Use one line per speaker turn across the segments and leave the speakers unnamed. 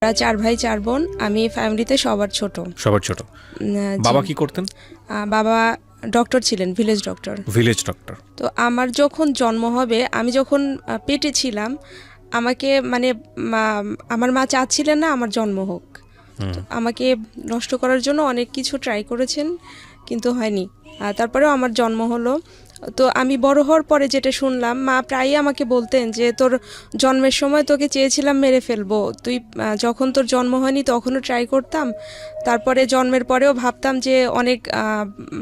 আমরা 4 ভাই 4 বোন। আমি ফ্যামিলিতে সবার ছোট।
সবার ছোট। বাবা কি করতেন?
বাবা ডক্টর ছিলেন, ভিলেজ ডক্টর।
Village doctor.
তো আমার যখন জন্ম হবে, আমি যখন পেটে ছিলাম, আমাকে মানে আমার মা চাচ্ছিলেন না আমার জন্ম হোক। আমাকে নষ্ট করার জন্য অনেক কিছু ট্রাই করেছেন, কিন্তু হয়নি। তারপরেও আমার জন্ম হলো। তো আমি বড় হওয়ার পরে যেটা শুনলাম, মা প্রায়ই আমাকে বলতেন যে তোর জন্মের সময় তোকে চেয়েছিলাম মেরে ফেলবো, তুই যখন তোর জন্ম হয়নি তখনও ট্রাই করতাম, তারপরে জন্মের পরেও ভাবতাম যে অনেক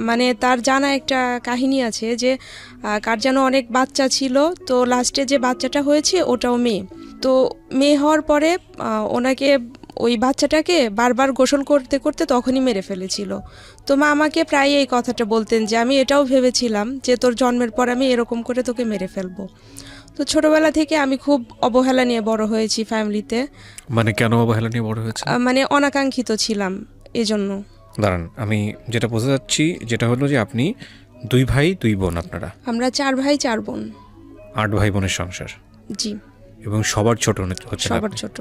মানে তার জানা একটা কাহিনী আছে যে কার যেন অনেক বাচ্চা ছিল, তো লাস্টে যে বাচ্চাটা হয়েছে ওটাও মেয়ে। তো মেয়ে হওয়ার পরে ওনাকে ওই বাচ্চাটাকে বারবার গোসল করতে করতে তখনই মেরে ফেলেছিল। তো মা আমাকে প্রায় এই কথাটা বলতেন যে আমি এটাও ভেবেছিলাম যে তোর জন্মের পর আমি এরকম করে তোকে মেরে ফেলবো। তো ছোটবেলা থেকে আমি খুব অবহেলা নিয়ে বড় হয়েছি ফ্যামিলিতে।
মানে কেন অবহেলা নিয়ে বড় হয়েছে?
মানে অনাকাঙ্ক্ষিত ছিলাম এজন্য।
দাঁড়ান, আমি যেটা বোঝা যাচ্ছি যেটা হলো যে আপনি 2 ভাই 2 বোন। আপনারা?
আমরা 4 ভাই 4 বোন।
8 ভাই বোনের সংসার।
জি।
এবং সবার ছোট হচ্ছে?
সবার ছোট।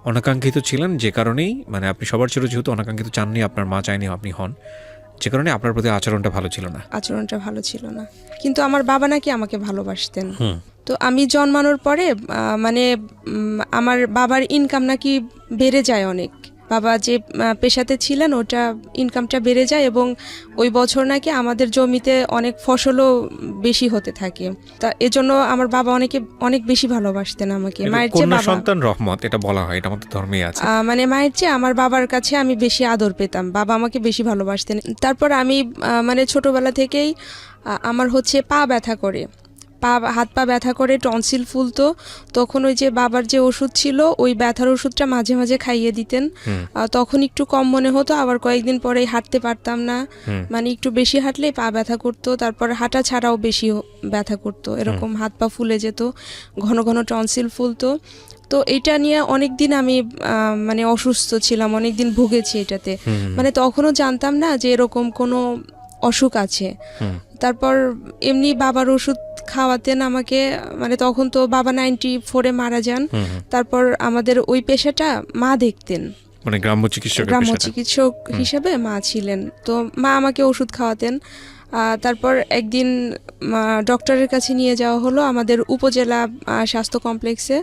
অনাকাঙ্ক্ষিত ছিলেন যে কারণেই, মানে আপনি সবার ছোট যেহেতু অনাকাঙ্ক্ষিত চাননি, আপনার মা চাইনি আপনি হন, যে কারণে আপনার প্রতি আচরণটা ভালো ছিল না।
আচরণটা ভালো ছিল না, কিন্তু আমার বাবা নাকি আমাকে ভালোবাসতেন। তো আমি জন্মানোর পরে মানে আমার বাবার ইনকাম নাকি বেড়ে যায় অনেক। বাবা যে পেশাতে ছিলেন ওটা ইনকামটা বেড়ে যায়, এবং ওই বছর নাকি আমাদের জমিতে অনেক ফসলও বেশি হতে থাকে। তা এজন্য আমার বাবা অনেক বেশি ভালোবাসতেন আমাকে। মায়ের চেয়ে
কন্যা সন্তান রহমত এটা বলা হয়, এটা আমাদের ধর্মেই আছে।
মানে মায়ের চেয়ে আমার বাবার কাছে আমি বেশি আদর পেতাম, বাবা আমাকে বেশি ভালোবাসতেন। তারপর আমি মানে ছোটবেলা থেকেই আমার হচ্ছে পা ব্যথা করে, হাত পা ব্যথা করে, টনসিল ফুলতো। তখন ওই যে বাবার যে ওষুধ ছিল ওই ব্যথার ওষুধটা মাঝে মাঝে খাইয়ে দিতেন। তখন একটু কম মনে হতো, আবার কয়েকদিন পরেই হাঁটতে পারতাম না, মানে একটু বেশি হাঁটলেই পা ব্যথা করতো। তারপর হাঁটা ছাড়াও বেশি ব্যথা করতো, এরকম হাত পা ফুলে যেত, ঘন ঘন টনসিল ফুলতো। তো এটা নিয়ে অনেক দিন আমি মানে অসুস্থ ছিলাম, অনেক দিন ভুগেছি এটাতে। মানে তখনও জানতাম না যে এরকম কোনো অসুখ আছে। তারপর এমনি বাবার ওষুধ খাওয়াতেন আমাকে, মানে তখন তো বাবা 94-এ মারা যান। তারপর আমাদের ওই পেশাটা মা দেখতেন,
মানে গ্রাম্য চিকিৎসক
হিসেবে মা ছিলেন। তো মা আমাকে ওষুধ খাওয়াতেন। তারপর একদিন ডক্টরের কাছে নিয়ে যাওয়া হলো আমাদের উপজেলা স্বাস্থ্য কমপ্লেক্সে।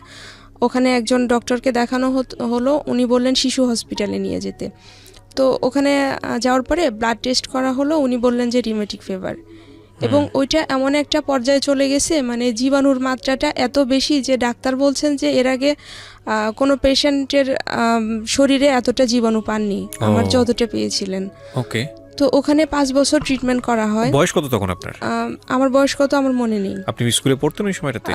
ওখানে একজন ডক্টরকে দেখানো হলো, উনি বললেন শিশু হসপিটালে নিয়ে যেতে। তো ওখানে যাওয়ার পরে ব্লাড টেস্ট করা হলো, উনি বললেন যে রিউমেটিক ফিভার। এবং ওইটা এমন একটা পর্যায়ে চলে গেছে, মানে জীবাণুর মাত্রাটা এত বেশি যে ডাক্তার বলছেন যে এর আগে কোনো পেশেন্টের শরীরে এতটা জীবাণু পাননি আমার যতটা পেয়েছিলেন।
ওকে।
তো ওখানে 5 বছর ট্রিটমেন্ট করা হয়।
বয়স কত তখন আপনার?
আমার বয়স কত আমার মনে নেই।
আপনি স্কুলে পড়তেন ওই সময়টাতে?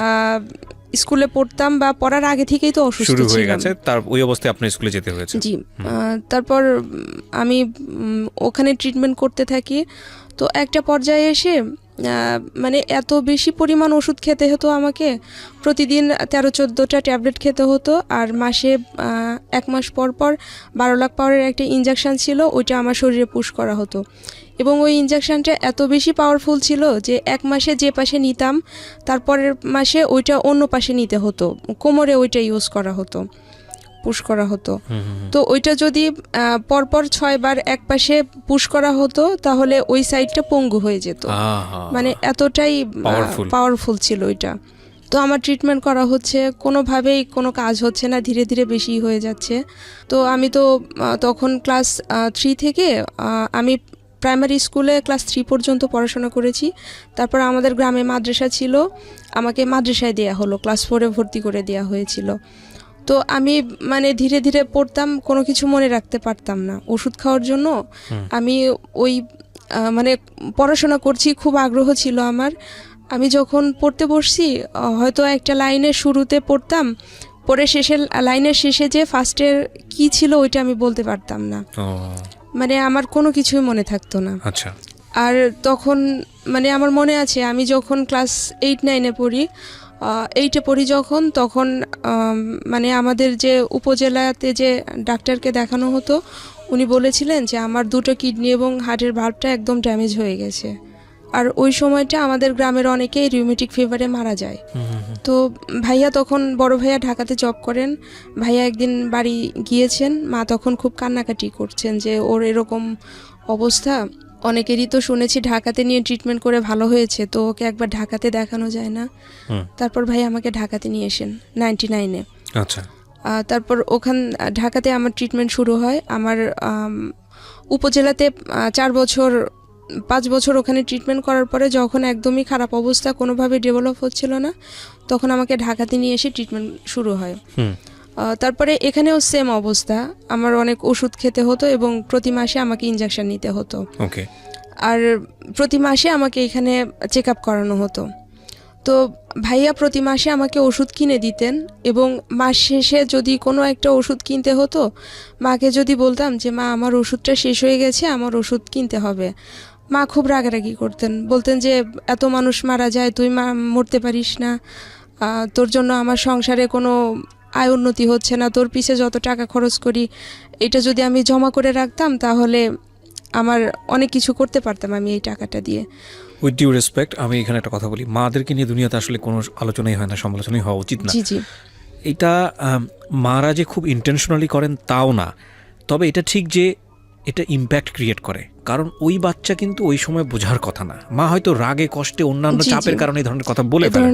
স্কুলে পড়তাম, বা পড়ার আগে থেকেই তো অসুস্থ
শুরু হয়ে
ছিলাম।
গেছে, তার ওই অবস্থায় আপনার স্কুলে যেতে হয়েছে?
জি। তারপর আমি ওখানে ট্রিটমেন্ট করতে থাকি। তো একটা পর্যায়ে এসে মানে এত বেশি পরিমাণ ওষুধ খেতে হতো আমাকে, প্রতিদিন 13-14টা ট্যাবলেট খেতে হতো। আর মাসে 1 মাস পর পর 12 লাখ পাওয়ারের একটা ইনজেকশন ছিল, ওইটা আমার শরীরে পুশ করা হতো। এবং ওই ইনজেকশনটা এত বেশি পাওয়ারফুল ছিল যে 1 মাসে যে পাশে নিতাম তারপরের মাসে ওইটা অন্য পাশে নিতে হতো, কোমরে ওইটা ইউজ করা হতো, পুশ করা হতো। তো ওইটা যদি পরপর 6 বার এক পাশে পুশ করা হতো তাহলে ওই সাইডটা পঙ্গু হয়ে যেত, মানে এতটাই পাওয়ারফুল ছিল ওইটা। তো আমার ট্রিটমেন্ট করা হচ্ছে, কোনোভাবেই কোনো কাজ হচ্ছে না, ধীরে ধীরে বেশি হয়ে যাচ্ছে। তো আমি তো তখন ক্লাস 3 থেকে আমি প্রাইমারি স্কুলে ক্লাস 3 পর্যন্ত পড়াশোনা করেছি। তারপর আমাদের গ্রামে মাদ্রাসা ছিল, আমাকে মাদ্রাসায় দেওয়া হলো, ক্লাস 4-এ ভর্তি করে দেওয়া হয়েছিল। তো আমি মানে ধীরে ধীরে পড়তাম, কোনো কিছু মনে রাখতে পারতাম না। ওষুধ খাওয়ার জন্য আমি ওই মানে পড়াশোনা করছি, খুব আগ্রহ ছিল আমার। আমি যখন পড়তে বসছি, হয়তো একটা লাইনের শুরুতে পড়তাম, পরে লাইনের শেষে যে ফার্স্টের কি ছিল ওইটা আমি বলতে পারতাম না, মানে আমার কোনো কিছুই মনে থাকতো না।
আচ্ছা।
আর তখন মানে আমার মনে আছে আমি যখন ক্লাস 8-9-এ পড়ি, 8-এ পড়ি যখন, তখন মানে আমাদের যে উপজেলাতে যে ডাক্তারকে দেখানো হতো উনি বলেছিলেন যে আমার 2টো কিডনি এবং হার্টের ভাল্বটা একদম ড্যামেজ হয়ে গেছে। আর ওই সময়টা আমাদের গ্রামের অনেকেই রিউমেটিক ফিভারে মারা যায়। তো ভাইয়া তখন, বড় ভাইয়া ঢাকাতে জব করেন, ভাইয়া একদিন বাড়ি গিয়েছেন, মা তখন খুব কান্নাকাটি করছেন যে ওর এরকম অবস্থা, অনেকেরই তো শুনেছি ঢাকাতে নিয়ে ট্রিটমেন্ট করে ভালো হয়েছে, তো ওকে একবার ঢাকাতে দেখানো যায় না। তারপর ভাই আমাকে ঢাকাতে নিয়ে আসেন 99-এ।
আচ্ছা।
তারপর ঢাকাতে আমার ট্রিটমেন্ট শুরু হয়। আমার উপজেলাতে 5 বছর ওখানে ট্রিটমেন্ট করার পরে যখন একদমই খারাপ অবস্থা, কোনোভাবে ডেভেলপ হচ্ছিল না, তখন আমাকে ঢাকাতে নিয়ে এসে ট্রিটমেন্ট শুরু হয়। তারপরে এখানেও সেম অবস্থা, আমার অনেক ওষুধ খেতে হতো এবং প্রতি মাসে আমাকে ইনজেকশন নিতে হতো।
ওকে।
আর প্রতি মাসে আমাকে এখানে চেক আপ করানো হতো। তো ভাইয়া প্রতি মাসে আমাকে ওষুধ কিনে দিতেন এবং মাস শেষে যদি কোনো একটা ওষুধ কিনতে হতো, মাকে যদি বলতাম যে মা আমার ওষুধটা শেষ হয়ে গেছে, আমার ওষুধ কিনতে হবে, মা খুব রাগারাগি করতেন, বলতেন যে এত মানুষ মারা যায়, তুই মরতে পারিস না, তোর জন্য আমার সংসারে কোনো আয় উন্নতি হচ্ছে না, তোর পিছে যত টাকা খরচ করি এটা যদি আমি জমা করে রাখতাম তাহলে আমার অনেক কিছু করতে পারতাম আমি এই টাকাটা দিয়ে।
উইথ ডিউ রেসপেক্ট, আমি এখানে একটা কথা বলি, মাদেরকে নিয়ে দুনিয়াতে আসলে কোনো আলোচনাই হয় না, সমালোচনাই হওয়া উচিত না।
জি জি।
এটা মারা যে খুব ইন্টেনশনালি করেন তাও না, তবে এটা ঠিক যে এটা ইম্প্যাক্ট ক্রিয়েট করে, কারণ ওই বাচ্চা কিন্তু ওই সময় বোঝার কথা না। মা হয়তো রাগে কষ্টে অন্যান্য চাপের কারণে এই ধরনের কথা বলে ফেলেন,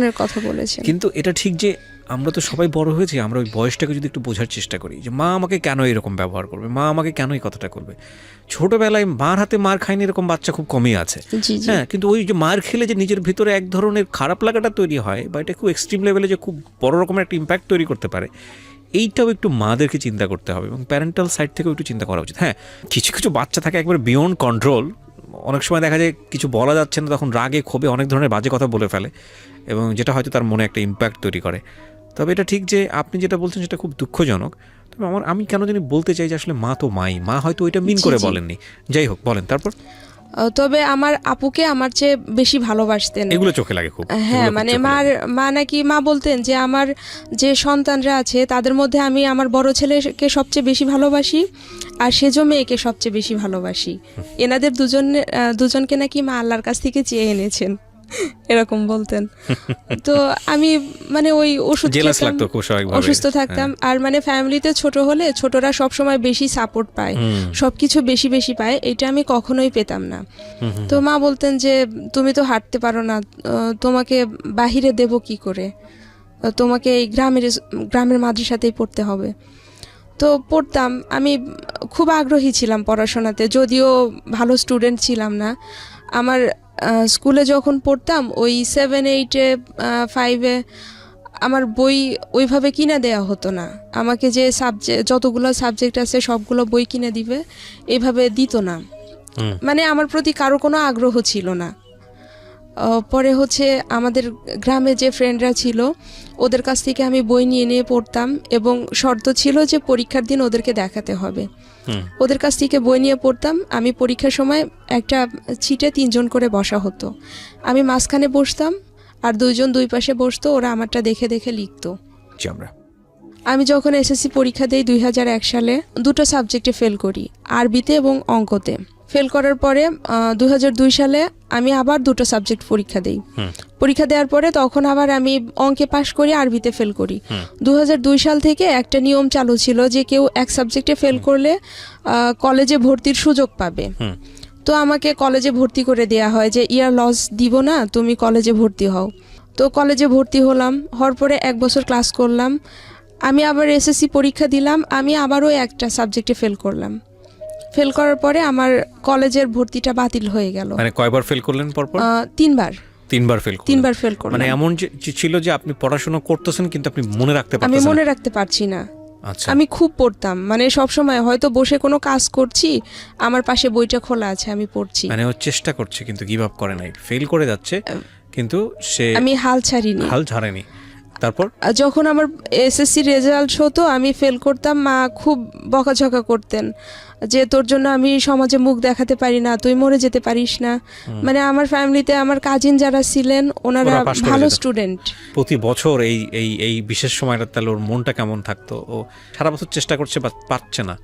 কিন্তু এটা ঠিক যে আমরা তো সবাই বড় হয়েছি, আমরা ওই বয়সটাকে যদি একটু বোঝার চেষ্টা করি যে মা আমাকে কেন এরকম ব্যবহার করবে, মা আমাকে কেন এই কথাটা করবে। ছোটবেলায় মার হাতে মার খায়নি এরকম বাচ্চা খুব কমই আছে, হ্যাঁ, কিন্তু ওই যে মার খেলে যে নিজের ভিতরে এক ধরনের খারাপ লাগাটা তৈরি হয় বা এটা খুব এক্সট্রিম লেভেলে যে খুব বড় রকমের একটা ইম্প্যাক্ট তৈরি করতে পারে, এইটাও একটু মাদেরকে চিন্তা করতে হবে এবং প্যারেন্টাল সাইড থেকেও একটু চিন্তা করা উচিত। হ্যাঁ, কিছু কিছু বাচ্চা থাকে একবার বিয়ন্ড কন্ট্রোল, অনেক সময় দেখা যায় কিছু বলা যাচ্ছে না, তখন রাগে ক্ষোভে অনেক ধরনের বাজে কথা বলে ফেলে এবং যেটা হয়তো তার মনে একটা ইম্প্যাক্ট তৈরি করে। তবে এটা ঠিক যে আপনি যেটা বলছেন সেটা খুব দুঃখজনক, তবে আমি কেন জানি বলতে চাই যে আসলে মা তো মা হয়তো ওইটা মিন করে বলেননি। যাই হোক, বলেন তারপর।
তবে আমার আপুকে আমার চেয়ে বেশি ভালোবাসতেন,
এগুলো চোখে লাগে খুব।
হ্যাঁ, মানে মা বলতেন যে আমার যে সন্তানরা আছে তাদের মধ্যে আমি আমার বড় ছেলেকে সবচেয়ে বেশি ভালোবাসি আর সেজো মেয়েকে সবচেয়ে বেশি ভালোবাসি। এনাদের দুজনকে নাকি মা আল্লাহর কাছ থেকে চেয়ে এনেছেন, এরকম বলতেন। তো আমি মানে ওই অসুস্থ থাকতাম, আর মানে ফ্যামিলিতে ছোট হলে ছোটরা সবসময় বেশি সাপোর্ট পায়, সবকিছু বেশি বেশি পায়, এটা আমি কখনোই পেতাম না। তো মা বলতেন যে তুমি তো হাঁটতে পারো না, তোমাকে বাহিরে দেব কি করে, তোমাকে এই গ্রামের মাদ্রাসাতেই পড়তে হবে। তো পড়তাম, আমি খুব আগ্রহী ছিলাম পড়াশোনাতে, যদিও ভালো স্টুডেন্ট ছিলাম না। আমার স্কুলে যখন পড়তাম ওই 7, 8, 5 আমার বই ওইভাবে কিনে দেওয়া হতো না, আমাকে যে যতগুলো সাবজেক্ট আছে সবগুলো বই কিনে দিবে এইভাবে দিত না, মানে আমার প্রতি কারো কোনো আগ্রহ ছিল না। পরে আমাদের গ্রামে যে ফ্রেন্ডরা ছিল ওদের কাছ থেকে আমি বই নিয়ে পড়তাম এবং শর্ত ছিল যে পরীক্ষার দিন ওদেরকে দেখাতে হবে। ওদের কাছ থেকে বই নিয়ে পড়তাম, আমি পরীক্ষার সময় একটা ছিটে 3 জন করে বসা হতো, আমি মাঝখানে বসতাম আর 2 জন 2 পাশে বসতো, ওরা আমারটা দেখে দেখে লিখতো। আমি যখন এসএসসি পরীক্ষা দেই 2001 সালে 2টো সাবজেক্টে ফেল করি, আরবিতে এবং অঙ্কতে। ফেল করার পরে 2002 সালে আমি আবার 2টো সাবজেক্ট পরীক্ষা দেই। পরীক্ষা দেওয়ার পরে তখন আবার আমি অঙ্কে পাশ করি, আরবিতে ফেল করি। 2002 সাল থেকে একটা নিয়ম চালু ছিল যে কেউ এক সাবজেক্টে ফেল করলে কলেজে ভর্তির সুযোগ পাবে। তো আমাকে কলেজে ভর্তি করে দেয়া হয় যে ইয়ার লস দিব না, তুমি কলেজে ভর্তি হও। তো কলেজে ভর্তি হলাম, হওয়ার পরে 1 বছর ক্লাস করলাম, আমি আবার এসএসসি পরীক্ষা দিলাম, আমি আবারও একটা সাবজেক্টে ফেল করলাম। ফেল করার পরে আমার কলেজের ভর্তিটা বাতিল হয়ে গেল।
মানে কয়বার ফেল করলেন পরপর?
3বার।
3বার ফেল করলেন। মানে এমন ছিল যে আপনি পড়াশোনা করতেছেন কিন্তু আপনি মনে রাখতে পারছেন না?
আমি মনে রাখতে পারছি না। আচ্ছা। আমি খুব পড়তাম, মানে সব সময় হয়তো বসে কোনো কাজ করছি, আমার পাশে বইটা খোলা আছে, আমি পড়ছি।
মানে ও চেষ্টা করছে কিন্তু গিভ আপ করে নাই, ফেল করে যাচ্ছে কিন্তু আমি হাল ছাড়েনি। তারপর
যখন আমার এসএসসি রেজাল্ট হতো আমি ফেল করতাম, মা খুব বকাঝকা করতেন যে তোর জন্য আমি সমাজে মুখ দেখাতে পারি না, তুই মরে যেতে পারিস না। মানে আমার ফ্যামিলিতে আমার কাজিন যারা ছিলেন ওনারা
ওরা pass করে
ভালো
যেত।
স্টুডেন্ট।
প্রতি বছর এই এই এই বিশেষ সময়টা তাহলে ওর মনটা কেমন থাকতো? ও সারা বছর চেষ্টা করছে বা পারছে না।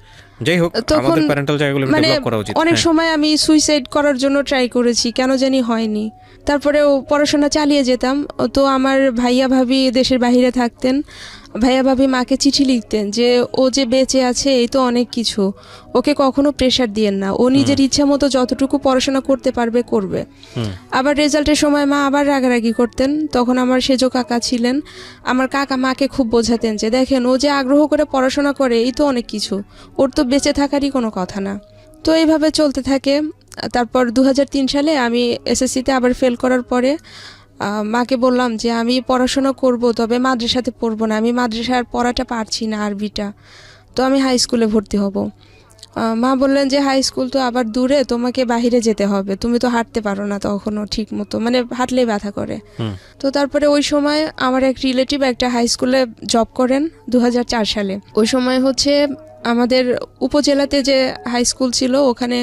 যাই হোক,
তখন
আমাদের প্যারেন্টাল জায়গাগুলো
মানে
ডেভেলপ করা উচিত।
অনেক
হ্যাঁ।
সময় আমি সুইসাইড করার জন্য ট্রাই করেছি, কেন জানি হয়নি। তারপরেও পড়াশোনা চালিয়ে যেতাম। তো আমার ভাইয়া ভাবি দেশের বাইরে থাকতেন, ভাইয়া ভাবি মাকে চিঠি লিখতেন যে ও যে বেঁচে আছে এই তো অনেক কিছু, ওকে কখনো প্রেশার দিয়েন না, ও নিজের ইচ্ছা মতো যতটুকু পড়াশোনা করতে পারবে করবে। আবার রেজাল্টের সময় মা আবার রাগারাগি করতেন। তখন আমার সেজো কাকা ছিলেন, আমার কাকা মাকে খুব বোঝাতেন যে দেখেন ও যে আগ্রহ করে পড়াশোনা করে এই তো অনেক কিছু, ওর তো বেঁচে থাকারই কোনো কথা না। তো এইভাবে চলতে থাকে। তারপর 2003 সালে আমি এসএসসিতে আবার ফেল করার পরে মাকে বললাম যে আমি পড়াশোনা করব, তবে মাদ্রাসাতে পড়বো না, আমি মাদ্রাসার পড়াটা পারছি না, আরবিটা। তো আমি হাই স্কুলে ভর্তি হব। মা বললেন যে হাই স্কুল তো আবার দূরে, তোমাকে বাইরে যেতে হবে, তুমি তো হাঁটতে পারো না তখনও ঠিক মতো, মানে হাঁটলেই ব্যথা করে। তো তারপরে ওই সময় আমার এক রিলেটিভ একটা হাই স্কুলে জব করেন 2004 সালে। ওই সময় হচ্ছে আমাদের উপজেলাতে যে হাই স্কুল ছিল ওখানে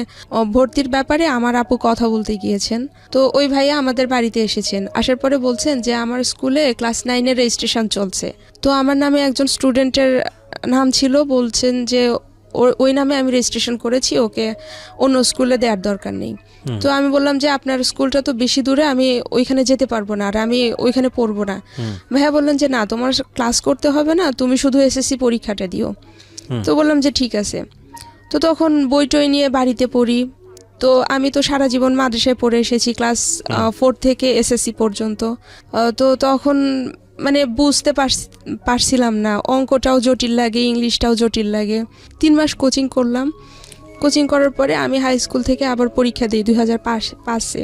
ভর্তির ব্যাপারে আমার আপু কথা বলতে গিয়েছেন। তো ওই ভাইয়া আমাদের বাড়িতে এসেছেন, আসার পরে বলছেন যে আমার স্কুলে ক্লাস 9-এর রেজিস্ট্রেশন চলছে। তো আমার নামে একজন স্টুডেন্টের নাম ছিল, বলছেন যে ওই নামে আমি রেজিস্ট্রেশন করেছি, ওকে অন্য স্কুলে দেওয়ার দরকার নেই। তো আমি বললাম যে আপনার স্কুলটা তো বেশি দূরে, আমি ওইখানে যেতে পারবো না, আর আমি ওইখানে পড়বো না। ভাইয়া বললেন যে না, তোমার ক্লাস করতে হবে না, তুমি শুধু এসএসসি পরীক্ষাটা দিও। তো বললাম যে ঠিক আছে। তো তখন বই টই নিয়ে বাড়িতে পড়ি। তো আমি তো সারা জীবন মাদ্রাসায় পড়ে এসেছি, ক্লাস 4 থেকে এসএসসি পর্যন্ত। তো তখন মানে বুঝতে পারছিলাম না, অঙ্কটাও জটিল লাগে, ইংলিশটাও জটিল লাগে। 3 মাস কোচিং করলাম। কোচিং করার পরে আমি হাই স্কুল থেকে আবার পরীক্ষা দিই 2005-এ।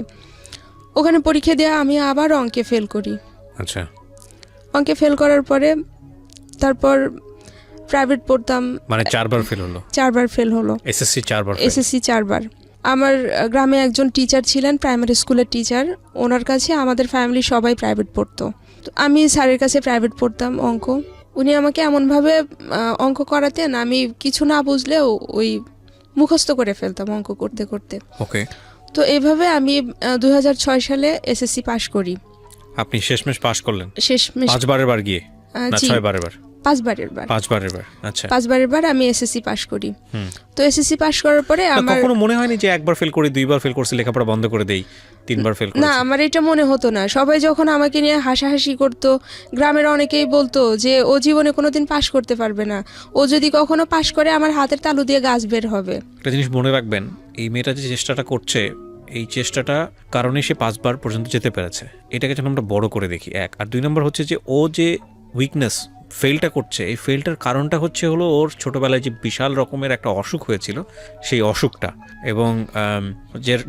ওখানে পরীক্ষা দিয়ে আমি আবার অঙ্কে ফেল করি।
আচ্ছা।
অঙ্কে ফেল করার পরে তারপর প্রাইভেট পড়তাম,
মানে 4 বার ফেল হলো?
4 বার ফেল হলো।
এসএসসি 4 বার?
এসএসসি 4 বার। আমার গ্রামে একজন টিচার ছিলেন, প্রাইমারি স্কুলের টিচার, ওনার কাছে আমাদের ফ্যামিলি সবাই প্রাইভেট পড়তো। তো আমি স্যারের কাছে প্রাইভেট পড়তাম অঙ্ক। উনি আমাকে এমনভাবে অঙ্ক করাতেন, আমি কিছু না বুঝলেও ওই মুখস্থ করে ফেলতাম অঙ্ক করতে করতে।
ওকে।
তো এইভাবে আমি 2006 সালে এসএসসি পাশ করি।
আপনি শেষমেশ পাশ করলেন?
শেষমেশ
5 বারের বার গিয়ে না 6 বারের বার?
5 বারের বার।
5 বারের বার। আচ্ছা।
5 বারের বার আমি এসএসসি পাশ করি। তো এসএসসি পাশ করার পরে আমার
কখনো মনে হয়নি যে একবার ফেল করে 2 বার ফেল করছি, লেখাপড়া বন্ধ করে দেই, 3 বার ফেল করেছি?
না, আমার এটা মনে হতো না। সবাই যখন আমাকে নিয়ে হাসাহাসি করতো, গ্রামের অনেকেই বলতো যে ও জীবনে কোনোদিন পাশ করতে পারবে না, ও যদি কখনো পাশ করে আমার হাতের তালু দিয়ে গাছ বের হবে।
একটা জিনিস মনে রাখবেন, এই মেয়েটা যে চেষ্টাটা করছে, এই চেষ্টাটা কারণে সে 5 বার পর্যন্ত যেতে পেরেছে। এটাকে যেন আমরা বড় করে দেখি, 1। আর 2 নম্বর হচ্ছে যে ও যে উইকনেস ফেলটা করছে, এই ফেলটার কারণটা হলো ওর ছোটবেলায় যে বিশাল রকমের একটা অসুখ হয়েছিল, সেই অসুখটা, এবং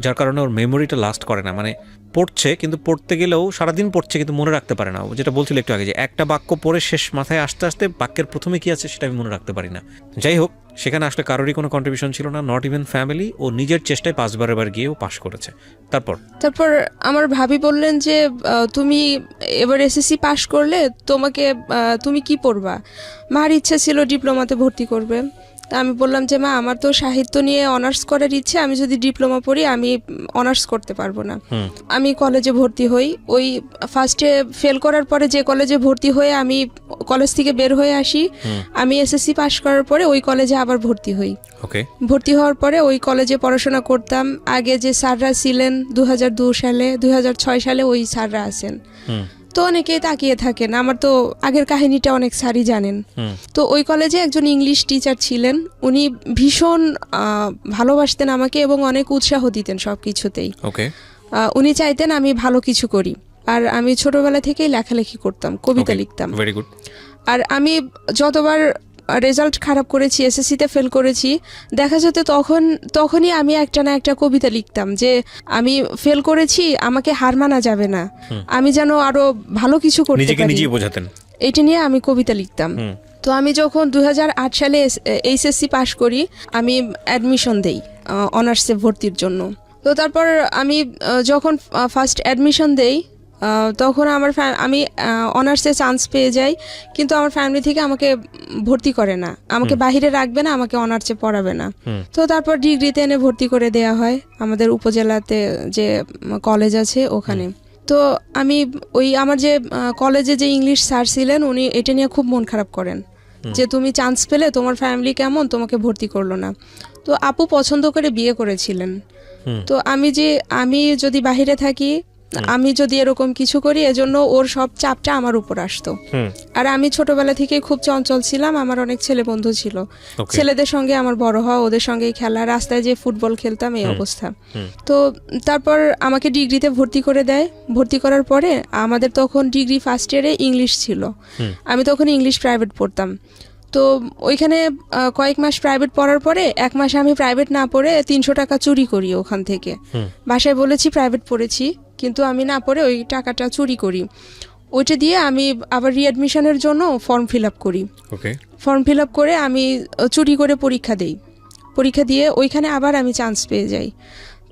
যার কারণে ওর মেমোরিটা লাস্ট করে না। মানে পড়ছে, কিন্তু পড়তে গেলেও সারাদিন পড়ছে কিন্তু মনে রাখতে পারে না। ও যেটা বলছিল একটু আগে, যে একটা বাক্য পড়ে শেষ মাথায় আস্তে আস্তে বাক্যের প্রথমে কি আছে সেটা আমি মনে রাখতে পারি না। যাই হোক, সেখানে আসলে কারোরই কোনো কন্ট্রিবিউশন ছিল না, নট ইভেন ফ্যামিলি। ও নিজের চেষ্টায় 5 বারের গিয়েও পাশ করেছে। তারপর
আমার ভাবি বললেন যে তুমি এবার এসএসসি পাশ করলে তুমি কি পড়বা? মার ইচ্ছা ছিল ডিপ্লোমাতে ভর্তি করবে। তা আমি বললাম যে মা, আমার তো সাহিত্য নিয়ে অনার্স করার ইচ্ছে, আমি যদি ডিপ্লোমা পড়ি আমি অনার্স করতে পারবো না। আমি কলেজে ভর্তি হই। ওই ফার্স্টে ফেল করার পরে যে কলেজে ভর্তি হয়ে আমি কলেজ থেকে বের হয়ে আসি, আমি এসএসসি পাশ করার পরে ওই কলেজে আবার ভর্তি হই। ভর্তি হওয়ার পরে ওই কলেজে পড়াশোনা করতাম। আগে যে স্যাররা ছিলেন 2002 সালে 2006 সালে ওই স্যাররা আছেন। তো অনেকেই তাকিয়ে থাকেন, আমার তো আগের কাহিনীটা অনেক স্যারই জানেন। তো ওই কলেজে একজন ইংলিশ টিচার ছিলেন, উনি ভীষণ ভালোবাসতেন আমাকে এবং অনেক উৎসাহ দিতেন সব কিছুতেই। উনি চাইতেন আমি ভালো কিছু করি। আর আমি ছোটবেলা থেকেই লেখালেখি করতাম, কবিতা লিখতাম। আর আমি যতবার রেজাল্ট খারাপ করেছি, এসএসসিতে ফেল করেছি, দেখা যেত তখনই আমি একটা না একটা কবিতা লিখতাম যে আমি ফেল করেছি, আমাকে হার মানা যাবে না, আমি যেন আরো ভালো কিছু করতে পারি, এইটা নিয়ে আমি কবিতা লিখতাম। তো আমি যখন 2008 সালে এইচএসসি পাশ করি, আমি অ্যাডমিশন দেই অনার্সে ভর্তির জন্য। তো তারপর আমি যখন ফার্স্ট অ্যাডমিশন দেই, তখন আমি অনার্সে চান্স পেয়ে যাই, কিন্তু আমার ফ্যামিলি থেকে আমাকে ভর্তি করে না, আমাকে বাহিরে রাখবে না, আমাকে অনার্সে পড়াবে না। তো তারপর ডিগ্রিতে এনে ভর্তি করে দেয়া হয় আমাদের উপজেলাতে যে কলেজ আছে ওখানে। তো আমি আমার যে কলেজে যে ইংলিশ স্যার ছিলেন উনি এটা নিয়ে খুব মন খারাপ করেন যে তুমি চান্স পেলে তোমার ফ্যামিলি কেমন তোমাকে ভর্তি করলো না। তো আপু পছন্দ করে বিয়ে করেছিলেন। তো আমি যদি বাহিরে থাকি, আমি যদি এরকম কিছু করি, এজন্য ওর সব চাপটা আমার উপর আসতো। আর আমি ছোটবেলা থেকে খুব চঞ্চল ছিলাম, আমার অনেক ছেলে বন্ধু ছিল, ছেলেদের সঙ্গে আমার বড় হওয়া, ওদের সঙ্গেই খেলা, রাস্তায় যে ফুটবল খেলতাম এই অবস্থা। তো তারপর আমাকে ডিগ্রিতে ভর্তি করে দেয়। ভর্তি করার পরে আমাদের তখন ডিগ্রি ফার্স্ট ইয়ারে ইংলিশ ছিল, আমি তখন ইংলিশ প্রাইভেট পড়তাম। তো ওইখানে কয়েক মাস প্রাইভেট পড়ার পরে 1 মাস আমি প্রাইভেট না পড়ে 300 টাকা চুরি করি ওখান থেকে। বাসায় বলেছি প্রাইভেট পড়েছি, কিন্তু আমি না পড়ে ওই টাকাটা চুরি করি। ওইটা দিয়ে আমি আবার রিঅ্যাডমিশনের জন্য ফর্ম ফিল আপ করি। ফর্ম ফিল আপ করে আমি চুরি করে পরীক্ষা দিই। পরীক্ষা দিয়ে ওইখানে আবার আমি চান্স পেয়ে যাই।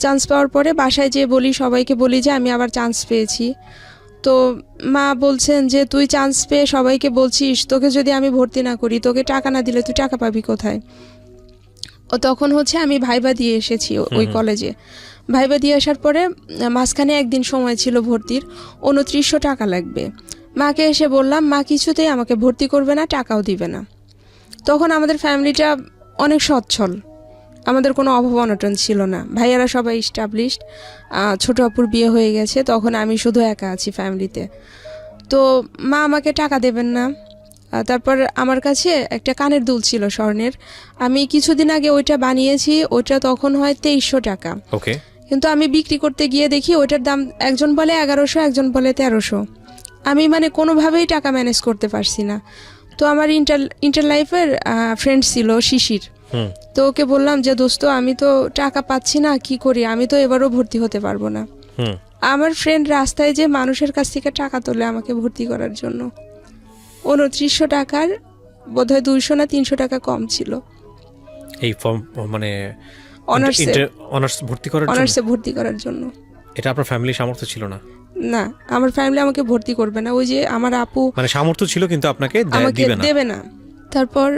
চান্স পাওয়ার পরে বাসায় যেয়ে বলি, সবাইকে বলি যে আমি আবার চান্স পেয়েছি। তো মা বলছেন যে তুই চান্স পেয়ে সবাইকে বলছিস, তোকে যদি আমি ভর্তি না করি, তোকে টাকা না দিলে তুই টাকা পাবি কোথায়? ও তখন আমি ভাইবা দিয়ে এসেছি ওই কলেজে। ভাইবা দিয়ে আসার পরে মাঝখানে একদিন সময় ছিল ভর্তির, 2900 টাকা লাগবে। মাকে এসে বললাম, মা কিছুতেই আমাকে ভর্তি করবে না, টাকাও দিবে না। তখন আমাদের ফ্যামিলিটা অনেক সচ্ছল, আমাদের কোনো অভাব অনটন ছিল না, ভাইয়ারা সবাই এস্টাবলিশড, ছোট আপুর বিয়ে হয়ে গেছে, তখন আমি শুধু একা আছি ফ্যামিলিতে। তো মা আমাকে টাকা দেবেন না। তারপর আমার কাছে একটা কানের দুল ছিল স্বর্ণের, আমি কিছুদিন আগে ওইটা বানিয়েছি, ওইটা তখন হয় 2300 টাকা। কিন্তু আমি বিক্রি করতে গিয়ে দেখি ওইটার দাম একজন বলে 1100, একজন বলে 1300। আমি কোনোভাবেই টাকা ম্যানেজ করতে পারছি না। তো আমার ইন্টার লাইফের ফ্রেন্ড ছিল শিশির, তো ওকে বললাম যে দোস্ত আমি তো টাকা পাচ্ছি না, কি করি, আমি তো এবারও ভর্তি হতে পারবো না। আমার ফ্রেন্ড রাস্তায় যে মানুষের কাছ থেকে টাকা তোলে আমাকে ভর্তি করার জন্য, 2900 টাকার বোধহয় 200 না 300 টাকা কম ছিল
এই ফর্ম অনার্সে ভর্তি করার জন্য। এটা আপনার ফ্যামিলি সামর্থ্য ছিল না?
না, আমার ফ্যামিলি আমাকে ভর্তি করবে না। ওই যে আমার আপু
সামর্থ্য ছিল কিন্তু আপনাকে
দেবে না। তারপর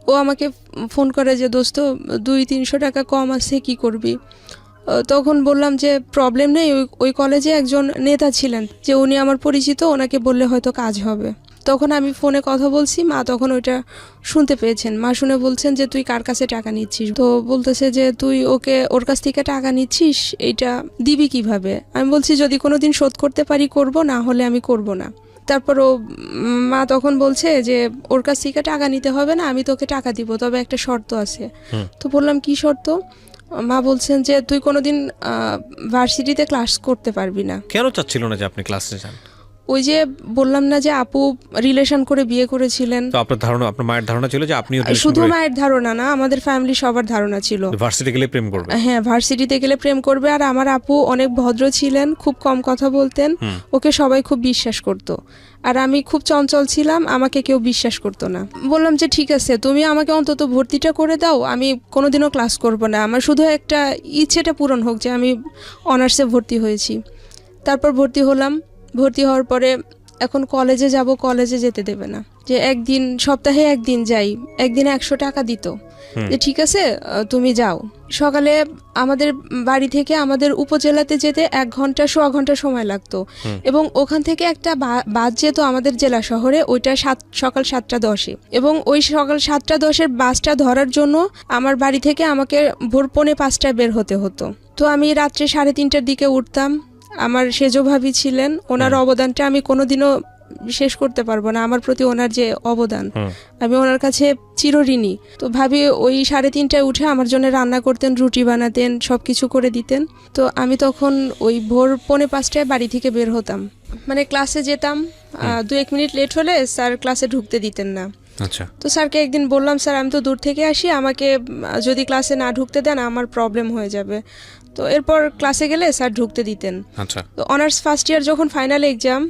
ও আমাকে ফোন করে যে দোস্ত 200-300 টাকা কম আছে, কি করবি? তখন বললাম যে প্রবলেম নেই, ওই কলেজে একজন নেতা ছিলেন যে উনি আমার পরিচিত, ওনাকে বললে হয়তো কাজ হবে। তখন আমি ফোনে কথা বলছি, মা তখন ওইটা শুনতে পেয়েছেন। মা শুনে বলছেন যে তুই কার কাছে টাকা নিচ্ছিস? তো বলতেছে যে তুই ওর কাছ থেকে টাকা নিচ্ছিস, এইটা দিবি কিভাবে? আমি বলছি যদি কোনোদিন শোধ করতে পারি করব, না হলে আমি করব না। তারপর মা তখন বলছে যে ওর কাছ থেকে টাকা নিতে হবে না, আমি তোকে টাকা দিব, তবে একটা শর্ত আছে। তো বললাম কি শর্ত? মা বলছেন যে তুই কোনোদিন ভার্সিটিতে ক্লাস করতে পারবি না।
কেন চাচ্ছিল না যে আপনি ক্লাসে যান?
ওই যে বললাম না যে আপু রিলেশন করে বিয়ে করেছিলেন।
তো আপনার মায়ের ধারণা ছিল যে আপনিও
শুধু মায়ের ধারণা না, আমাদের ফ্যামিলি সবার ধারণা ছিল
ভার্সিটি গেলে প্রেম করবে।
হ্যাঁ, ভার্সিটিতে গেলে প্রেম করবে। আর আমার আপু অনেক ভদ্র ছিলেন, খুব কম কথা বলতেন, ওকে সবাই খুব বিশ্বাস করত। আর আমি খুব চঞ্চল ছিলাম, আমাকে কেউ বিশ্বাস করতো না। বললাম যে ঠিক আছে, তুমি আমাকে অন্তত ভর্তিটা করে দাও, আমি কোনোদিনও ক্লাস করব না, আমার শুধু একটা ইচ্ছেটা পূরণ হোক যে আমি অনার্সে ভর্তি হয়েছি। তারপর ভর্তি হলাম। ভর্তি হওয়ার পরে এখন কলেজে যাব, কলেজে যেতে দেবে না, যে সপ্তাহে একদিন যাই, একদিনে 100 টাকা দিত, যে ঠিক আছে তুমি যাও। সকালে আমাদের বাড়ি থেকে আমাদের উপজেলাতে যেতে 1 ঘন্টা সোয়া ঘন্টা সময় লাগতো, এবং ওখান থেকে একটা বাস যেত আমাদের জেলা শহরে, ওইটা সকাল 7:10, এবং ওই সকাল 7:10 বাসটা ধরার জন্য আমার বাড়ি থেকে আমাকে ভোর 4:45 বের হতে হতো। তো আমি রাত্রে 3:30টার দিকে উঠতাম। আমার সেজো ভাবি ছিলেন, ওনার অবদানটা আমি কোনোদিনও শেষ করতে পারবো না। আমার প্রতি ওনার যে অবদান, আমি ওনার কাছে চিরঋণী। তো ভাবি ওই 3:30টায় উঠে আমার জন্য রান্না করতেন, রুটি বানাতেন, সবকিছু করে দিতেন। তো আমি তখন ওই ভোর 4:45টায় বাড়ি থেকে বের হতাম, ক্লাসে যেতাম। 2-1 মিনিট লেট হলে স্যার ক্লাসে ঢুকতে দিতেন না।
আচ্ছা।
তো স্যারকে একদিন বললাম, স্যার আমি তো দূর থেকে আসি, আমাকে যদি ক্লাসে না ঢুকতে দেন আমার প্রবলেম হয়ে যাবে। তো এরপর ক্লাসে গেলে স্যার ঢুকতে দিতেন।
আচ্ছা।
তো অনার্স ফার্স্ট ইয়ার যখন ফাইনাল এক্সাম,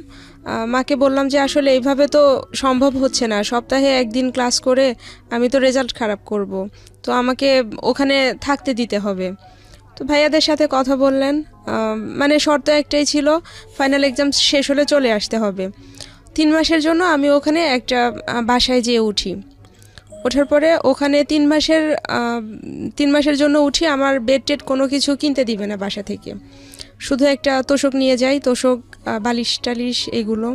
মাকে বললাম যে আসলে এইভাবে তো সম্ভব হচ্ছে না, সপ্তাহে একদিন ক্লাস করে আমি তো রেজাল্ট খারাপ করব, তো আমাকে ওখানে থাকতে দিতে হবে। তো ভাইয়াদের সাথে কথা বললেন, মানে শর্ত একটাই ছিল, ফাইনাল এক্সাম শেষ হলে চলে আসতে হবে। 3 মাসের জন্য আমি ওখানে একটা বাসায় যেয়ে উঠি। ওঠার পরে ওখানে 3 মাসের জন্য উঠি। আমার বেড টেড কোনো কিছু কিনতে দিবে না বাসা থেকে, শুধু একটা তোষক নিয়ে যাই, তোষক, বালিশ টালিশ এগুলো।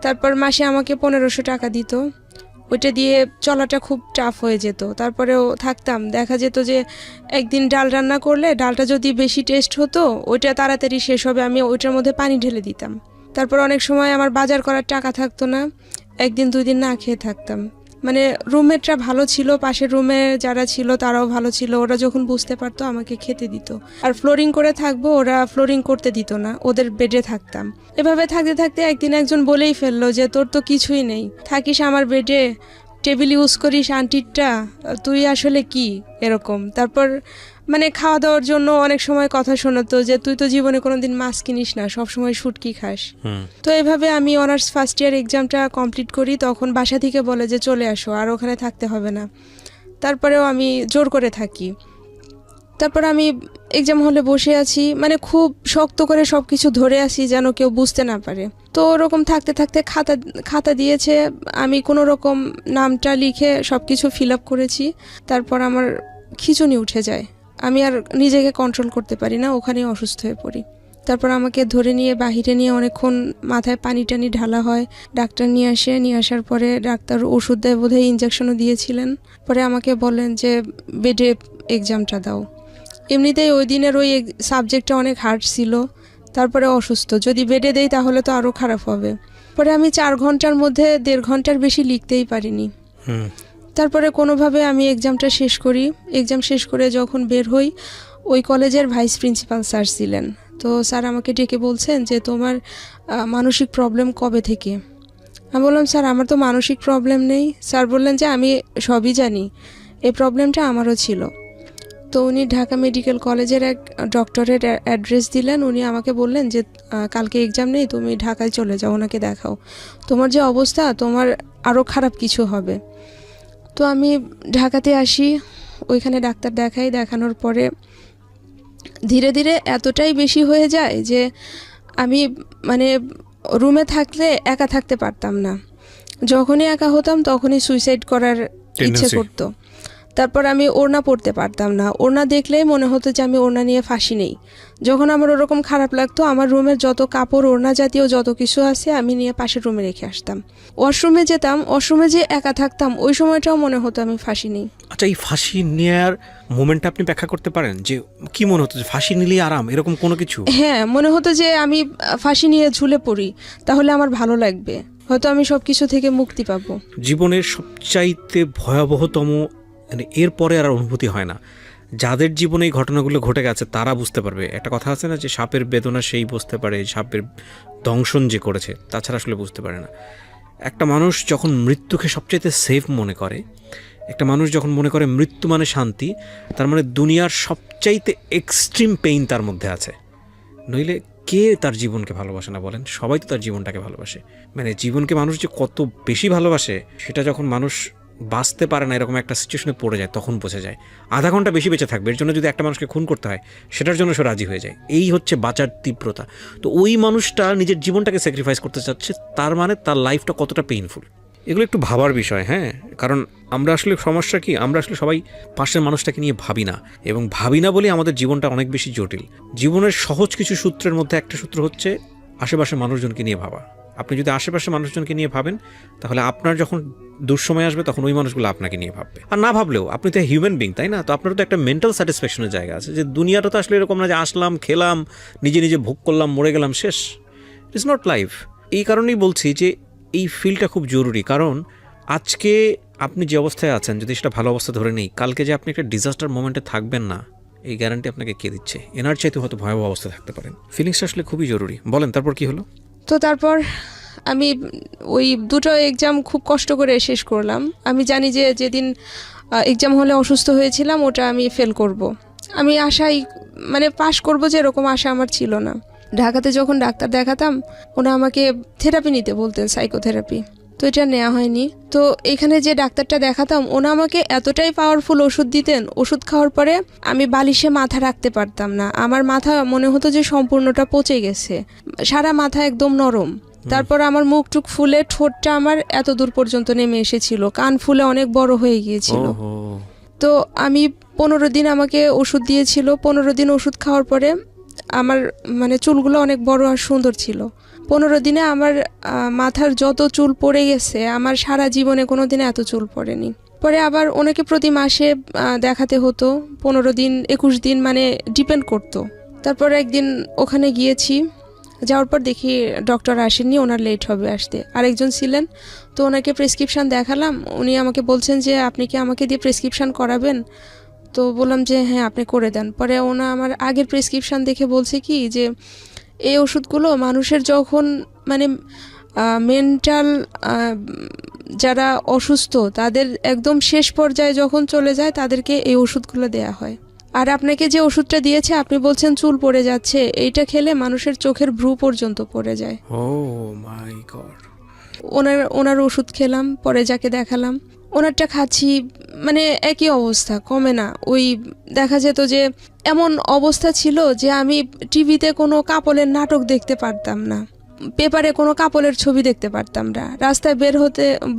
তারপর মাসে আমাকে 1500 টাকা দিত। ওইটা দিয়ে চলাটা খুব টাফ হয়ে যেত। তারপরেও থাকতাম, দেখা যেত যে একদিন ডাল রান্না করলে ডালটা যদি বেশি টেস্ট হতো, ওইটা তাড়াতাড়ি শেষ হবে, আমি ওইটার মধ্যে পানি ঢেলে দিতাম। তারপর অনেক সময় আমার বাজার করার টাকা থাকতো না, 1 দিন 2 দিন না খেয়ে থাকতাম। মানে রুমমেটরা ভালো ছিল, পাশের রুমে যারা ছিল তারাও ভালো ছিল, ওরা যখন বুঝতে পারতো আমাকে খেতে দিত। আর ফ্লোরিং করে থাকবো, ওরা ফ্লোরিং করতে দিত না, ওদের বেডে থাকতাম। এভাবে থাকতে থাকতে একদিন একজন বলেই ফেললো যে তোর তো কিছুই নেই, থাকিস আমার বেডে, টেবিল ইউজ করিস আন্টিরটা, তুই আসলে কি এরকম। তারপর মানে খাওয়া দাওয়ার জন্য অনেক সময় কথা শোনাতো যে তুই তো জীবনে কোনোদিন মাছ কিনিস না, সবসময় শুটকি খাস। তো এভাবে আমি অনার্স ফার্স্ট ইয়ার এক্সামটা কমপ্লিট করি। তখন বাসা থেকে বলে যে চলে আসো, আর ওখানে থাকতে হবে না। তারপরেও আমি জোর করে থাকি। তারপর আমি এক্সাম হলে বসে আছি, মানে খুব শক্ত করে সব কিছু ধরে আছি যেন কেউ বুঝতে না পারে। তো ওরকম থাকতে থাকতে খাতা দিয়েছে, আমি কোনো রকম নামটা লিখে সব কিছু ফিল আপ করেছি। তারপর আমার খিঁচুনি উঠে যায়, আমি আর নিজেকে কন্ট্রোল করতে পারি না, ওখানেই অসুস্থ হয়ে পড়ি। তারপর আমাকে ধরে নিয়ে বাহিরে নিয়ে অনেকক্ষণ মাথায় পানি টানি ঢালা হয়, ডাক্তার নিয়ে আসার পরে ডাক্তার ওষুধ দেয়, বোধহয় ইঞ্জেকশনও দিয়েছিলেন। পরে আমাকে বললেন যে বেডে এক্সামটা দাও। এমনিতেই ওই দিনের ওই সাবজেক্টটা অনেক হার্ড ছিল, তারপরে অসুস্থ, যদি বেডে দেই তাহলে তো আরও খারাপ হবে। পরে আমি 4 ঘন্টার মধ্যে 1.5 ঘন্টার বেশি লিখতেই পারিনি। তারপরে কোনোভাবে আমি এক্সামটা শেষ করি। এক্সাম শেষ করে যখন বের হই, ওই কলেজের ভাইস প্রিন্সিপাল স্যার ছিলেন। তো স্যার আমাকে ডেকে বলছেন যে তোমার মানসিক প্রবলেম কবে থেকে। আমি বললাম স্যার আমার তো মানসিক প্রবলেম নেই। স্যার বললেন যে আমি সবই জানি, এই প্রবলেমটা আমারও ছিল। তো উনি ঢাকা মেডিকেল কলেজের এক ডক্টরের অ্যাড্রেস দিলেন। উনি আমাকে বললেন যে কালকে এক্সাম নেই, তুমি ঢাকায় চলে যাও, ওনাকে দেখাও, তোমার যে অবস্থা তোমার আরও খারাপ কিছু হবে। তো আমি ঢাকাতে আসি, ওইখানে ডাক্তার দেখাই। দেখানোর পরে ধীরে ধীরে এতটাই বেশি হয়ে যায় যে আমি মানে রুমে থাকলে একা থাকতে পারতাম না। যখনই একা হতাম তখনই সুইসাইড করার ইচ্ছে করতো। তারপর আমি ওড়না পরতে পারতাম না, ওড়না দেখলেই মনে হতো যে আমি ওড়না নিয়ে ফাঁসি নেই। যখন আমার ওরকম খারাপ লাগতো, আমার রুমের যত কাপড় ওড়না জাতীয় যত কিছু আছে আমি নিয়ে পাশের রুমে রেখে আসতাম। ওয়াশরুমে যেতাম, ওয়াশরুমে যে একা থাকতাম, ওই সময়টাও মনে হতো আমি ফাঁসি নেই।
আচ্ছা, এই ফাঁসি নেওয়ার মোমেন্টটা আপনি ব্যাখ্যা করতে পারেন যে কি মনে হতো, যে ফাঁসি নিলেই আরাম, এরকম কোনো কিছু?
হ্যাঁ, মনে হতো যে আমি ফাঁসি নিয়ে ঝুলে পড়ি, তাহলে আমার ভালো লাগবে, হয়তো আমি সব কিছু থেকে মুক্তি পাবো।
জীবনের সবচাইতে ভয়াবহতম, মানে এরপরে আর অনুভূতি হয় না। যাদের জীবনে এই ঘটনাগুলো ঘটে গেছে তারা বুঝতে পারবে। একটা কথা আছে না যে সাপের বেদনা সেই বুঝতে পারে, সাপের দংশন যে করেছে, তাছাড়া আসলে বুঝতে পারে না। একটা মানুষ যখন মৃত্যুকে সবচাইতে সেফ মনে করে, একটা মানুষ যখন মনে করে মৃত্যু মানে শান্তি, তার মানে দুনিয়ার সবচাইতে এক্সট্রিম পেইন তার মধ্যে আছে। নইলে কে তার জীবনকে ভালোবাসে না বলেন? সবাই তো তার জীবনটাকে ভালোবাসে। মানে জীবনকে মানুষ যে কত বেশি ভালোবাসে সেটা যখন মানুষ বাঁচতে পারে না এরকম একটা সিচুয়েশনে পড়ে যায় তখন বোঝা যায়। আধা ঘন্টা বেশি বেঁচে থাকবে, এর জন্য যদি একটা মানুষকে খুন করতে হয় সেটার জন্য সে রাজি হয়ে যায়। এই হচ্ছে বাঁচার তীব্রতা। তো ওই মানুষটা নিজের জীবনটাকে স্যাক্রিফাইস করতে চাচ্ছে, তার মানে তার লাইফটা কতটা পেইনফুল। এগুলো একটু ভাবার বিষয়, হ্যাঁ। কারণ আমরা আসলে সমস্যা কি, আমরা আসলে সবাই পাশের মানুষটাকে নিয়ে ভাবি না, এবং ভাবি না বলে আমাদের জীবনটা অনেক বেশি জটিল। জীবনের সহজ কিছু সূত্রের মধ্যে একটা সূত্র হচ্ছে আশেপাশের মানুষজনকে নিয়ে ভাবা। আপনি যদি আশেপাশের মানুষজনকে নিয়ে ভাবেন, তাহলে আপনার যখন দুঃসময় আসবে তখন ওই মানুষগুলো আপনাকে নিয়ে ভাববে। আর না ভাবলেও আপনি তো হিউম্যান বিং, তাই না? তো আপনারও তো একটা মেন্টাল স্যাটিসফ্যাকশনের জায়গা আছে, যে দুনিয়াটা তো আসলে এরকম না যে আসলাম, খেলাম, নিজে নিজে ভোগ করলাম, মরে গেলাম, শেষ। It is not life. এই কারণেই বলছি যে এই ফিলটা খুব জরুরি। কারণ আজকে আপনি যে অবস্থায় আছেন, যদি সেটা ভালো অবস্থা ধরে নেই, কালকে যে আপনি একটা ডিজাস্টার মোমেন্টে থাকবেন না, এই গ্যারান্টি আপনাকে কে দিচ্ছে? এনার চাইতে হয়তো ভয়াবহ অবস্থা থাকতে পারেন। ফিলিংসটা আসলে খুবই জরুরি। বলেন, তারপর কি হলো?
তো তারপর আমি ওই 2টো এক্সাম খুব কষ্ট করে শেষ করলাম। আমি জানি যে যেদিন এক্সাম হলে অসুস্থ হয়েছিলাম ওটা আমি ফেল করব। আমি আশাই মানে পাশ করব যে এরকম আশা আমার ছিল না। ঢাকাতে যখন ডাক্তার দেখাতাম, ওনা আমাকে থেরাপি নিতে বলতেন, সাইকোথেরাপি। তো এটা নেওয়া হয়নি। তো এখানে যে ডাক্তারটা দেখাতাম ওনা আমাকে এতটাই পাওয়ারফুল ওষুধ দিতেন, ওষুধ খাওয়ার পরে আমি বালিশে মাথা রাখতে পারতাম না, আমার মাথা মনে হতো যে সম্পূর্ণটা পচে গেছে, সারা মাথা একদম নরম। তারপর আমার মুখ টুক ফুলে ঠোঁটটা আমার এত দূর পর্যন্ত নেমে এসেছিল, কান ফুলে অনেক বড় হয়ে গিয়েছিল। তো আমি 15 দিন আমাকে ওষুধ দিয়েছিল, 15 দিন ওষুধ খাওয়ার পরে আমার মানে চুলগুলো অনেক বড় আর সুন্দর ছিল। 15 দিনে আমার মাথার যত চুল পড়ে গেছে আমার সারা জীবনে কোনো দিনে এত চুল পড়েনি। পরে আবার ওনাকে প্রতি মাসে দেখাতে হতো, 15 দিন 21 দিন মানে ডিপেন্ড করতো। তারপর একদিন ওখানে গিয়েছি, যাওয়ার পর দেখি ডক্টর আসেননি, ওনার লেট হবে আসতে, আরেকজন ছিলেন। তো ওনাকে প্রেসক্রিপশান দেখালাম, উনি আমাকে বলছেন যে আপনি কি আমাকে দিয়ে প্রেসক্রিপশান করাবেন? তো বললাম যে হ্যাঁ আপনি করে দেন। পরে ওনা আমার আগের প্রেসক্রিপশান দেখে বলছে কি যে এই ওষুধগুলো মানুষের যখন মানে মেন্টাল যারা অসুস্থ তাদের একদম শেষ পর্যায়ে যখন চলে যায় তাদেরকে এই ওষুধগুলো দেয়া হয়। আর আপনাকে যে ওষুধটা দিয়েছে আপনি বলছেন চুল পড়ে যাচ্ছে, এইটা খেলে মানুষের চোখের ভ্রু পর্যন্ত পড়ে যায়।
ও মাই গড।
ওনার ওষুধ খেলাম, পরে যাকে দেখালাম ওনারটা খাচ্ছি, মানে একই অবস্থা, কমে না। ওই দেখা যেত যে এমন অবস্থা ছিল যে আমি টিভিতে কোনো কাপলের নাটক দেখতে পারতাম না, পেপারে কোনো কাপলের ছবি দেখতে পারতাম না, রাস্তায়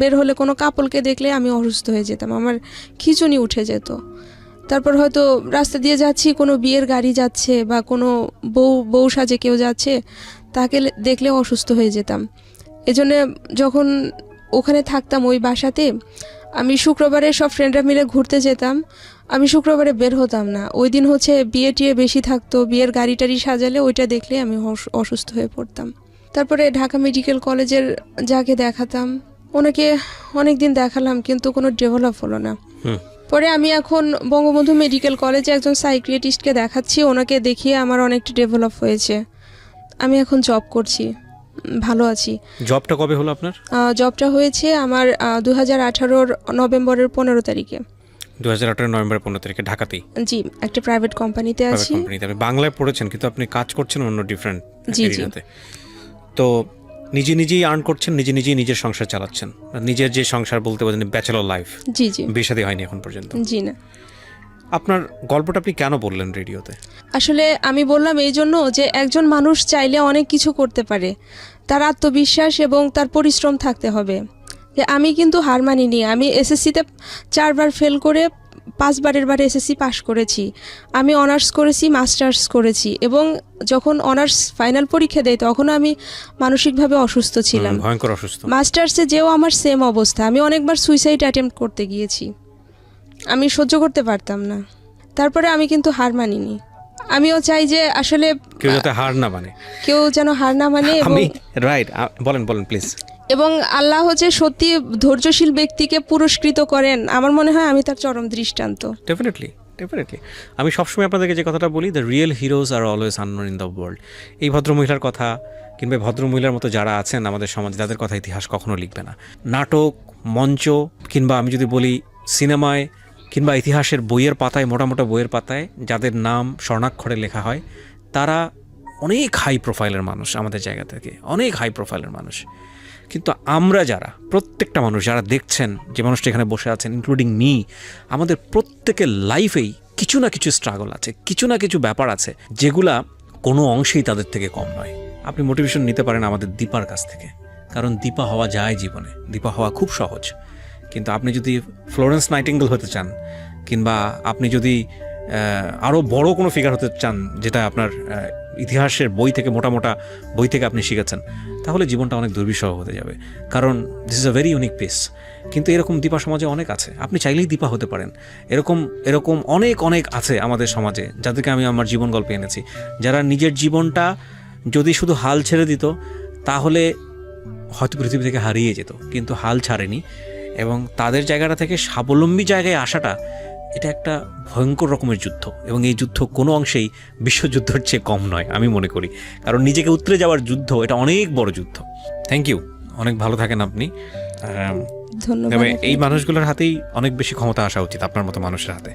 বের হলে কোনো কাপলকে দেখলে আমি অসুস্থ হয়ে যেতাম, আমার খিঁচুনি উঠে যেত। তারপর হয়তো রাস্তা দিয়ে যাচ্ছি, কোনো বিয়ের গাড়ি যাচ্ছে বা কোনো বউ সাজে কেউ যাচ্ছে, তাকে দেখলে অসুস্থ হয়ে যেতাম। এজন্য যখন ওখানে থাকতাম ওই বাসাতে, আমি শুক্রবারে সব ফ্রেন্ডরা মিলে ঘুরতে যেতাম, আমি শুক্রবারে বের হতাম না। ওই দিন হচ্ছে বিয়ে টিয়ে বেশি থাকতো, বিয়ের গাড়ি টাড়ি সাজালে ওইটা দেখলে আমি অসুস্থ হয়ে পড়তাম। তারপরে ঢাকা মেডিকেল কলেজের যাকে দেখাতাম ওনাকে অনেক দিন দেখালাম, কিন্তু কোনো ডেভেলপ হলো না। পরে আমি এখন বঙ্গবন্ধু মেডিকেল কলেজে একজন সাইকিয়াট্রিস্টকে দেখাচ্ছি, ওনাকে দেখিয়ে আমার অনেকটা ডেভেলপ হয়েছে। আমি এখন জব করছি, ভালো আছি।
জবটা কবে হলো আপনার?
জবটা হয়েছে আমার 2018 নভেম্বরের 15 তারিখে।
2018 নভেম্বরের 15 তারিখে ঢাকাতেই?
জি, একটা প্রাইভেট কোম্পানিতে আছি।
আপনি বাংলায় পড়েছেন কিন্তু আপনি কাজ করছেন অন্য ডিফারেন্ট
জি।
তো নিজেই আর্ন করছেন, নিজেই নিজের সংসার চালাচ্ছেন, নিজের যে সংসার বলতে বোঝেন ব্যাচেলর লাইফ?
জি।
বিয়ে শাদী হয়নি এখন পর্যন্ত?
জি না।
আপনার গল্পটা আপনি কেন বললেন রেডিওতে?
আসলে আমি বললাম এই জন্য যে একজন মানুষ চাইলে অনেক কিছু করতে পারে, তার আত্মবিশ্বাস এবং তার পরিশ্রম থাকতে হবে। যে আমি কিন্তু হার মানিনি, আমি এসএসসিতে 4 বার ফেল করে 5 বারের বার এসএসসি পাশ করেছি, আমি অনার্স করেছি, মাস্টার্স করেছি, এবং যখন অনার্স ফাইনাল পরীক্ষা দেয় তখন আমি মানসিকভাবে অসুস্থ ছিলাম,
ভয়ঙ্কর অসুস্থ।
মাস্টার্সে যেও আমার সেম অবস্থা, আমি অনেকবার সুইসাইড অ্যাটেম্প্ট করতে গিয়েছি, আমি সহ্য করতে পারতাম না। তারপরে আমি কিন্তু হার মানিনি। আমিও চাই যে আসলে
কেউ যাতে হার না মানে,
কেউ যেন হার না মানে।
আমি রাইট, বলেন প্লিজ।
এবং আল্লাহ হচ্ছে সত্যি ধৈর্যশীল ব্যক্তিকে পুরস্কৃত করেন, আমার মনে হয় আমি তার চরম দৃষ্টান্ত।
ডেফিনেটলি। আমি সবসময় আপনাদেরকে যে কথাটা বলি, the real heroes are always unknown in the world. এই ভদ্রমহিলার কথা কিংবা ভদ্রমহিলার মতো যারা আছেন আমাদের সমাজে, তাদের কথা ইতিহাস কখনো লিখবে না। নাটক, মঞ্চ, কিংবা আমি যদি বলি সিনেমায় কিংবা ইতিহাসের বইয়ের পাতায়, মোটা বইয়ের পাতায় যাদের নাম স্বর্ণাক্ষরে লেখা হয়, তারা অনেক হাই প্রোফাইলের মানুষ, আমাদের জায়গা থেকে অনেক হাই প্রোফাইলের মানুষ। কিন্তু আমরা যারা, প্রত্যেকটা মানুষ যারা দেখছেন, যে মানুষটা এখানে বসে আছেন ইনক্লুডিং মি, আমাদের প্রত্যেকের লাইফেই কিছু না কিছু স্ট্রাগল আছে, কিছু না কিছু ব্যাপার আছে যেগুলা কোনো অংশেই তাদের থেকে কম নয়। আপনি মোটিভেশন নিতে পারেন আমাদের দীপার কাছ থেকে, কারণ দীপা হওয়া যায় জীবনে, দীপা হওয়া খুব সহজ। কিন্তু আপনি যদি ফ্লোরেন্স নাইটিঙ্গেল হতে চান, কিংবা আপনি যদি আরও বড় কোনো ফিগার হতে চান, যেটা আপনার ইতিহাসের বই থেকে, মোটা বই থেকে আপনি শিখেছেন, তাহলে জীবনটা অনেক দুর্বিষহ হতে যাবে, কারণ this is a very unique piece. কিন্তু এরকম দীপা সমাজে অনেক আছে, আপনি চাইলেই দীপা হতে পারেন। এরকম অনেক আছে আমাদের সমাজে, যাদেরকে আমি আমার জীবন গল্পে এনেছি, যারা নিজের জীবনটা যদি শুধু হাল ছেড়ে দিত তাহলে হয়তো পৃথিবী থেকে হারিয়ে যেত, কিন্তু হাল ছাড়েনি। এবং তাদের জায়গাটা থেকে স্বাবলম্বী জায়গায় আসাটা, এটা একটা ভয়ঙ্কর রকমের যুদ্ধ, এবং এই যুদ্ধ কোনো অংশেই বিশ্বযুদ্ধের চেয়ে কম নয় আমি মনে করি, কারণ নিজেকে উতরে যাওয়ার যুদ্ধ, এটা অনেক বড় যুদ্ধ। থ্যাংক ইউ, অনেক ভালো থাকেন আপনি।
ধন্যবাদ
তবে এই
আপনাকে।
মানুষগুলোর হাতেই অনেক বেশি ক্ষমতা আসা উচিত, আপনার মতো মানুষের হাতে,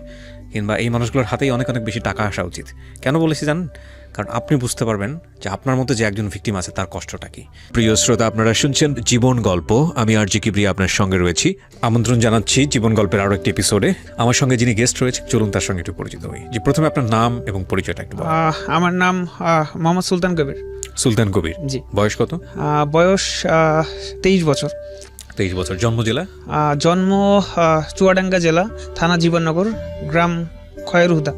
কিংবা এই মানুষগুলোর হাতেই অনেক অনেক বেশি টাকা আসা উচিত। কেন বলেছি জানেন? কারণ আপনি বুঝতে পারবেন যে আপনার মতো যে একজন ভিকটিম আছে তার কষ্টটা কি। প্রিয় শ্রোতা, আপনারা শুনছেন জীবন গল্প, আমি আর জি কিবরিয়া আপনার সঙ্গে রয়েছি। আমন্ত্রণ জানাচ্ছি জীবন গল্পের আরো একটি এপিসোডে। আমার সঙ্গে যিনি গেস্ট রয়েছে, চলুন তার সঙ্গে একটু পরিচিত হই। যে প্রথমে আপনার নাম এবং পরিচয়টা একটু বলুন।
আমার নাম মোহাম্মদ সুলতান কবির।
সুলতান কবির।
জি।
বয়স কত?
বয়স 23 বছর।
23 বছর। জন্ম জেলা?
জন্ম চুয়াডাঙ্গা জেলা, থানা জীবননগর, গ্রাম খয়ের হুদা।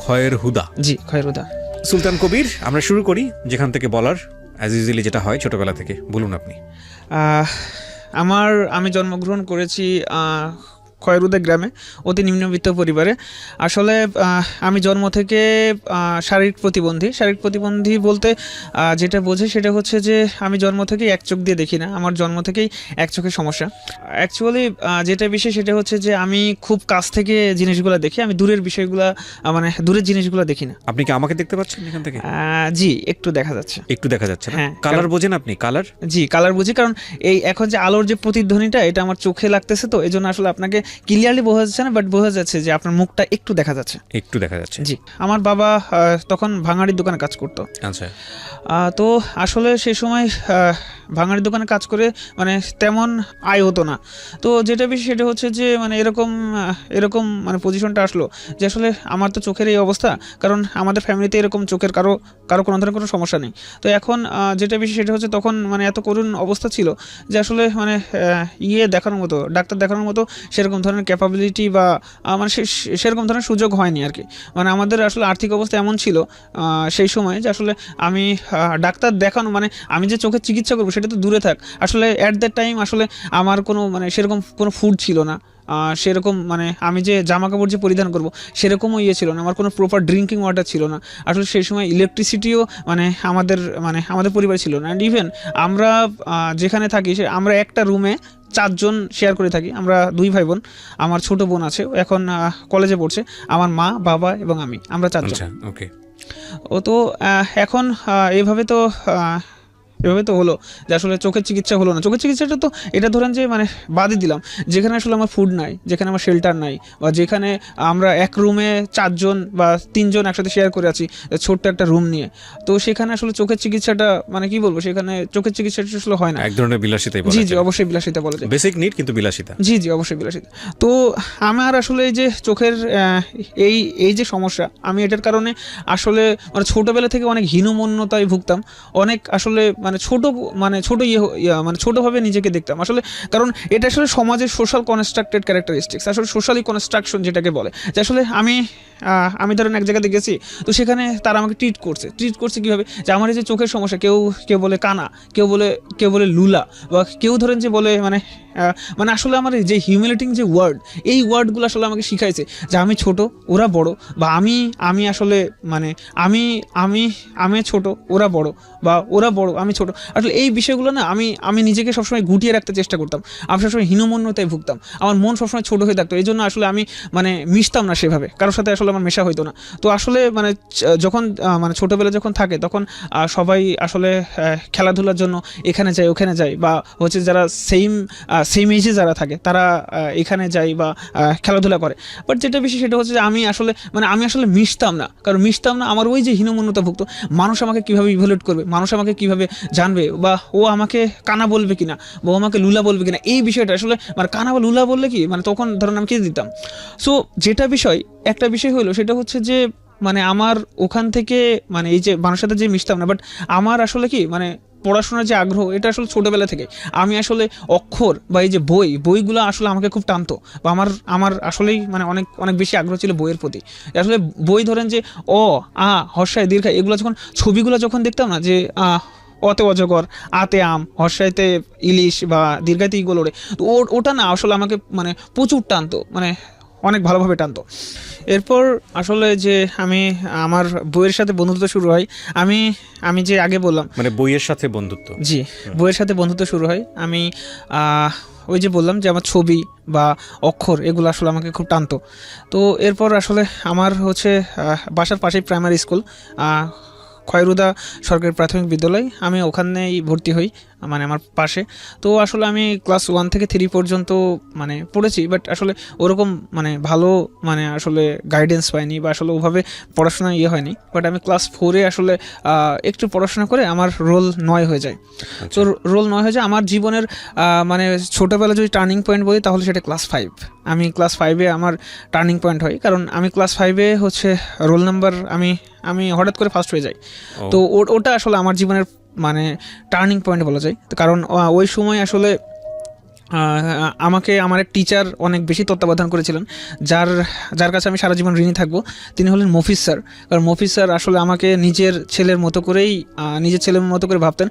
খয়ের হুদা।
জি, খয়ের হুদা।
সুলতান কবির, আমরা শুরু করি যেখান থেকে বলার, অ্যাজ ইউজুয়ালি যেটা হয় ছোটবেলা থেকে। বলুন আপনি।
আমি জন্মগ্রহণ করেছি খয়েরুদা গ্রামে, অতি নিম্নবিত্ত পরিবারে। আসলে আমি জন্ম থেকে শারীরিক প্রতিবন্ধী বলতে যেটা বোঝে সেটা হচ্ছে যে আমি জন্ম থেকেই এক চোখ দিয়ে দেখি না, আমার জন্ম থেকেই এক চোখের সমস্যা। অ্যাকচুয়ালি যেটা বিষয় সেটা হচ্ছে যে আমি খুব কাছ থেকে জিনিসগুলো দেখি, আমি দূরের বিষয়গুলো মানে দূরের জিনিসগুলো দেখি না।
আপনি কি আমাকে দেখতে পাচ্ছেন এখান থেকে?
জি, একটু দেখা যাচ্ছে।
একটু দেখা যাচ্ছে না?
হ্যাঁ।
কালার বোঝেন আপনি? কালার?
জি, কালার বুঝি, কারণ এই এখন যে আলোর যে প্রতিধ্বনিটা এটা আমার চোখে লাগতেছে, তো এই জন্য আসলে আপনাকে ক্লিয়ারলি বোঝা যাচ্ছে না, বাট বোঝা যাচ্ছে যে আপনার মুখটা একটু দেখা যাচ্ছে।
একটু দেখা যাচ্ছে।
জি। আমার বাবা তখন ভাঙাড়ির দোকানে কাজ করতো।
আচ্ছা।
তো আসলে সেই সময় ভাঙাড়ির দোকানে কাজ করে মানে তেমন আয় হতো না। তো যেটা বেশি সেটা হচ্ছে যে মানে এরকম মানে পজিশনটা আসলো যে আসলে আমার তো চোখের এই অবস্থা, কারণ আমাদের ফ্যামিলিতে এরকম চোখের কারো কোনো ধরনের কোনো সমস্যা নেই। তো এখন যেটা বেশি সেটা হচ্ছে তখন মানে এত করুণ অবস্থা ছিল যে আসলে মানে দেখানোর মতো, ডাক্তার দেখানোর মতো সেরকম ধরনের ক্যাপাবিলিটি বা মানে সেরকম ধরনের সুযোগ হয়নি আর কি। মানে আমাদের আসলে আর্থিক অবস্থা এমন ছিল সেই সময় যে আসলে আমি ডাক্তার দেখানো মানে আমি যে চোখের চিকিৎসা করবো সেটা তো দূরে থাক, আসলে অ্যাট দ্যাট টাইম আসলে আমার কোনো মানে সেরকম কোনো ফুড ছিল না, সেরকম মানে আমি যে জামা কাপড় যে পরিধান করবো সেরকমও ছিল না, আমার কোনো প্রপার ড্রিঙ্কিং ওয়াটার ছিল না। আসলে সেই সময় ইলেকট্রিসিটিও মানে আমাদের পরিবারে ছিল না। অ্যান্ড ইভেন আমরা যেখানে থাকি আমরা একটা রুমে 4 জন শেয়ার করে থাকি, আমরা 2 ভাই বোন। আমার ছোট বোন আছে, এখন কলেজে পড়ছে। আমার মা, বাবা এবং আমরা 4 জন।
আচ্ছা, ওকে।
তো এখন এভাবে তো হলো যে আসলে চোখের চিকিৎসা হলো না। চোখের চিকিৎসাটা তো এটা ধরেন যে মানে বাদই দিলাম, যেখানে আসলে আমার ফুড নাই, যেখানে আমার শেল্টার নাই, বা যেখানে আমরা এক রুমে 4 জন বা 3 জন একসাথে শেয়ার করে আছি ছোট্ট একটা রুম নিয়ে, তো সেখানে আসলে চোখের চিকিৎসাটা মানে কি বলবো, সেখানে চোখের চিকিৎসাটা আসলে হয় না।
এক ধরনের বিলাসিতাই বলা
জি
যায়।
জি, অবশ্যই বিলাসিতা বলা যায়।
বেসিক নিড, কিন্তু বিলাসিতা।
জি জি, অবশ্যই বিলাসিতা। তো আমার আসলে এই যে চোখের এই যে সমস্যা, আমি এটার কারণে আসলে মানে ছোটবেলা থেকে অনেক হীনমন্যতায় ভুগতাম, অনেক আসলে মানে ছোটোভাবে নিজেকে দেখতাম আসলে, কারণ এটা আসলে সমাজের সোশ্যাল কনস্ট্রাক্টেড ক্যারেক্টারিস্টিক্স, আসলে সোশ্যালি কনস্ট্রাকশন যেটাকে বলে, যে আসলে আমি ধরেন এক জায়গাতে গেছি, তো সেখানে তারা আমাকে ট্রিট করছে কীভাবে, যে আমার এই যে চোখের সমস্যা, কেউ বলে কানা, কেউ বলে লুলা, বা কেউ ধরেন যে বলে মানে আসলে আমার যে হিউমিলেটিং যে ওয়ার্ড, এই ওয়ার্ডগুলো আসলে আমাকে শিখাইছে যে আমি ছোট, ওরা বড়, বা আমি আসলে মানে আমি ছোট, ওরা বড়, বা ওরা বড়, আমি ছোট। আসলে এই বিষয়গুলো না আমি নিজেকে সবসময় গুটিয়ে রাখতে চেষ্টা করতাম, আমি সবসময় হীনমন্যতায় ভুগতাম, আমার মন সবসময় ছোট হয়ে থাকতো, এই জন্য আসলে আমি মানে মিশতাম না সেভাবে, কারোর সাথে আসলে আমার মেশা হইতো না। তো আসলে মানে যখন মানে ছোটোবেলা যখন থাকে তখন সবাই আসলে খেলাধুলার জন্য এখানে যায় ওখানে যায়, বা হচ্ছে যারা সেম এজে যারা থাকে তারা এখানে যায় বা খেলাধুলা করে। বাট যেটা বেশি সেটা হচ্ছে যে আমি আসলে মিশতাম না, কারণ আমার ওই যে হীনমন্যতা ভুক্ত, মানুষ আমাকে কীভাবে ইভ্যালুয়েট করবে, মানুষ আমাকে কীভাবে জানবে, বা ও আমাকে কানা বলবে কিনা, বা ও আমাকে লুলা বলবে কিনা, এই বিষয়টা আসলে মানে কানা বা লুলা বললে কি মানে তখন ধরেন আমি কে দিতাম। সো একটা বিষয় হলো সেটা হচ্ছে যে মানে আমার ওখান থেকে মানে এই যে মানুষের সাথে যে মিশতাম না, বাট আমার আসলে কি মানে পড়াশোনার যে আগ্রহ, এটা আসলে ছোটোবেলা থেকে আমি আসলে অক্ষর বা এই যে বইগুলো আসলে আমাকে খুব টানতো, বা আমার আসলেই মানে অনেক বেশি আগ্রহ ছিল বইয়ের প্রতি। আসলে বই ধরেন যে হর্ষায় দীর্ঘায়, এগুলো যখন ছবিগুলো যখন দেখতাম না, যে অতে অজগর, আতে আম, হর্ষাইতে ইলিশ, বা দীর্ঘাইতে ইগল ওড়ে, তো ওটা না আসলে আমাকে মানে প্রচুর টানতো, মানে অনেক ভালোভাবে টানতো। এরপর আসলে যে আমার বইয়ের সাথে বন্ধুত্ব শুরু হয়, আমি যে আগে বললাম
মানে বইয়ের সাথে বন্ধুত্ব।
জি, বইয়ের সাথে বন্ধুত্ব শুরু হয়। আমি ওই যে বললাম যে আমার ছবি বা অক্ষর এগুলো আসলে আমাকে খুব টানতো। তো এরপর আসলে আমার হচ্ছে বাসার পাশেই প্রাইমারি স্কুল, খয়রুদা সরকারি প্রাথমিক বিদ্যালয়, আমি ওখানেই ভর্তি হই। মানে আমার পাশে। তো আসলে আমি ক্লাস 1 থেকে 3 পর্যন্ত মানে পড়েছি, বাট আসলে ওরকম মানে ভালো মানে আসলে গাইডেন্স পাইনি বা আসলে ওভাবে পড়াশোনা হয়নি। বাট আমি ক্লাস 4-এ আসলে একটু পড়াশোনা করে আমার রোল 9 হয়ে যায়। তো রোল 9 হয়ে যায় আমার জীবনের মানে ছোটোবেলা যদি টার্নিং পয়েন্ট বলি তাহলে সেটা ক্লাস 5। আমি ক্লাস 5-এ আমার টার্নিং পয়েন্ট হয়, কারণ আমি ক্লাস 5-এ হচ্ছে রোল নাম্বার আমি হঠাৎ করে ফার্স্ট হয়ে যাই। তো ওটা আসলে আমার জীবনের মানে টার্নিং পয়েন্ট বলা যায়। তো কারণ ওই সময় আসলে আমাকে আমার এক টিচার অনেক বেশি তত্ত্বাবধান করেছিলেন, যার কাছে আমি সারা জীবন ঋণী থাকবো। তিনি হলেন মফিজ স্যার। কারণ মফিজ স্যার আসলে আমাকে নিজের ছেলের মতো করে ভাবতেন।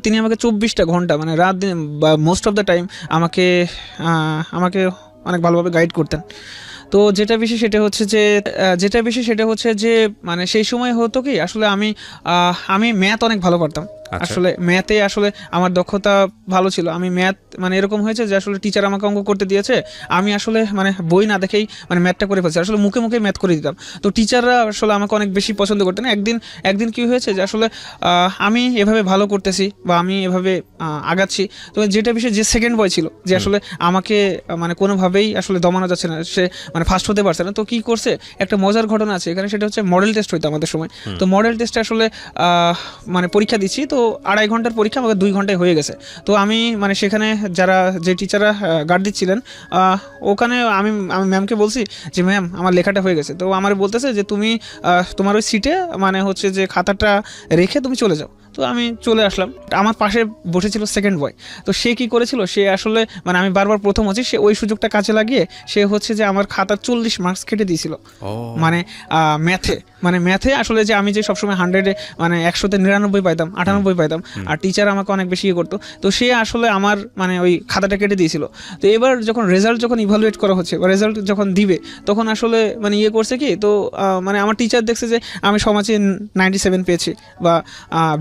তিনি আমাকে 24টা ঘন্টা মানে রাত দিন বা মোস্ট অফ দ্য টাইম আমাকে অনেক ভালোভাবে গাইড করতেন। তো যেটা বেশি সেটা হচ্ছে যে মানে সেই সময় হতো কি আসলে আমি ম্যাথ অনেক ভালো পারতাম। আসলে ম্যাথে আসলে আমার দক্ষতা ভালো ছিল। আমি ম্যাথ মানে এরকম হয়েছে যে আসলে টিচার আমাকে অঙ্ক করতে দিয়েছে, আমি আসলে মানে বই না দেখেই মানে ম্যাথটা করে ফেলছি, আসলে মুখে মুখে ম্যাথ করে দিতাম। তো টিচাররা আসলে আমাকে অনেক বেশি পছন্দ করতেন। একদিন কি হয়েছে যে আসলে আমি এভাবে ভালো করতেছি বা আমি এভাবে আগাচ্ছি, তো যেটা বিষয় যে সেকেন্ড বয় ছিল যে আসলে আমাকে মানে কোনোভাবেই আসলে দমানো যাচ্ছে না, সে মানে ফার্স্ট হতে পারছে না। তো কি করছে, একটা মজার ঘটনা আছে এখানে, সেটা হচ্ছে মডেল টেস্ট হইতো আমাদের সময়। তো মডেল টেস্টে আসলে মানে পরীক্ষা দিচ্ছি, তো 2.5 ঘন্টার পরীক্ষা আমাকে 2 ঘন্টায় হয়ে গেছে। তো আমি মানে সেখানে যে টিচাররা গার্ড দিচ্ছিলেন ওখানে আমি ম্যামকে বলছি যে ম্যাম আমার লেখাটা হয়ে গেছে। তো আমার বলতেছে যে তুমি তোমার ওই সিটে মানে হচ্ছে যে খাতাটা রেখে তুমি চলে যাও। তো আমি চলে আসলাম। আমার পাশে বসেছিল সেকেন্ড বয়। তো সে কি করেছিল, সে আসলে মানে আমি বারবার প্রথম হচ্ছি, সে ওই সুযোগটা কাজে লাগিয়ে সে হচ্ছে যে আমার খাতার 40 মার্কস কেটে দিয়েছিল। মানে ম্যাথে আসলে যে আমি যে সবসময় 100-এ মানে 100-তে 99 পাইতাম, 98 পাইতাম, আর টিচার আমাকে অনেক বেশি করতো। তো সে আসলে আমার মানে ওই খাতাটা কেটে দিয়েছিল। তো এবার যখন রেজাল্ট ইভালুয়েট করা হচ্ছে বা রেজাল্ট যখন দিবে, তখন আসলে মানে করছে কি, তো মানে আমার টিচার দেখছে যে আমি সমাজে 97 পেয়েছি বা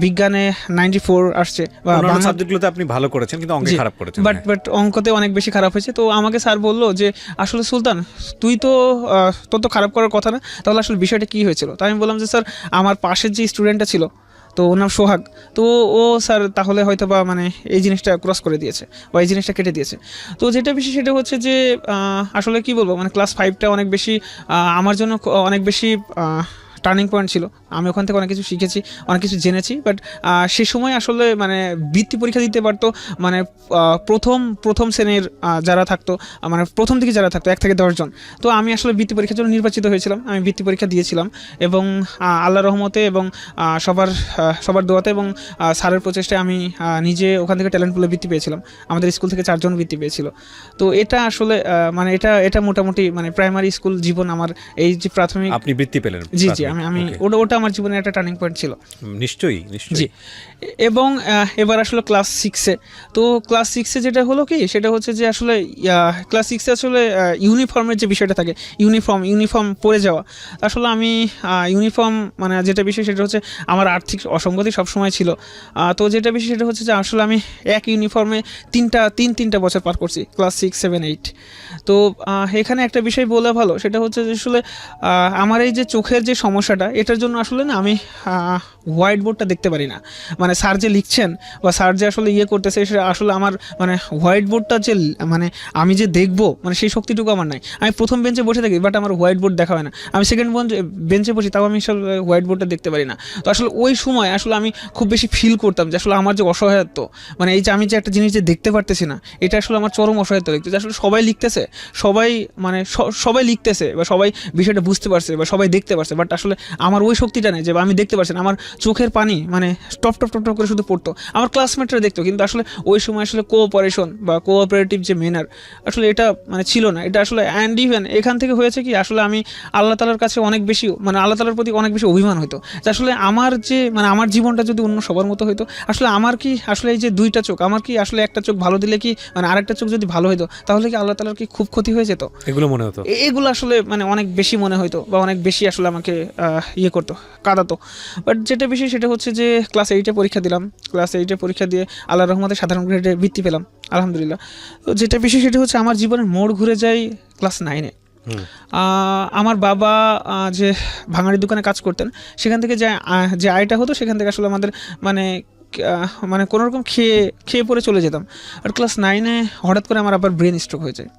বিজ্ঞানে 94 আসছে বা
বাংলা সাবজেক্টগুলোতে আপনি ভালো করেছেন কিন্তু অঙ্কে খারাপ করেছেন,
বাট অঙ্কতে অনেক বেশি খারাপ হয়েছে। তো আমাকে স্যার বললো যে আসলে সুলতান তুই তো তোর তো খারাপ করার কথা না, তাহলে আসলে বিষয়টা কী হয়েছিল? তো আমি বললাম যে স্যার আমার পাশের যে স্টুডেন্টটা ছিল, তো ওর নাম সোহাগ, তো ও স্যার তাহলে হয়তো বা মানে এই জিনিসটা ক্রস করে দিয়েছে বা এই জিনিসটা কেটে দিয়েছে। তো যেটা বেশি সেটা হচ্ছে যে আসলে কি বলবো, মানে ক্লাস 5টা অনেক বেশি আমার জন্য অনেক বেশি টার্নিং পয়েন্ট ছিল। আমি ওখান থেকে অনেক কিছু শিখেছি, অনেক কিছু জেনেছি। বাট সে সময় আসলে মানে বৃত্তি পরীক্ষা দিতে পারতো মানে প্রথম শ্রেণীর যারা থাকতো, মানে প্রথম দিকে যারা থাকতো 1 থেকে 10 জন। তো আমি আসলে বৃত্তি পরীক্ষার জন্য নির্বাচিত হয়েছিলাম। আমি বৃত্তি পরীক্ষা দিয়েছিলাম এবং আল্লাহর রহমতে এবং সবার দোয়াতে এবং স্যারের প্রচেষ্টায় আমি নিজে ওখান থেকে ট্যালেন্ট পুলে বৃত্তি পেয়েছিলাম। আমাদের স্কুল থেকে 4 জন বৃত্তি পেয়েছিল। তো এটা আসলে মানে এটা মোটামুটি মানে প্রাইমারি স্কুল জীবন আমার এই যে প্রাথমিক।
আপনি বৃত্তি পেলেন?
জি আমি ওটা আমার জীবনের একটা টার্নিং পয়েন্ট ছিল।
নিশ্চয়ই।
জি। এবং এবার আসলে ক্লাস 6-এ, তো ক্লাস 6-এ যেটা হলো কি, সেটা হচ্ছে যে আসলে ক্লাস 6-এ আসলে ইউনিফর্মের যে বিষয়টা থাকে, ইউনিফর্ম পরে যাওয়া। আসলে আমি ইউনিফর্ম মানে যেটা বিষয় সেটা হচ্ছে আমার আর্থিক অসঙ্গতি সবসময় ছিল। তো যেটা বিষয় সেটা হচ্ছে যে আসলে আমি এক ইউনিফর্মে তিনটা বছর পার করছি, ক্লাস 6, 7, 8। তো এখানে একটা বিষয় বলে ভালো, সেটা হচ্ছে যে আসলে আমার এই যে চোখের যে সমস্যাটা, এটার জন্য আসলে না আমি হোয়াইট বোর্ডটা দেখতে পারি না। মানে স্যার যে লিখছেন বা স্যার যে আসলে করতেছে, সেটা আসলে আমার মানে হোয়াইট বোর্ডটা যে মানে আমি যে দেখবো মানে সেই শক্তিটুকু আমার নাই। আমি প্রথম বেঞ্চে বসে থাকি, বাট আমার হোয়াইট বোর্ড দেখা হয় না। আমি সেকেন্ড বেঞ্চে বসি, তাও আমি আসলে হোয়াইট বোর্ডটা দেখতে পারি না। তো আসলে ওই সময় আসলে আমি খুব বেশি ফিল করতাম যে আসলে আমার যে অসহায়ত্ব, মানে এই যে আমি যে একটা জিনিস যে দেখতে পারতেছি না, এটা আসলে আমার চরম অসহায়ত্ব দেখতে। আসলে সবাই লিখতেছে, সবাই লিখতেছে বা সবাই বিষয়টা বুঝতে পারছে বা সবাই দেখতে পারছে, বাট আসলে আমার ওই শক্তিটা নেই যে আমি দেখতে পারছি না। আমার চোখের পানি মানে টপ করে শুধু পড়তো। আমার ক্লাসমেটরা দেখতো, কিন্তু আসলে ওই সময় আসলে কোঅপারেশন বা কোঅপারেটিভ যে ম্যানার আসলে এটা মানে ছিল না। এটা আসলে অ্যান্ড ইভেন এখান থেকে হয়েছে কি, আসলে আমি আল্লাহ তাআলার কাছে অনেক বেশি মানে আল্লাহ তাআলার প্রতি অনেক বেশি অভিমান হতো যে আসলে আমার যে মানে আমার জীবনটা যদি অন্য সবার মতো হতো, আসলে আমার কি আসলে এই যে 2টা চোখ, আমার কি আসলে একটা চোখ ভালো দিলে কি মানে আরেকটা চোখ যদি ভালো হতো, তাহলে কি আল্লাহ তাআলার কি খুব ক্ষতি হয়ে যেত?
এগুলো মনে হতো,
এগুলো আসলে মানে অনেক বেশি মনে হতো বা অনেক বেশি আসলে আমাকে করতো, কাঁদাতো। বাট যেটা বেশি সেটা হচ্ছে যে ক্লাস 8-এ পরীক্ষা দিলাম। ক্লাস 8-এ পরীক্ষা দিয়ে আল্লাহর রহমতে সাধারণ গ্রেডে বৃত্তি পেলাম, আলহামদুলিল্লাহ। তো যেটা বেশি সেটা হচ্ছে আমার জীবনের মোড় ঘুরে যায় ক্লাস 9-এ। আমার বাবা যে ভাঙাড়ির দোকানে কাজ করতেন, সেখান থেকে যে আয়টা হতো, সেখান থেকে আসলে আমাদের মানে মানে কোনোরকম খেয়ে পরে চলে যেতাম। আর ক্লাস 9-এ হঠাৎ করে আমার আবার ব্রেন স্ট্রোক হয়ে যায়।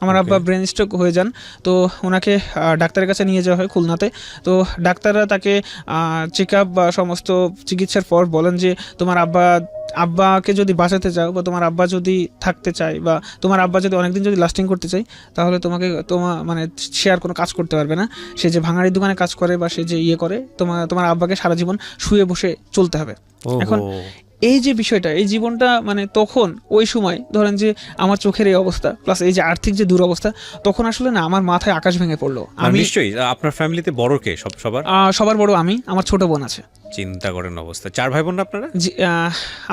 আমার আব্বা ব্রেন স্ট্রোক হয়ে যান, তো ওনাকে ডাক্তারের কাছে নিয়ে যাওয়া হয় খুলনাতে। তো ডাক্তাররা তাকে চেক আপ বা সমস্ত চিকিৎসার পর বলেন যে তোমার আব্বাকে যদি বাঁচাতে চাও বা তোমার আব্বা যদি থাকতে চায় বা তোমার আব্বা যদি অনেকদিন যদি লাস্টিং করতে চাই, তাহলে মানে সে আর কোনো কাজ করতে পারবে না। সে যে ভাঙাড়ির দোকানে কাজ করে বা সে যে ইয়ে করে, তোমার আব্বাকে সারা জীবন শুয়ে বসে চলতে হবে। এখন এই যে বিষয়টা, এই জীবনটা মানে তখন ওই সময় ধরেন যে আমার চোখের এই অবস্থা প্লাস এই যে আর্থিক যে দুরবস্থা, তখন আসলে না আমার মাথায় আকাশ ভেঙে পড়লো। আমি
নিশ্চয়ই আপনার ফ্যামিলিতে বড় কে
সবার বড় আমি, আমার ছোট বোন আছে।
চিন্তা করেন অবস্থা, 4 ভাই বোন আপনারা?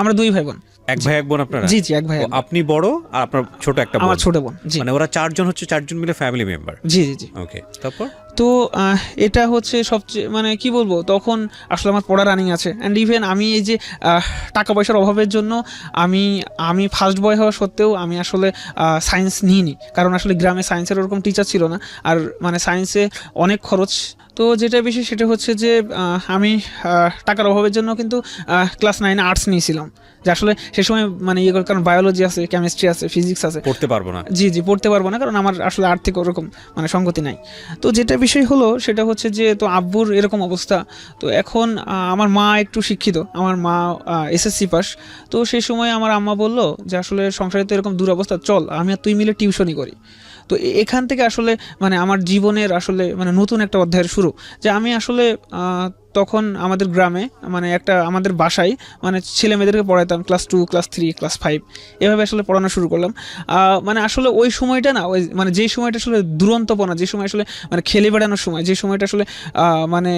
আমরা 2 ভাই বোন।
1 ভাই 1 বোন আপনারা?
জি 1 ভাই।
আপনি বড় আর আপনার ছোট একটা বোন?
আমার ছোট বোন। জি,
মানে ওরা 4 জন হচ্ছে 4 জন মিলে ফ্যামিলি মেম্বার।
জি।
ওকে, তারপর
তো এটা হচ্ছে সবচেয়ে মানে কি বলবো, তখন আসলে আমার পড়া রানিং আছে। অ্যান্ড ইভেন আমি এই যে টাকা পয়সার অভাবের জন্য আমি ফার্স্ট বয় হওয়া সত্ত্বেও আমি আসলে সায়েন্স নিইনি, কারণ আসলে গ্রামে সায়েন্সের ওরকম টিচার ছিল না, আর মানে সায়েন্সে অনেক খরচ। তো যেটা বেশি সেটা হচ্ছে যে আমি টাকার অভাবের জন্য কিন্তু ক্লাস 9-এ আর্টস নিয়েছিলাম, যে আসলে সে সময় মানে কারণ বায়োলজি আছে, কেমিস্ট্রি আছে, ফিজিক্স আছে,
পড়তে পারবো না।
জি পড়তে পারবো না, কারণ আমার আসলে আর্থিক ওরকম মানে সঙ্গতি নাই। তো যেটা বিষয় হলো সেটা হচ্ছে যে তো আব্বুর এরকম অবস্থা। তো এখন আমার মা একটু শিক্ষিত, আমার মা SSC পাস। তো সেই সময় আমার আম্মা বলল যে আসলে সংসারে তো এরকম দুরবস্থা, চল আমি আর তুই মিলে টিউশনই করি। তো এখান থেকে আসলে মানে আমার জীবনের আসলে মানে নতুন একটা অধ্যায়ের শুরু, যে আমি আসলে তখন আমাদের গ্রামে মানে আমাদের বাসায় মানে ছেলে মেয়েদেরকে পড়াইতাম ক্লাস 2, ক্লাস 3, ক্লাস 5 এভাবে আসলে পড়ানো শুরু করলাম। মানে আসলে ওই সময়টা না, ওই মানে যেই সময়টা আসলে দুরন্তপনা, যে সময় আসলে মানে খেলে বেড়ানোর সময়, যে সময়টা আসলে মানে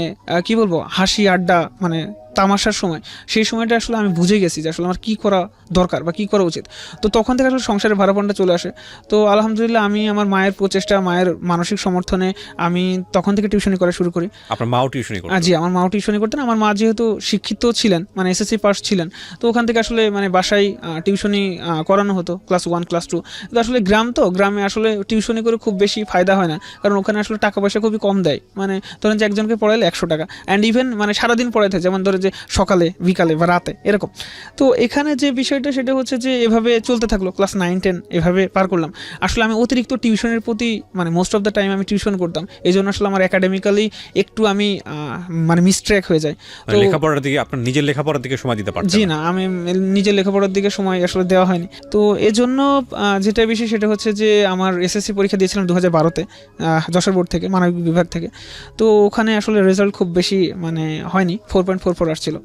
কি বলবো, হাসি আড্ডা মানে তামাশার সময়, সেই সময়টা আসলে আমি বুঝে গেছি যে আসলে আমার কী করা দরকার বা কী করা উচিত। তো তখন থেকে আসলে সংসারের ভাড়াপনটা চলে আসে। তো আলহামদুলিল্লাহ আমি আমার মায়ের প্রচেষ্টা, মায়ের মানসিক সমর্থনে আমি তখন থেকে টিউশনি করা শুরু করি।
আপনার মাও টিউশনি করতেন?
জি, আমার মাও টিউশনি করতেন। আমার মা যেহেতু শিক্ষিত ছিলেন, মানে SSC পাস ছিলেন, তো ওখান থেকে আসলে মানে বাসায় টিউশনি করানো হতো ক্লাস 1, ক্লাস 2। তো আসলে গ্রামে আসলে টিউশনি করে খুব বেশি ফায়দা হয় না, কারণ ওখানে আসলে টাকা পয়সা খুবই কম দেয়। মানে ধরেন যে একজনকে পড়াইলে 100 টাকা, অ্যান্ড ইভেন মানে সারাদিন পড়াইতে, যেমন ধরে যে সকালে, বিকালে বা রাতে এরকম। তো এখানে যে বিষয়টা সেটা হচ্ছে যে এভাবে চলতে থাকলো, ক্লাস 9-10 এভাবে পার করলাম। আসলে আমি অতিরিক্ত টিউশনের প্রতি মানে মোস্ট অফ দ্য টাইম আমি টিউশন করতাম, এই জন্য আসলে আমার একাডেমিক্যালি একটু আমি মানে মিসট্র্যাক হয়ে যায়। তো
লেখাপড়ার দিকে, আপনার নিজের লেখাপড়ার দিকে সময় দিতে পারছেন?
জি না, আমি নিজের লেখাপড়ার দিকে সময় আসলে দেওয়া হয়নি। তো এজন্য যেটা বেশি সেটা হচ্ছে যে আমার SSC পরীক্ষা দিয়েছিলাম 2012-তে যশোর বোর্ড থেকে, মানবিক বিভাগ থেকে। তো ওখানে আসলে রেজাল্ট খুব বেশি মানে হয়নি, 4.44 আসছিল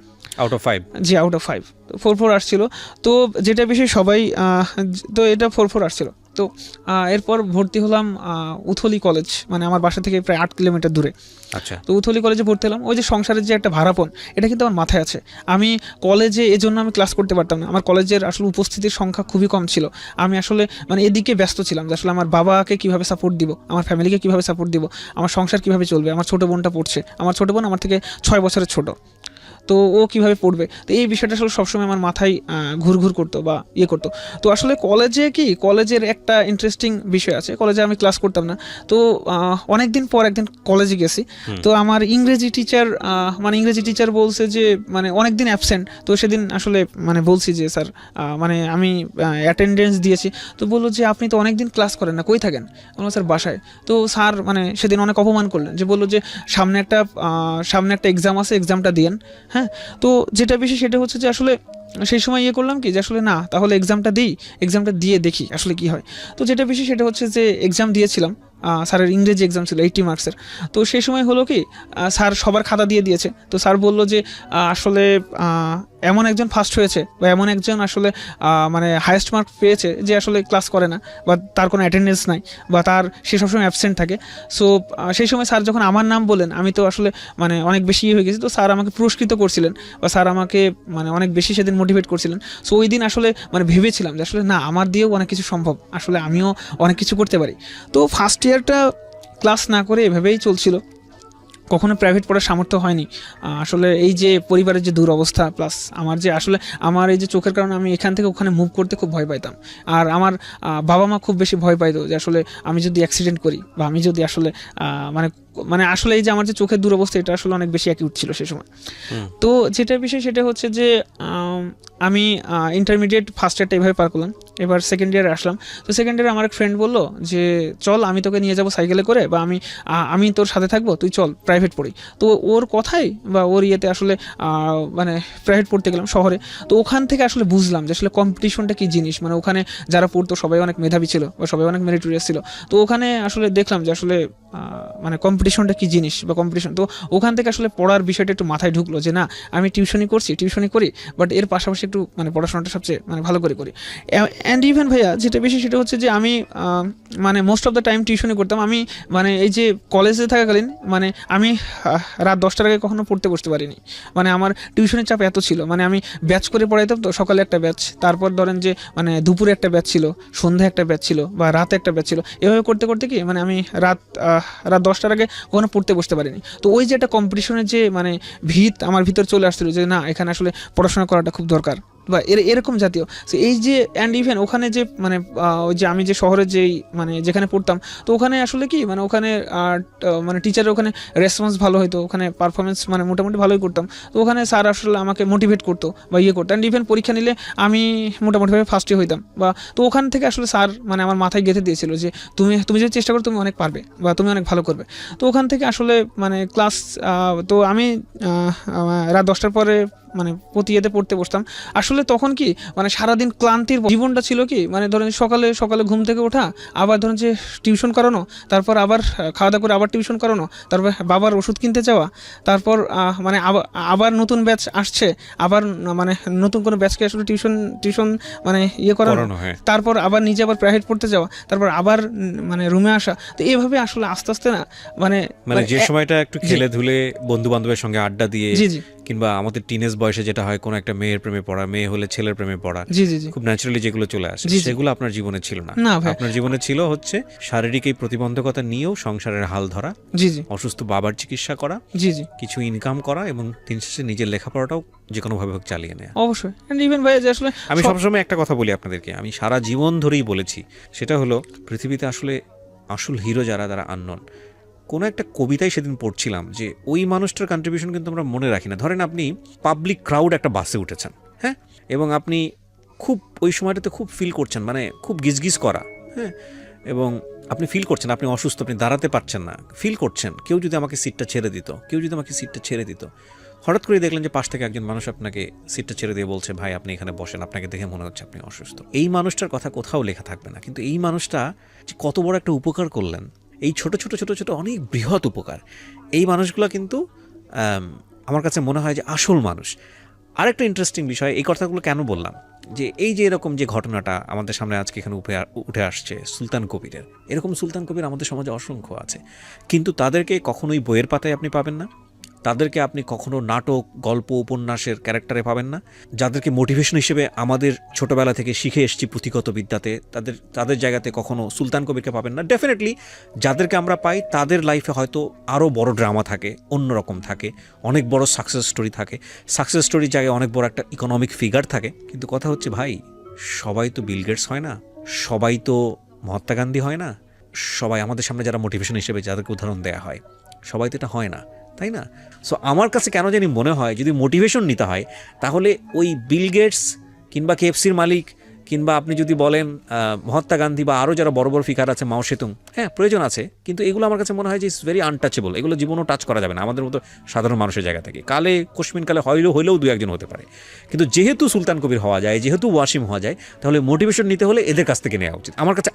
out of 5।
G, out of 5 4 আসছিল। তো যেটা বেশি সবাই তো এটা 4 আসছিল। তো এরপর ভর্তি হলাম উথলি কলেজ, মানে আমার বাসা থেকে প্রায় 8 কিলোমিটার দূরে।
আচ্ছা।
তো উথলি কলেজে ভর্তি হলাম। ওই যে সংসারের যে একটা ভাড়াপন, এটা কিন্তু আমার মাথায় আছে। আমি কলেজে এজন্য আমি ক্লাস করতে পারতাম না, আমার কলেজের আসলে উপস্থিতির সংখ্যা খুবই কম ছিল। আমি আসলে মানে এদিকে ব্যস্ত ছিলাম যে আসলে আমার বাবাকে কীভাবে সাপোর্ট দিব, আমার ফ্যামিলিকে কীভাবে সাপোর্ট দিব, আমার সংসার কীভাবে চলবে। আমার ছোটো বোনটা পড়ছে, আমার ছোটো বোন আমার থেকে 6 বছরের ছোটো, তো ও কীভাবে পড়বে। তো এই বিষয়টা আসলে সবসময় আমার মাথায় ঘুরঘুর করতো বা ইয়ে করতো। তো আসলে কলেজের একটা ইন্টারেস্টিং বিষয় আছে, কলেজে আমি ক্লাস করতাম না। তো অনেক দিন পর একদিন কলেজে গেছি, তো আমার ইংরেজি টিচার বলছে যে মানে অনেক দিন অ্যাবসেন্ট। তো সেদিন আসলে মানে বলছি যে স্যার মানে আমি অ্যাটেন্ডেন্স দিয়েছি। তো বললো যে আপনি তো অনেক দিন ক্লাস করেন না, কই থাকেন? বললাম স্যার বাসায়। তো স্যার মানে সেদিন অনেক অপমান করলেন, যে বললো যে সামনে একটা এক্সাম আছে, এক্সামটা দিয়েন। হ্যাঁ, তো যেটা বেশি সেটা হচ্ছে যে আসলে সেই সময় ইয়ে করলাম কি যে আসলে না, তাহলে এক্সামটা দিয়ে দেখি আসলে কি হয়। তো যেটা বেশি সেটা হচ্ছে যে এক্সাম দিয়েছিলাম, স্যারের ইংরেজি এক্সাম ছিল 80 মার্কসের। তো সেই সময় হলো কি স্যার সবার খাতা দিয়ে দিয়েছে। তো স্যার বলল যে আসলে এমন একজন ফার্স্ট হয়েছে বা এমন একজন আসলে মানে হায়েস্ট মার্ক পেয়েছে যে আসলে ক্লাস করে না বা তার কোনো অ্যাটেন্ডেন্স নাই বা সে সবসময় অ্যাবসেন্ট থাকে। সো সেই সময় স্যার যখন আমার নাম বলেন, আমি তো আসলে মানে অনেক বেশি হয়ে গেছি। তো স্যার আমাকে পুরস্কৃত করছিলেন বা স্যার আমাকে মানে অনেক বেশি সেদিন মোটিভেট করছিলেন। সো ওই দিন আসলে মানে ভেবেছিলাম যে আসলে না, আমার দিয়েও অনেক কিছু সম্ভব, আসলে আমিও অনেক কিছু করতে পারি। তো ফার্স্ট ইয়ারটা ক্লাস না করে এভাবেই চলছিল, কখনো প্রাইভেট পড়ার সামর্থ্য হয়নি। আসলে এই যে পরিবারের যে দুরবস্থা, প্লাস আমার এই যে চোখের কারণে আমি এখান থেকে ওখানে মুভ করতে খুব ভয় পাইতাম। আর আমার বাবা মা খুব বেশি ভয় পাইতো যে আসলে আমি যদি অ্যাক্সিডেন্ট করি বা আমি যদি আসলে মানে আসলে এই যে আমার যে চোখের দুরবস্থা, এটা আসলে অনেক বেশি অ্যাকিউট ছিল সে সময়। তো যেটা বিষয় সেটা হচ্ছে যে আমি ইন্টারমিডিয়েট ফার্স্ট ইয়ারটা এইভাবে পার করলাম, এবার সেকেন্ড ইয়ারে আসলাম। তো সেকেন্ড ইয়ারে আমার এক ফ্রেন্ড বললো যে চল আমি তোকে নিয়ে যাবো সাইকেলে করে, বা আমি তোর সাথে থাকবো, তুই চল প্রাইভেট পড়ি। তো ওর কথাই বা ওর ইয়েতে আসলে মানে প্রাইভেট পড়তে গেলাম শহরে। তো ওখান থেকে আসলে বুঝলাম যে আসলে কম্পিটিশনটা কী জিনিস, মানে ওখানে যারা পড়তো সবাই অনেক মেধাবী ছিল বা সবাই অনেক মেরিটোরিয়াস ছিল। তো ওখানে আসলে দেখলাম যে আসলে মানে কম্পিটিশনটা কী জিনিস বা কম্পিটিশন। তো ওখান থেকে আসলে পড়ার বিষয়টা একটু মাথায় ঢুকলো যে না, আমি টিউশনি করি, বাট এর পাশাপাশি একটু মানে পড়াশোনাটা সবচেয়ে মানে ভালো করে করি। অ্যান্ড ইভেন ভাইয়া যেটা বেশি সেটা হচ্ছে যে আমি মানে মোস্ট অফ দ্য টাইম টিউশনি করতাম। আমি মানে এই যে কলেজে থাকাকালীন মানে আমি রাত 10টার আগে কখনো পড়তে বসতে পারিনি, মানে আমার টিউশনের চাপ এত ছিল। মানে আমি ব্যাচ করে পড়াইতাম, তো সকালে একটা ব্যাচ, তারপর ধরেন যে মানে দুপুরে একটা ব্যাচ ছিল, সন্ধ্যায় একটা ব্যাচ ছিল, বা রাতে একটা ব্যাচ ছিল। এভাবে করতে করতে কি মানে আমি রাত 10টার আগে কখনো পড়তে বসতে পারিনি। তো ওই যে একটা কম্পিটিশনের যে মানে ভিত আমার ভিতর চলে আসছিল যে না, এখানে আসলে পড়াশোনা করাটা খুব দরকার বা এরকম জাতীয়। সো এই যে অ্যান্ড ইভেন ওখানে যে মানে ওই যে আমি যে শহরে যেই মানে যেখানে পড়তাম, তো ওখানে আসলে কি মানে ওখানে মানে টিচারের ওখানে রেসপন্স ভালো হতো, ওখানে পারফরমেন্স মানে মোটামুটি ভালোই করতাম। তো ওখানে স্যার আসলে আমাকে মোটিভেট করতো বা করতো। অ্যান্ড ইভেন পরীক্ষা নিলে আমি মোটামুটিভাবে ফার্স্টে হইতাম বা। তো ওখান থেকে আসলে স্যার মানে আমার মাথায় গেঁথে দিয়েছিল যে তুমি যদি চেষ্টা করো তুমি অনেক পারবে বা তুমি অনেক ভালো করবে। তো ওখান থেকে আসলে মানে ক্লাস তো আমি রাত 10টার পরে মানে প্রতি ইয়েতে পড়তে বসতাম। আসলে তখন কি মানে সারাদিন ক্লান্তির জীবনটা ছিল কি মানে ধরেন সকালে ঘুম থেকে ওঠা, আবার ধরেন যে টিউশন করানো, তারপর আবার খাওয়া দাওয়া করে আবার টিউশন করানো, তারপর বাবার ওষুধ কিনতে যাওয়া, তারপর মানে আবার নতুন ব্যাচ আসছে, আবার মানে নতুন কোনো ব্যাচকে আসলে টিউশন মানে করানো, তারপর আবার নিজে আবার প্রাইভেট পড়তে যাওয়া, তারপর আবার মানে রুমে আসা। তো এইভাবে আসলে আস্তে আস্তে না মানে
যে সময়টা একটু খেলে ধুলে বন্ধু বান্ধবের সঙ্গে আড্ডা দিয়ে,
জি জি,
কিংবা আমাদের টিনেজ বয়সে যেটা হয় কোনো একটা মেয়ের প্রেমে পড়া, মেয়ে হলে ছেলের প্রেমে পড়া,
জি জি জি,
খুব ন্যাচারালি যেগুলো চলে আসে, সেগুলো আপনার জীবনে ছিল না। আপনার জীবনে ছিল হচ্ছে শারীরিক এই প্রতিবন্ধকতা নিয়েও সংসারের হাল ধরা,
জি জি,
অসুস্থ বাবার চিকিৎসা করা,
জি জি,
কিছু ইনকাম করা, এবং দিন শেষে নিজের লেখাপড়াটাও যে কোনো ভাবে হোক চালিয়ে নেওয়া।
অবশ্যই। ইভেন ভাই যে আসলে
আমি সবসময় একটা কথা বলি আপনাদেরকে, আমি সারা জীবন ধরেই বলেছি, সেটা হলো পৃথিবীতে আসলে আসল হিরো যারা, তারা আননোন। কোনো একটা কবিতায় সেদিন পড়ছিলাম যে ওই মানুষটার কন্ট্রিবিউশন কিন্তু আমরা মনে রাখি না। ধরেন আপনি পাবলিক ক্রাউড একটা বাসে উঠেছেন, হ্যাঁ, এবং আপনি খুব ওই সময়টাতে খুব ফিল করছেন, মানে খুব গিজগিজ করা, হ্যাঁ, এবং আপনি ফিল করছেন আপনি অসুস্থ, আপনি দাঁড়াতে পারছেন না, ফিল করছেন কেউ যদি আমাকে সিটটা ছেড়ে দিত, হঠাৎ করে দেখলেন যে পাশ থেকে একজন মানুষ আপনাকে সিটটা ছেড়ে দিয়ে বলছে, ভাই আপনি এখানে বসেন, আপনাকে দেখে মনে হচ্ছে আপনি অসুস্থ। এই মানুষটার কথা কোথাও লেখা থাকবে না, কিন্তু এই মানুষটা যে কত বড় একটা উপকার করলেন, এই ছোট ছোট ছোট ছোট অনেক বৃহৎ উপকার, এই মানুষগুলো কিন্তু আমার কাছে মনে হয় যে আসল মানুষ। আরেকটা ইন্টারেস্টিং বিষয়, এই কথাগুলো কেন বললাম, যে এই যে এরকম যে ঘটনাটা আমাদের সামনে আজকে এখানে উঠে আসছে সুলতান কবিরের, এরকম সুলতান কবির আমাদের সমাজে অসংখ্য আছে, কিন্তু তাদেরকে কখনোই বইয়ের পাতায় আপনি পাবেন না, তাদেরকে আপনি কখনো নাটক, গল্প, উপন্যাসের ক্যারেক্টারে পাবেন না। যাদেরকে মোটিভেশন হিসেবে আমাদের ছোটবেলা থেকে শিখে এসেছি পুঁথিগত বিদ্যাতে, তাদের জায়গাতে কখনো সুলতান কবিরকে পাবেন না। ডেফিনেটলি যাদেরকে আমরা পাই তাদের লাইফে হয়তো আরও বড় ড্রামা থাকে, অন্যরকম থাকে, অনেক বড় সাকসেস স্টোরি থাকে, সাকসেস স্টোরির জায়গায় অনেক বড় একটা ইকোনমিক ফিগার থাকে। কিন্তু কথা হচ্ছে ভাই, সবাই তো বিল গেটস হয় না, সবাই তো মহাত্মা গান্ধী হয় না, সবাই আমাদের সামনে যারা মোটিভেশন হিসেবে যাদেরকে উদাহরণ দেওয়া হয়, সবাই তো এটা হয় না, তাই না? সো আমার কাছে কেন জানি মনে হয় যদি মোটিভেশন নিতে হয় তাহলে ওই বিল গেটস কিংবা কেএফসির মালিক, কিংবা আপনি যদি বলেন মহাত্মা গান্ধী বা আরও যারা বড় বড় ফিগার আছে, মাও সেতুং, হ্যাঁ প্রয়োজন আছে, কিন্তু এগুলো আমার কাছে মনে হয় যে ইটস ভেরি আনটাচেবল, এগুলো জীবনও টাচ করা যাবে না আমাদের মতো সাধারণ মানুষের জায়গা থেকে। কালে কোশ্মিনকালে হইলেও দু একজন হতে পারে, কিন্তু যেহেতু সুলতান কবির হওয়া যায়, যেহেতু ওয়াসিম হওয়া যায়, তাহলে মোটিভেশন নিতে হলে এদের কাছ থেকে নেওয়া উচিত। আমার কাছে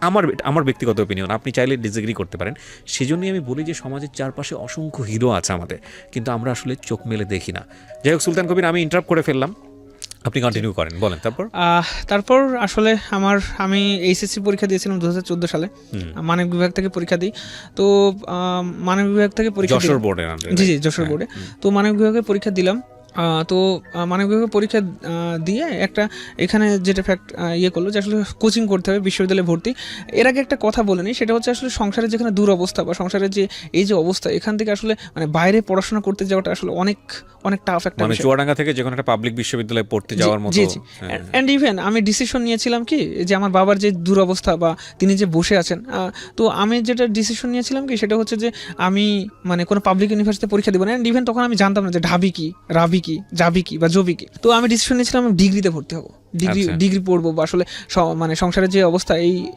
আমার ব্যক্তিগত ওপিনিয়ন, আপনি চাইলে ডিসএগ্রি করতে পারেন। সেজন্যই আমি বলি যে সমাজের চারপাশে অসংখ্য হিরো আছে আমাদের, কিন্তু আমরা আসলে চোখ মেলে দেখি না। যাই হোক সুলতান কবির, আমি ইন্টারাপ্ট করে ফেললাম, আপনি কন্টিনিউ করেন, বলেন।
তারপর আসলে আমি এইচএসসি পরীক্ষা দিয়েছিলাম 2014 সালে, মানবিক বিভাগ থেকে পরীক্ষা দিই। তো মানবিক বিভাগ থেকে পরীক্ষা, যশোর বোর্ডে, জি জি যশোর বোর্ডে। তো মানবিক বিভাগে পরীক্ষা দিলাম। তো মানবিক বিভাগে পরীক্ষা দিয়ে একটা এখানে যেটা ফ্যাক্ট করলো যে আসলে কোচিং করতে হবে, বিশ্ববিদ্যালয়ে ভর্তি। এর আগে একটা কথা বলে নিই, সেটা হচ্ছে আসলে সংসারের যেখানে দুরবস্থা বা সংসারের যে এই যে অবস্থা, এখান থেকে আসলে মানে বাইরে পড়াশোনা করতে যাওয়াটা আসলে অনেক টাফ একটা,
মানে চুয়াডাঙ্গা থেকে যে কোনো একটা পাবলিক বিশ্ববিদ্যালয়ে পড়তে যাওয়ার মতো।
এন্ড ইভেন আমি ডিসিশন নিয়েছিলাম কি যে আমার বাবার যে দুরবস্থা বা তিনি যে বসে আছেন, তো আমি যেটা ডিসিশন নিয়েছিলাম কি সেটা হচ্ছে যে আমি মানে কোনো পাবলিক ইউনিভার্সিটিতে পরীক্ষা দেবো না। এন্ড ইভেন তখন আমি জানতাম না যে ঢাবি কি, রাবি করবি কি, যাবি কি বা জবি কি। তো আমি ডিসিশন নিয়েছিলাম আমি ডিগ্রিতে ভর্তি হবো,
আচ্ছা।
ডিগ্রি পড়বো, বা আসলে মানে সংসারের যে অবস্থা,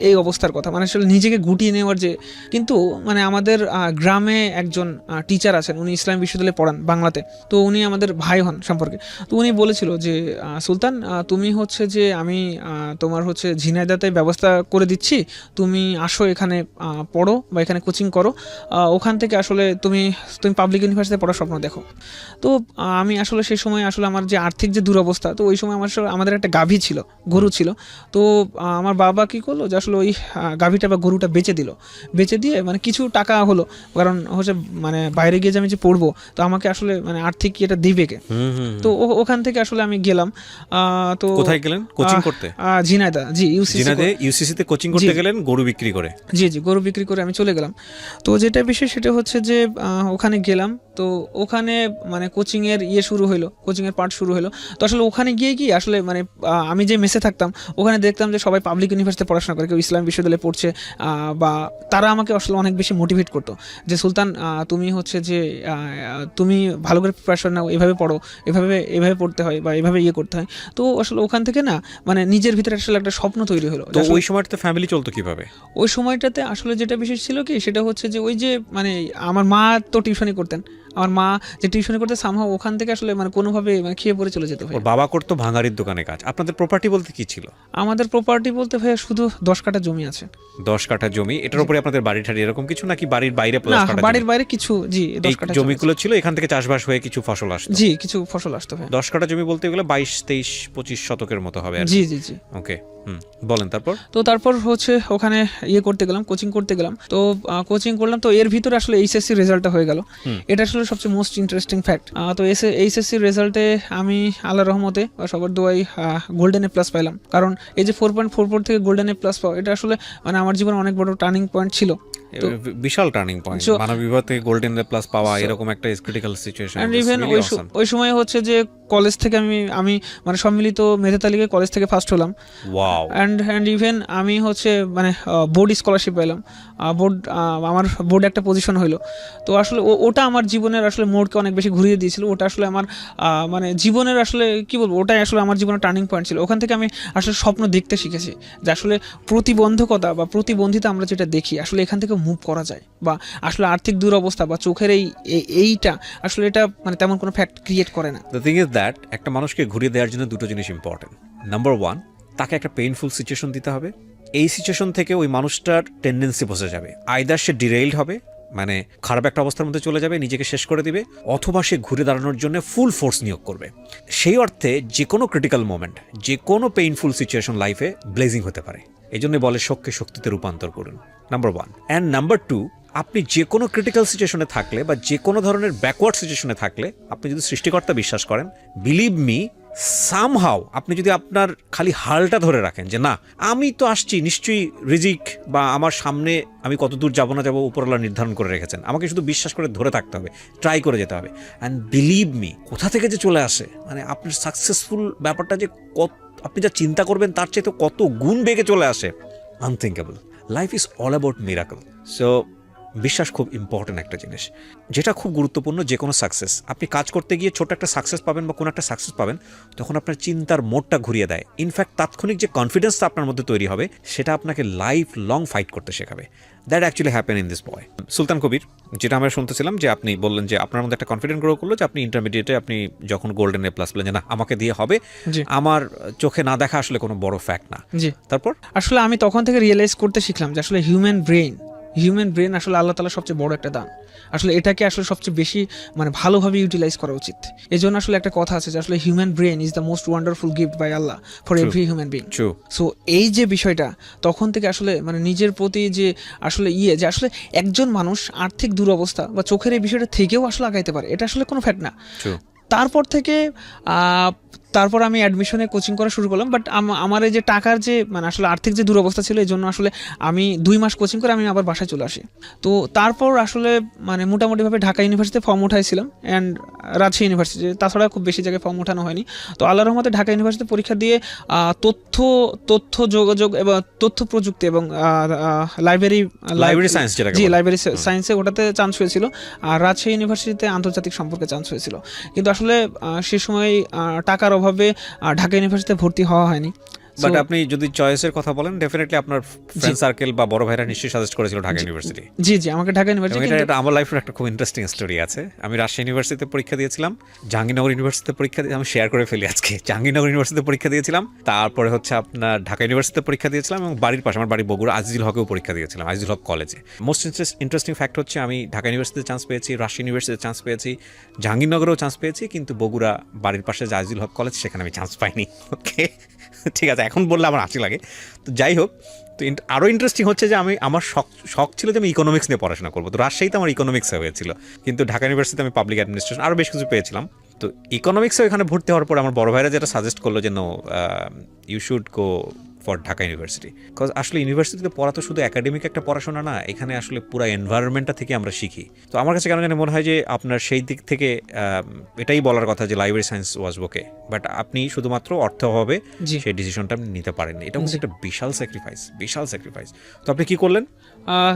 এই অবস্থার কথা, মানে আসলে নিজেকে গুটিয়ে নেওয়ার যে। কিন্তু মানে আমাদের গ্রামে একজন টিচার আছেন, উনি ইসলাম বিশ্ববিদ্যালয়ে পড়ান বাংলাতে। তো উনি আমাদের ভাই হন সম্পর্কে। তো উনি বলেছিল যে সুলতান, তুমি হচ্ছে যে আমি তোমার হচ্ছে ঝিনাইদহতে ব্যবস্থা করে দিচ্ছি, তুমি আসো এখানে পড়ো বা এখানে কোচিং করো, ওখান থেকে আসলে তুমি পাবলিক ইউনিভার্সিটিতে পড়ার স্বপ্ন দেখো। তো আমি আসলে সেই সময় আসলে আমার যে আর্থিক যে দুরবস্থা, তো ওই সময় আমাদের একটা গাভী ছিল, গরু ছিল। তো আমার বাবা কি করলো যে আসলে ওই গাভীটা বা গরুটা বেচে দিয়ে মানে কিছু টাকা হলো, কারণ হচ্ছে মানে বাইরে গিয়ে যে আমি যে পড়বো, তো আমাকে আসলে মানে আর্থিক এটা দিবে কে। তো ওখান থেকে আসলে আমি গেলাম। তো
কোথায় গেলেন কোচিং করতে?
ঝিনাইদহ, জি
ইউসিসিতে কোচিং করতে গেলেন গরু বিক্রি করে?
জি, গরু বিক্রি করে আমি চলে গেলাম। তো যেটা বিষয় সেটা হচ্ছে যে ওখানে গেলাম, তো ওখানে মানে কোচিংয়ের পার্ট শুরু হলো। তো আসলে ওখানে গিয়ে কি আসলে মানে আমি যে মেসে থাকতাম, ওখানে দেখতাম যে সবাই পাবলিক ইউনিভার্সিটিতে পড়াশোনা করে, কেউ ইসলাম বিশ্ববিদ্যালয়ে পড়ছে, বা তারা আমাকে আসলে অনেক বেশি মোটিভেট করতো যে সুলতান, তুমি হচ্ছে যে তুমি ভালো করে প্রিপারেশন নাও, এভাবে পড়ো, এভাবে পড়তে হয় বা এভাবে করতে হয়। তো আসলে ওখান থেকে না মানে নিজের ভিতরে আসলে একটা স্বপ্ন তৈরি হলো।
তো ওই সময়টাতে ফ্যামিলি চলতো কিভাবে?
ওই সময়টাতে আসলে যেটা বিশেষ ছিল কি, সেটা হচ্ছে যে ওই যে মানে আমার মা তো টিউশনি করতেন, আমার মা যে টিউশনি করতে সামহাও ওখান থেকে আসলে মানে কোনোভাবে মানে খেয়ে পড়ে চলে যেত ভাই।
ওর বাবা করতো ভাঙাড়ির দোকানে কাজ। আপনাদের প্রপার্টি বলতে কি ছিল?
আমাদের প্রপার্টি বলতে ভাই শুধু 10 কাঠা জমি আছে।
10 কাঠা জমি, এটার উপরে আপনাদের বাড়ি ঠাড়ি এরকম কিছু নাকি বাড়ির বাইরে
না,
10 কাঠা?
বাড়ির বাইরে কিছু, জি 10 কাঠা
জমিগুলো ছিল, এখান থেকে চাষবাস হয়ে কিছু ফসল আসতো?
জি, কিছু ফসল আসতো ভাই।
10 কাঠা জমি বলতে গেলে 22, 23, 25 শতকের মতো হবে আর কি।
জি।
ওকে, বলেন তারপর।
তো তারপর হচ্ছে ওখানে করতে গেলাম, কোচিং করতে গেলাম। তো কোচিং করলাম, তো এর ভিতরে আসলে এইচএসসি রেজাল্টটা হয়ে গেল। এটা আসলে সবচেয়ে মোস্ট ইন্টারেস্টিং ফ্যাক্ট। তো এইচএসসি রেজাল্টে আমি আল্লাহর রহমতে বা সবার দোয়াই গোল্ডেন A+ পাইলাম। কারণ এই যে 4.44 থেকে গোল্ডেন A+ পাওয়া, এটা আসলে মানে আমার জীবনে অনেক বড় টার্নিং পয়েন্ট ছিল।
বিশাল টার্নিং পয়েন্ট, মানব বিভাগ থেকে গোল্ডেন A+ পাওয়া এরকম একটা ক্রিটিক্যাল সিচুয়েশন।
এন্ড ইভেন ওই সময় হচ্ছে যে কলেজ থেকে আমি মানে সম্মিলিত মেধা তালিকায় কলেজ থেকে ফার্স্ট হলাম।
ওয়াও।
এন্ড ইভেন আমি হচ্ছে মানে বোর্ড স্কলারশিপ পেলাম, আমার বোর্ডে একটা পজিশন হইলো। তো আসলে ওটা আমার জীবনের আসলে মোড়কে অনেক বেশি ঘুরিয়ে দিয়েছিল। ওটা আসলে আমার মানে জীবনের আসলে কি বলবো, ওটাই আসলে আমার জীবনের টার্নিং পয়েন্ট ছিল। ওখান থেকে আমি আসলে স্বপ্ন দেখতে শিখেছি যে আসলে প্রতিবন্ধকতা বা প্রতিবন্ধিতা আমরা যেটা দেখি, আসলে এখান থেকে মুভ করা যায়, বা আসলে আর্থিক দুরবস্থা বা চোখের এইটা আসলে এটা মানে তেমন কোনো ফ্যাক্ট ক্রিয়েট করে না।
দ্য থিং ইজ দ্যাট একটা মানুষকে ঘুরিয়ে দেওয়ার জন্য দুটো জিনিস ইম্পর্টেন্ট। নাম্বার 1, তাকে একটা পেইনফুল সিচুয়েশন দিতে হবে। এই সিচুয়েশন থেকে ওই মানুষটার টেন্ডেন্সি বসে যাবে, আইদার সে ডিরেইলড হবে, মানে খারাপ একটা অবস্থার মধ্যে চলে যাবে, নিজেকে শেষ করে দিবে, অথবা সে ঘুরে দাঁড়ানোর জন্য ফুল ফোর্স নিয়োগ করবে। সেই অর্থে যে কোনো ক্রিটিক্যাল মোমেন্ট, যে কোনো পেইনফুল সিচুয়েশন লাইফে ব্লেজিং হতে পারে। এই জন্য বলে শোককে শক্তিতে রূপান্তর করুন, নাম্বার 1। অ্যান্ড নাম্বার 2, আপনি যে কোনো ক্রিটিক্যাল সিচুয়েশনে থাকলে বা যে কোনো ধরনের ব্যাকওয়ার্ড সিচুয়েশনে থাকলে, আপনি যদি সৃষ্টিকর্তা বিশ্বাস করেন, বিলিভ মি, সামহাও আপনি যদি আপনার খালি হালটা ধরে রাখেন যে না আমি তো আসছি, নিশ্চয়ই রিজিক বা আমার সামনে আমি কত দূর যাবো না যাবো উপরওয়ালা নির্ধারণ করে রেখেছেন, আমাকে শুধু বিশ্বাস করে ধরে থাকতে হবে, ট্রাই করে যেতে হবে। অ্যান্ড বিলিভ মি, কোথা থেকে যে চলে আসে, মানে আপনার সাকসেসফুল ব্যাপারটা যে আপনি যা চিন্তা করবেন তার চেয়ে তো কত গুণ বেগে চলে আসে, unthinkable. Life is all about miracle. So বিশ্বাস খুব ইম্পর্টেন্ট একটা জিনিস, যেটা খুব গুরুত্বপূর্ণ। যে কোনো সাকসেস, আপনি কাজ করতে গিয়ে ছোট একটা সাকসেস পাবেন বা কোনো একটা সাকসেস পাবেন, তখন আপনার চিন্তার মোডটা ঘুরিয়ে দেয়। ইনফ্যাক্ট তাৎক্ষণিক যে কনফিডেন্সটা আপনার মধ্যে তৈরি হবে, সেটা আপনাকে লাইফ লং ফাইট করতে শেখাবে। That actually happen in this boy. Sultan Kabir, যেটা আমরা শুনতেছিলাম যে আপনি বললেন যে আপনার মধ্যে একটা কনফিডেন্ট গ্রো করলো, যে আপনি ইন্টারমিডিয়েটে আপনি যখন গোল্ডেন A+ পেলেন যে না আমাকে দিয়ে হবে, আমার চোখে না দেখা আসলে কোনো বড় ফ্যাক্ট না।
জি,
তারপর
আসলে আমি তখন থেকে রিয়েলাইজ করতে শিখলাম যে আসলে হিউম্যান ব্রেন আসলে আল্লাহ তাআলার সবচেয়ে বড় একটা দান। আসলে এটাকে আসলে সবচেয়ে বেশি মানে ভালোভাবে ইউটিলাইজ করা উচিত। এই জন্য আসলে একটা কথা আছে যে আসলে human brain is the most wonderful gift by Allah for every human being. So এই যে বিষয়টা, তখন থেকে আসলে মানে নিজের প্রতি যে আসলে যে আসলে একজন মানুষ আর্থিক দুরবস্থা বা চোখের এই বিষয়টা থেকেও আসলে আগাইতে পারে, এটা আসলে কোনো ফ্যাক্ট না। তারপর থেকে তারপর আমি অ্যাডমিশনে কোচিং করা শুরু করলাম, বাট আমার এই যে টাকার যে মানে আসলে আর্থিক যে দুরবস্থা ছিল, এই জন্য আসলে আমি 2 মাস কোচিং করে আমি আবার বাসায় চলে আসি। তো তারপর আসলে মানে মোটামুটিভাবে ঢাকা ইউনিভার্সিটিতে ফর্ম উঠাইছিলাম অ্যান্ড রাজশাহী ইউনিভার্সিটি, তাছাড়া খুব বেশি জায়গায় ফর্ম ওঠানো হয়নি। তো আল্লাহর রহমতে ঢাকা ইউনিভার্সিটিতে পরীক্ষা দিয়ে তথ্য যোগাযোগ এবং তথ্য প্রযুক্তি এবং লাইব্রেরি
সায়েন্স যেটাকে
জি
বলে।
লাইব্রেরি সায়েন্সে ওটাতে চান্স হয়েছিল, আর রাজশাহী ইউনিভার্সিটিতে আন্তর্জাতিক সম্পর্কে চান্স হয়েছিল। কিন্তু আসলে সে সময় টাকার অভাবে ঢাকা ইউনিভার্সিটিতে ভর্তি হওয়া হয়নি।
বাট আপনি যদি চয়েসের কথা বলেন, ডেফিনেটলি আপনার ফ্রেন্ড সার্কেল বা বড় ভাইরা নিশ্চয়ই সাজেস্ট করেছিল ঢাকা ইউনিভার্সিটি।
জি জি, আমাকে ঢাকা ইউনিভার্সিটি
এটা আমার লাইফের একটা খুব ইন্টারেস্টিং স্টোরি আছে। আমি রাজশাহী ইউনিভার্সিটিতে পরীক্ষা দিয়েছিলাম, জাহাঙ্গীরনগর ইউনিভার্সিটিতে পরীক্ষা দিয়ে আমি শেয়ার করে ফেলি আজকে। জাহাঙ্গীরনগর ইউনিভার্সিটিতে পরীক্ষা দিয়েছিলাম, তারপরে হচ্ছে আপনার ঢাকা ইউনিভার্সিটিতে পরীক্ষা দিয়েছিলাম, এবং বাড়ির পাশে আমার বাড়ি বগুড়া আজিজুল হকেও পরীক্ষা দিয়েছিলাম, আজিজুল হক কলেজে। মোস্ট ইন্টারেস্টিং ফ্যাক্ট হচ্ছে আমি ঢাকা ইউনিভার্সিটিতে চান্স পেয়েছি, রাজশাহী ইউনিভার্সিটিতে চান্স পেয়েছি, জাহাঙ্গীরনগরেও চান্স পেয়েছি, কিন্তু বগুড়া বাড়ির পাশে যে আজিজুল হক কলেজ সেখানে আমি চান্স পাইনি। ওকে, ঠিক আছে, এখন বললে আমার হাসি লাগে। তো যাই হোক, তো আরও ইন্টারেস্টিং হচ্ছে যে আমার শখ ছিল যে আমি ইকোনমিক্স নিয়ে পড়াশোনা করবো। তো রাজশাহীতে আমার ইকোনমিক্সে হয়েছিল, কিন্তু ঢাকা ইউনিভার্সিটিতে আমি পাবলিক অ্যাডমিনিস্ট্রেশন আরও বেশ কিছু পেয়েছিলাম। তো ইকোনমিক্সে এখানে ভর্তি হওয়ার পর আমার বড় ভাইরা যেটা সাজেস্ট করলো যে no, you should go for Dhaka university. Because আসলে ইউনিভার্সিটিতে পড়া তো শুধু একাডেমিক একটা পড়াশোনা না, এখানে আসলে পুরো এনভায়রনমেন্টটা থেকে আমরা শিখি। তো আমার কাছে কেন জানি মনে হয় যে আপনার সেই দিক থেকে এটাই বলার কথা যে library science was okay, but আপনি শুধুমাত্র অর্থ অভাবে সেই ডিসিশনটা আপনি নিতে পারেননি। এটা হচ্ছে একটা বিশাল স্যাক্রিফাইস। তো আপনি কি করলেন?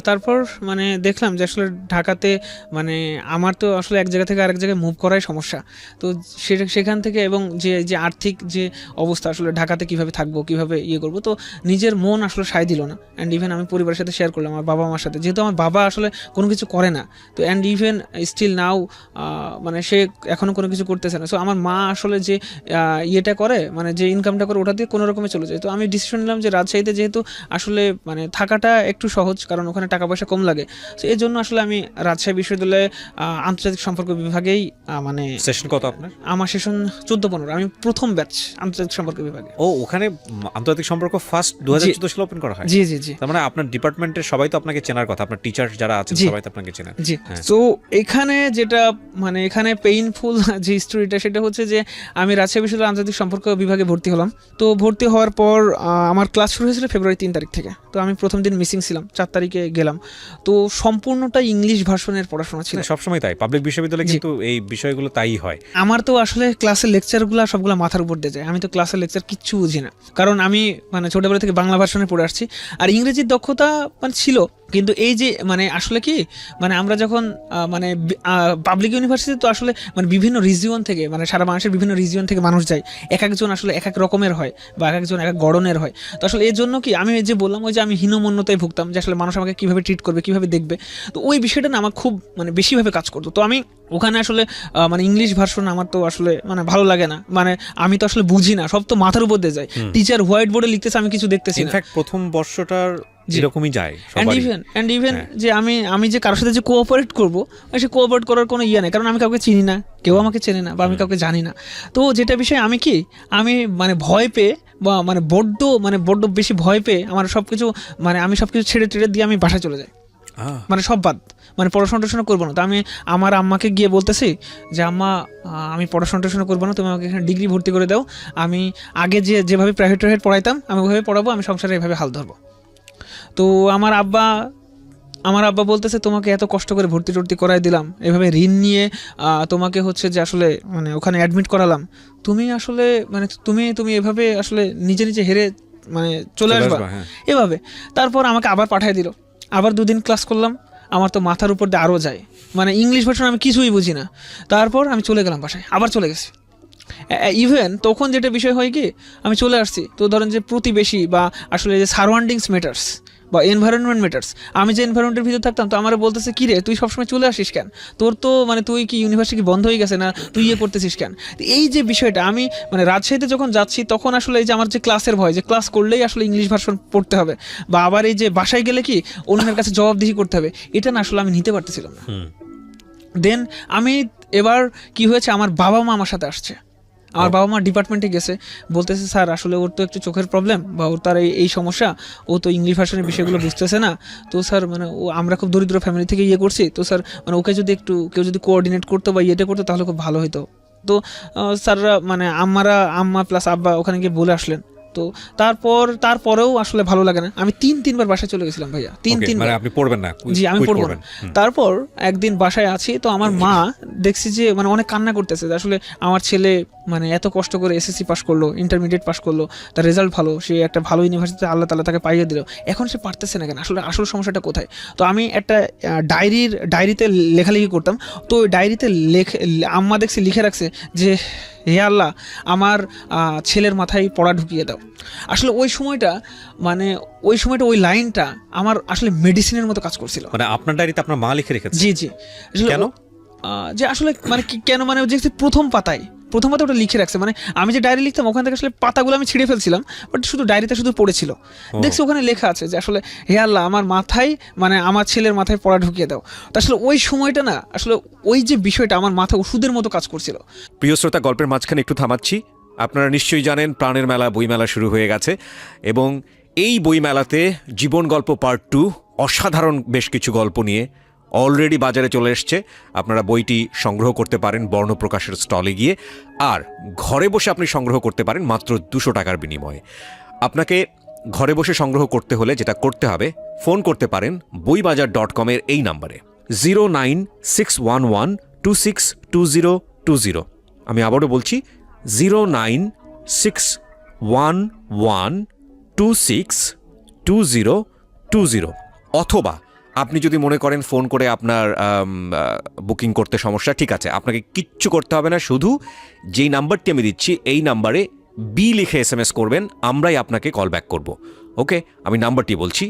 তারপর মানে দেখলাম যে আসলে ঢাকাতে মানে আমার তো আসলে এক জায়গা থেকে আরেক জায়গায় মুভ করাই সমস্যা। তো সেখান থেকে এবং যে আর্থিক যে অবস্থা, আসলে ঢাকাতে কিভাবে থাকবো, কিভাবে ইয়ে করবো, তো নিজের মন আসলে সায় দিল না। অ্যান্ড ইভেন আমি পরিবারের সাথে শেয়ার করলাম, আমার বাবা মার সাথে, যেহেতু আমার বাবা আসলে কোনো কিছু করে না। তো অ্যান্ড ইভেন স্টিল নাও মানে সে এখনও কোনো কিছু করতেছে না। সো আমার মা আসলে যে ইয়েটা করে, মানে যে ইনকামটা করে, ওটা দিয়ে কোনো রকমে চলে যায়। তো আমি ডিসিশন নিলাম যে রাজশাহীতে যেহেতু আসলে মানে থাকাটা একটু সহজ, কারণ ওখানে টাকা পয়সা কম লাগে। তো এই জন্য আসলে আমি রাজশাহী বিশ্ববিদ্যালয়ে আন্তর্জাতিক সম্পর্ক বিভাগেই মানে
সেশন কত আপনার?
আমার সেশন 14-15, আমি প্রথম ব্যাচ আন্তর্জাতিক সম্পর্ক বিভাগে।
ও, ওখানে আন্তর্জাতিক সম্পর্ক ফার্স্ট 2014 সালে ওপেন করা হয়?
জি জি জি।
তার মানে আপনার ডিপার্টমেন্টের সবাই তো আপনাকে চেনার কথা, আপনার টিচার যারা আছেন সবাই তো আপনাকে চেনেন।
জি। তো এখানে যেটা মানে এখানে পেইনফুল যে স্টোরিটা, সেটা হচ্ছে যে আমি রাজশাহী বিশ্ববিদ্যালয়ের আন্তর্জাতিক সম্পর্ক বিভাগে ভর্তি হলাম। তো ভর্তি হওয়ার পর আমার ক্লাস শুরু হয়েছিল ফেব্রুয়ারি 3 তারিখ থেকে। তো আমি প্রথম দিন মিসিং ছিলাম, 4 তারিখে গেলাম। তো সম্পূর্ণটা ইংলিশ ভার্সনের পড়াশোনা ছিল।
সবসময় তাই, পাবলিক বিশ্ববিদ্যালয়ে কিন্তু এই বিষয়গুলো তাই হয়।
আমার তো আসলে ক্লাসের লেকচারগুলো সবগুলো মাথার উপর দিয়ে যায়, আমি তো ক্লাসের লেকচার কিচ্ছু বুঝি না, কারণ আমি মানে ছোটবেলা থেকে বাংলা ভার্সনে পড়ে আসছি। আর ইংরেজির দক্ষতা মানে ছিল, কিন্তু এই যে মানে আসলে কি মানে আমরা যখন মানে পাবলিক ইউনিভার্সিটি তো আসলে মানে বিভিন্ন রিজিয়ন থেকে, মানে সারা বাংলাদেশের বিভিন্ন রিজিয়ন থেকে মানুষ যায়, এক একজন আসলে এক এক রকমের হয় বা এক একজন এক এক গড়নের হয়। তো আসলে এর জন্য কি আমি যে বললাম, ওই যে আমি হীনমন্যতায় ভুগতাম যে আসলে মানুষ আমাকে কীভাবে ট্রিট করবে, কীভাবে দেখবে। তো ওই বিষয়টা না আমার খুব মানে বেশিভাবে কাজ করতো। তো আমি ওখানে আসলে মানে ইংলিশ ভার্সন আমার তো আসলে মানে ভালো লাগে না, মানে আমি তো আসলে বুঝি না, সব তো মাথার উপর দিয়ে যায়। টিচার হোয়াইট বোর্ডে লিখতেছে, আমি কিছু দেখতেছি না।
ইনফ্যাক্ট প্রথম বর্ষটার যেরকমই যায়
এন্ড ইভেন যে আমি যে কারোর সাথে যে কোঅপারেট করবো, সে কোঅপারেট করার কোনো ইয়ে নেই, কারণ আমি কাউকে চিনি না, কেউ আমাকে চেনে না, বা আমি কাউকে জানি না। তো যেটা বিষয় আমি মানে ভয় পেয়ে বা মানে বড্ড বেশি ভয় পেয়ে আমার সবকিছু মানে আমি সবকিছু ছেড়ে দিয়ে আমি বাসায় চলে যাই, মানে সব বাদ, মানে পড়াশোনা করবো না। তো আমি আমার আম্মাকে গিয়ে বলতেছি যে আম্মা, আমি পড়াশোনা করবো না, তুমি আমাকে এখানে ডিগ্রি ভর্তি করে দাও, আমি আগে যেভাবে প্রাইভেট পড়াইতাম আমি ওইভাবে পড়াবো, আমি সংসারে এভাবে হাল ধরবো। তো আমার আব্বা বলতেছে, তোমাকে এত কষ্ট করে ভর্তি করাই দিলাম, এভাবে ঋণ নিয়ে তোমাকে হচ্ছে যে আসলে মানে ওখানে অ্যাডমিট করালাম, তুমি আসলে মানে তুমি এভাবে আসলে নিজে হেরে মানে চলে আসবা এভাবে। তারপর আমাকে আবার পাঠিয়ে দিল, আবার 2 দিন ক্লাস করলাম, আমার তো মাথার উপর দিয়ে আরও যায়, মানে ইংলিশ ভার্সন আমি কিছুই বুঝি না। তারপর আমি চলে গেলাম বাসায়, আবার চলে গেছি। ইভেন তখন যেটা বিষয় হয় কি, আমি চলে আসছি, তো ধরেন যে প্রতিবেশী বা আসলে যে সারাউন্ডিংস ম্যাটার্স বা এনভায়রনমেন্ট ম্যাটার্স। আমি যে এনভায়রনমেন্টের ভিতরে থাকতাম, তো আমার বলতেছে কি রে তুই সবসময় চলে আসিস কেন, তোর তো মানে তুই কি ইউনিভার্সিটি বন্ধ হয়ে গেছে না, তুই ইয়ে করতেছিস কেন। এই যে বিষয়টা আমি মানে রাজশাহীতে যখন যাচ্ছি, তখন আসলে এই যে আমার যে ক্লাসের ভয়, যে ক্লাস করলেই আসলে ইংলিশ ভার্সন পড়তে হবে, বা আবার এই যে বাসায় গেলে কি অন্যের কাছে জবাবদিহি করতে হবে, এটা না আসলে আমি নিতে পারতেছিলাম না। দেন আমি এবার কি হয়েছে, আমার বাবা মা আমার সাথে আসছে, আমার বাবা মা ডিপার্টমেন্টে গেছে, বলতেছে স্যার আসলে ওর তো একটু চোখের প্রবলেম, বা ওর তার এই সমস্যা, ও তো ইংলিশ ভার্সনের বিষয়গুলো বুঝতেছে না। তো স্যার মানে আমরা খুব দরিদ্র ফ্যামিলি থেকে ইয়ে করছি, তো স্যার মানে ওকে যদি কেউ যদি কোঅর্ডিনেট করতো বা ইয়েটা করতো তাহলে খুব ভালো হতো। তো স্যাররা মানে আম্মা প্লাস আব্বা ওখানে গিয়ে বলে আসলেন। তো তারপরেও আসলে ভালো লাগে না, আমি তিনবার বাসায় চলে গেছিলাম ভাইয়া, তিন
মানে আপনি পড়বেন না?
জি আমি পড়বো না। তারপর একদিন বাসায় আছি, তো আমার মা দেখছি যে মানে অনেক কান্না করতেছে, যে আসলে আমার ছেলে মানে এত কষ্ট করে এসএসসি পাস করলো, ইন্টারমিডিয়েট পাস করলো, তার রেজাল্ট ভালো, সে একটা ভালো ইউনিভার্সিটিতে আল্লাহ তাআলা তাকে পাইয়ে দিল, এখন সে পারতেছে না কেন, আসল সমস্যাটা কোথায়? তো আমি একটা ডায়েরিতে লেখালেখি করতাম, তো ওই ডায়েরিতে আম্মা দেখছি লিখে রাখছে যে হে আল্লাহ, আমার ছেলের মাথায় পড়া ঢুকিয়ে দাও। আসলে ওই সময়টা ওই লাইনটা আমার আসলে মেডিসিনের মতো কাজ করছিল।
মানে আপনার ডায়েরিতে আপনার মা লিখে রেখেছে?
জি জি।
কেন?
যে আসলে মানে কেন, মানে যে প্রথম পাতায় ওটা লিখে রাখছে, মানে আমি যে ডায়েরি লিখতাম ওখান থেকে আসলে পাতাগুলো আমি ছিঁড়ে ফেলছিলাম, বাট শুধু ডায়েরিতে শুধু পড়েছিল, দেখছি ওখানে লেখা আছে যে আসলে হে আল্লাহ, আমার মাথায় মানে আমার ছেলের মাথায় পড়া ঢুকিয়ে দাও। তো আসলে ওই সময়টা না, আসলে ওই যে বিষয়টা আমার মাথায় ওষুধের মতো কাজ করছিল।
প্রিয় শ্রোতা, গল্পের মাঝখানে একটু থামাচ্ছি। আপনারা নিশ্চয়ই জানেন প্রাণের মেলা বইমেলা শুরু হয়ে গেছে, এবং এই বইমেলাতে জীবন গল্প পার্ট 2 অসাধারণ বেশ কিছু গল্প নিয়ে অলরেডি বাজারে চলে এসছে। আপনারা বইটি সংগ্রহ করতে পারেন বর্ণপ্রকাশের স্টলে গিয়ে, আর ঘরে বসে আপনি সংগ্রহ করতে পারেন মাত্র 200 টাকার বিনিময়ে। আপনাকে ঘরে বসে সংগ্রহ করতে হলে যেটা করতে হবে, ফোন করতে পারেন boibajar.com এর এই নাম্বারে 09611262020। আমি আবারও বলছি 09611262020। অথবা আপনি যদি মনে করেন ফোন করে আপনার বুকিং করতে সমস্যা, ঠিক আছে, আপনাকে কিচ্ছু করতে হবে না, শুধু যেই নাম্বারটি আমি দিচ্ছি এই নাম্বারে বি লিখে SMS করবেন, আমরাই আপনাকে কল ব্যাক করব। ওকে, আমি নাম্বারটি বলছি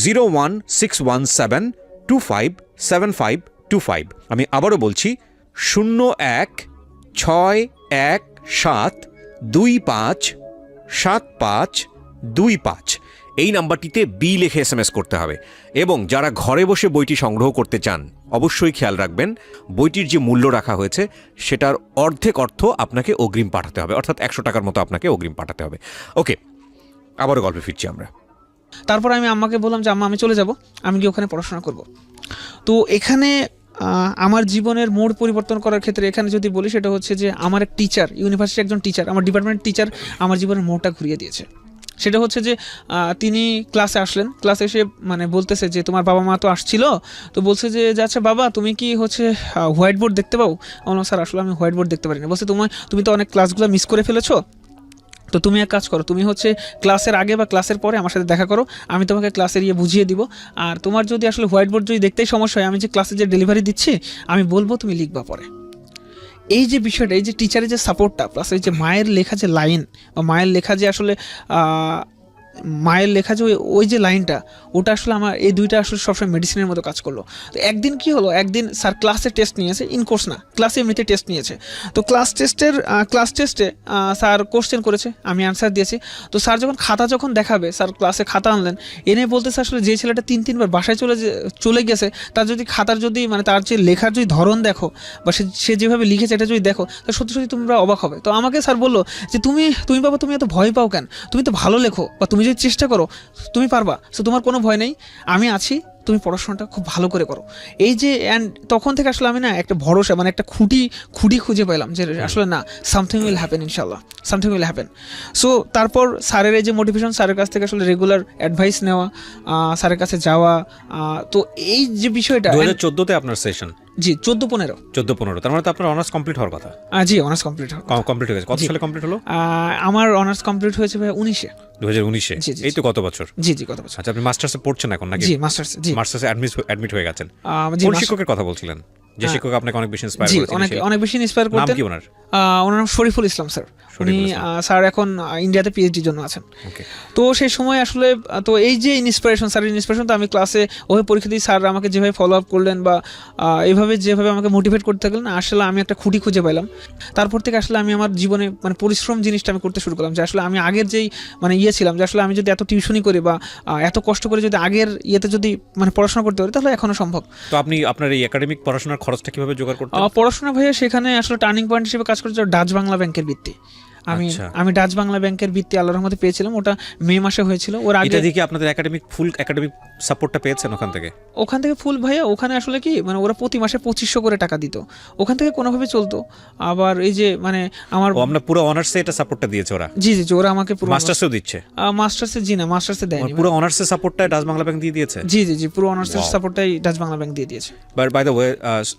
01617257525। আমি আবারও বলছি 016127525525। এই নাম্বারটিতে বি লিখে SMS করতে হবে। এবং যারা ঘরে বসে বইটি সংগ্রহ করতে চান, অবশ্যই খেয়াল রাখবেন বইটির যে মূল্য রাখা হয়েছে সেটার অর্ধেক অর্থ আপনাকে অগ্রিম পাঠাতে হবে, অর্থাৎ 100 টাকার মতো আপনাকে অগ্রিম পাঠাতে হবে। ওকে, আবারও গল্পে ফিরছি আমরা।
তারপর আমি আম্মাকে বললাম যে আম্মা, আমি চলে যাব, আমি গিয়ে ওখানে পড়াশোনা করব। তো এখানে আমার জীবনের মোড় পরিবর্তন করার ক্ষেত্রে এখানে যদি বলি, সেটা হচ্ছে যে আমার এক টিচার, ইউনিভার্সিটির একজন টিচার, আমার ডিপার্টমেন্ট টিচার আমার জীবনের মোড়টা ঘুরিয়ে দিয়েছে। সেটা হচ্ছে যে তিনি ক্লাসে আসলেন, ক্লাসে এসে মানে বলতেছে যে তোমার বাবা মা তো আসছিল, তো বলছে যে আচ্ছা বাবা, তুমি কি হচ্ছে হোয়াইট বোর্ড দেখতে পাও? বললাম স্যার আসলে আমি হোয়াইট বোর্ড দেখতে পারি না। বলছে তুমি তো অনেক ক্লাসগুলো মিস করে ফেলেছো, তো তুমি এক কাজ করো, তুমি হচ্ছে ক্লাসের আগে বা ক্লাসের পরে আমার সাথে দেখা করো, আমি তোমাকে ক্লাসের বুঝিয়ে দিব। আর তোমার যদি আসলে হোয়াইট বোর্ড যদি দেখতেই সমস্যা হয়, আমি যে ক্লাসে যে ডেলিভারি দিচ্ছি আমি বলবো, তুমি লিখবা পরে। এই যে বিষয়টা, এই যে টিচারের যে সাপোর্টটা, প্লাস এই যে মায়ের লেখা যে লাইন, বা মায়ের লেখা যে আসলে ওই যে লাইনটা, ওটা আসলে আমার এই দুইটা আসলে সবসময় মেডিসিনের মতো কাজ করলো। তো একদিন কি হলো, একদিন স্যার ক্লাসে টেস্ট নিয়েছে, ইনকোর্স না, ক্লাসে এমনিতে টেস্ট নিয়েছে। তো ক্লাস টেস্টে স্যার কোশ্চেন করেছে, আমি অ্যান্সার দিয়েছি। তো স্যার খাতা যখন দেখাবে, স্যার ক্লাসে খাতা আনলেন, এনে বলতেছে আসলে যে ছেলেটা 3-3বার বাসায় চলে গেছে, তার যদি খাতার যদি মানে তার যে লেখার যদি ধরন দেখো, বা সে যেভাবে লিখেছে এটা যদি দেখো, তো সত্যি সত্যি তোমরা অবাক হবে। তো আমাকে স্যার বললো যে তুমি বাবা, তুমি এত ভয় পাও কেন? তুমি তো ভালো লেখো, বা তুমি যদি চেষ্টা করো তুমি পারবা, সো তোমার কোনো ভয় নেই, আমি আছি, তুমি পড়াশোনাটা খুব ভালো করে করো। এই যে তখন থেকে আসলে আমি না একটা ভরসা, মানে একটা খুঁটি খুঁজে পেলাম যে আসলে না, সামথিং উইল হ্যাপেন, ইনশাল্লাহ সামথিং উইল হ্যাপেন। সো তারপর স্যারের এই যে মোটিভেশন, স্যারের কাছ থেকে আসলে রেগুলার অ্যাডভাইস নেওয়া, স্যারের কাছে যাওয়া। তো এই যে বিষয়টা
2014-তে আপনার সেশন?
জি 14-15।
তার মানে তো আপনার অনার্স কমপ্লিট হওয়ার কথা?
জি অনার্স কমপ্লিট
হয়ে গেছে। কত সালে কমপ্লিট হলো?
আমার অনার্স কমপ্লিট হয়েছে ভাই 19-এ।
2019-এ? এই তো গত বছর?
জি গত বছর।
আচ্ছা, আপনি মাস্টার্সে পড়ছেন এখন নাকি?
জি মাস্টার্সে
অ্যাডমিট হয়ে গেছেন। কোন শিক্ষকের কথা বলছিলেন, যে শিক্ষক আপনাকে অনেক বেশি ইন্সপায়ার করেছেন?
অনেক বেশি ইন্সপায়ার করতেন।
নাম কি ওনার?
ওনার নাম শরীফুল ইসলাম স্যার। উনি স্যার এখন ইন্ডিয়াতে পিএইচডির জন্য আছেন। তো সেই সময় আসলে তো এই যে ইন্সপিরেশন, স্যারের ইন্সপিরেশন, তো আমি ক্লাসে ওই পরীক্ষা দিই, স্যার আমাকে যেভাবে ফলো আপ করলেন বা এইভাবে যেভাবে আমাকে মোটিভেট করতে থাকলেন, আসলে আমি একটা খুঁটি খুঁজে পেলাম। তারপর থেকে আসলে আমি আমার জীবনে মানে পরিশ্রম জিনিসটা আমি করতে শুরু করলাম, যে আসলে আমি আগের যেই মানে ছিলাম, যে আসলে আমি যদি এত টিউশনি করি বা এত কষ্ট করে যদি আগের যদি মানে পড়াশোনা করতে পারি, তাহলে এখনো সম্ভব।
তো আপনি আপনার এই একাডেমিক পড়াশোনার খরচটা কিভাবে জোগাড় করতেন?
পড়াশোনা ভাইয়া সেখানে আসলে টার্নিং পয়েন্ট হিসেবে কাজ করেছে ডাচ বাংলা ব্যাংকের বৃত্তি। আমি
আচ্ছা।
আমি ডাচ বাংলা ব্যাংকের বৃত্তি আল্লাহর রহমতে পেয়েছিলাম, ওটা মে মাসে হয়েছিল। ওর আগে
এটা দিয়ে কি আপনাদের ফুল একাডেমিক সাপোর্টটা পেয়েছেন ওখান থেকে?
ওখান থেকে ফুল ভাইয়া, ওখানে আসলে কি মানে ওরা প্রতি মাসে 2500 করে টাকা দিত, ওখান থেকে কোনোভাবে চলতো। আবার এই যে মানে আমার
ও আপনার পুরো অনার্সে এটা সাপোর্টটা দিয়েছে ওরা?
জি জি জি, ওরা আমাকে পুরো
মাস্টার্সেও দিচ্ছে?
মাস্টার্সে জি না, মাস্টার্সে দেয়নি
পুরো অনার্সের সাপোর্টটা ডাচ বাংলা ব্যাংক দিয়ে দিয়েছে?
জি জি জি, পুরো অনার্সের
Wow.
সাপোর্টটাই ডাচ বাংলা ব্যাংক দিয়ে দিয়েছে।
বাট বাই দ্য ওয়ে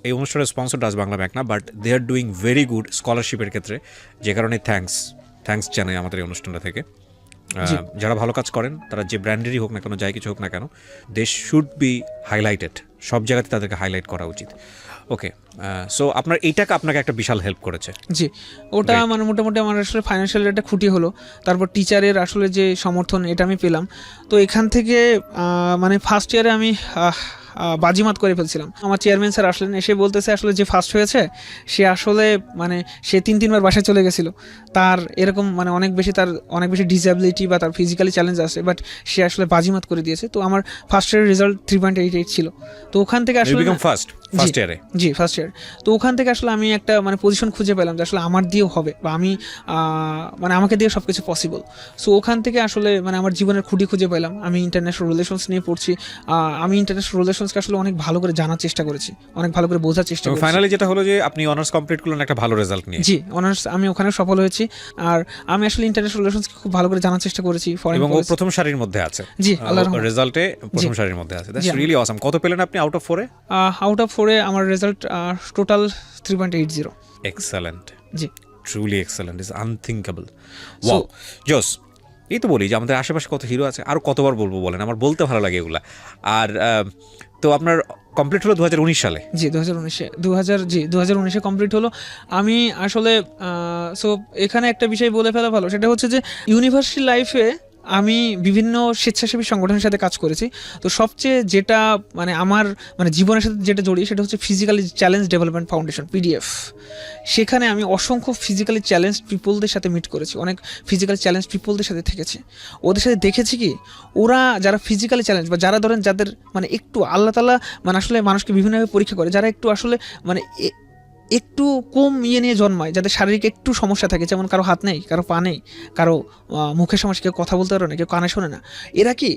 এই অনুষ্ঠানের স্পন্সর ডাচ বাংলা ব্যাংক না, but they are doing very good স্কলারশিপের ক্ষেত্রে, যে কারণে থ্যাঙ্কস জানাই আমাদের এই অনুষ্ঠানটা থেকে। যারা ভালো কাজ করেন তারা যে ব্র্যান্ডেরই হোক না কেন, যাই কিছু হোক না কেন, দে শুড বি হাইলাইটেড, সব জায়গাতে তাদেরকে হাইলাইট করা উচিত। ওকে, সো আপনার এই টাকা আপনাকে একটা বিশাল হেল্প করেছে?
জি, ওটা
Great.
মানে মোটামুটি আমার আসলে ফাইন্যান্সিয়াল একটা খুঁটি হলো। তারপর টিচারের আসলে যে সমর্থন, এটা আমি পেলাম। তো এখান থেকে মানে ফার্স্ট ইয়ারে আমি বাজিমাত করে ফেলছিলাম। আমার চেয়ারম্যান স্যার আসলেন, এসে বলতেছে আসলে যে ফার্স্ট হয়েছে সে আসলে মানে সে 3-3বার বাসায় চলে গেছিলো, তার এরকম মানে অনেক বেশি ডিসএবিলিটি বা তার ফিজিক্যালি চ্যালেঞ্জ আছে, বাট সে আসলে বাজিমাত করে দিয়েছে। তো আমার ফার্স্ট ইয়ারের রেজাল্ট 3.88 ছিল। তো ওখান থেকে আসলে
ফার্স্ট ইয়ারে?
জি, ফার্স্ট ইয়ার। তো ওখান থেকে আসলে আমি একটা মানে পজিশন খুঁজে পেলাম যে আসলে আমার দিয়েও হবে, বা আমি মানে আমাকে দিয়ে সব কিছু পসিবল। সো ওখান থেকে আসলে মানে আমার জীবনের খুঁটি খুঁজে পেলাম। আমি ইন্টারন্যাশনাল রিলেশনস নিয়ে পড়ছি। আমি ইন্টারন্যাশনাল রিলেশনসকে আসলে অনেক ভালো করে জানার চেষ্টা করেছি, অনেক ভালো করে বোঝার চেষ্টা করেছি।
ফাইনালি যেটা হলো যে আপনি অনার্স কমপ্লিট করলেন একটা ভালো রেজাল্ট নিয়ে।
জি, অনার্স আমি ওখানে সফল হয়েছি। আর আমি আসলে ইন্টারন্যাশনাল রিলেশনসকে খুব ভালো করে জানার চেষ্টা করেছি।
এবং ও প্রথম সারির মধ্যে আছে?
জি, আল্লাহর রহমতে
রেজাল্টে প্রথম সারির মধ্যে আছে। That's really awesome. কত পেলেন আপনি আউট অফ 4-এ?
আউট অফ 4-এ আমার result total 3.80।
Excellent,
G,
truly excellent, is unthinkable. Wow, জোস। এই তো বলি যে আমাদের আশেপাশে কত হিরো আছে, আর কতবার বলবো বলেন, আমার বলতে ভালো লাগে এগুলা। আর তো আপনার কমপ্লিট হলো 2019 সালে?
জি, 2019-এ কমপ্লিট হলো। আমি আসলে সো এখানে একটা বিষয় বলে ফেলা ভালো, সেটা হচ্ছে যে ইউনিভার্সিটি লাইফে আমি বিভিন্ন স্বেচ্ছাসেবী সংগঠনের সাথে কাজ করেছি। তো সবচেয়ে যেটা মানে আমার মানে জীবনের সাথে যেটা জড়িয়ে, সেটা হচ্ছে physically challenge development foundation, PDF. সেখানে আমি অসংখ্য ফিজিক্যালি চ্যালেঞ্জ পিপলদের সাথে মিট করেছি, অনেক ফিজিক্যালি চ্যালেঞ্জ পিপলদের সাথে থেকেছি। ওদের সাথে দেখেছি কি, ওরা যারা ফিজিক্যালি চ্যালেঞ্জ বা যারা ধরেন যাদের মানে একটু আল্লাহ তাআলা মানে আসলে মানুষকে বিভিন্নভাবে পরীক্ষা করে, যারা একটু আসলে মানে একটু কম নিয়ে জন্মায়, যাদের শারীরিক একটু সমস্যা থাকে, যেমন কারো হাত নেই, কারো পা নেই, কারো মুখের সমস্যা, কেউ কথা বলতে পারে না, কেউ কানে শোনে না। এরা কি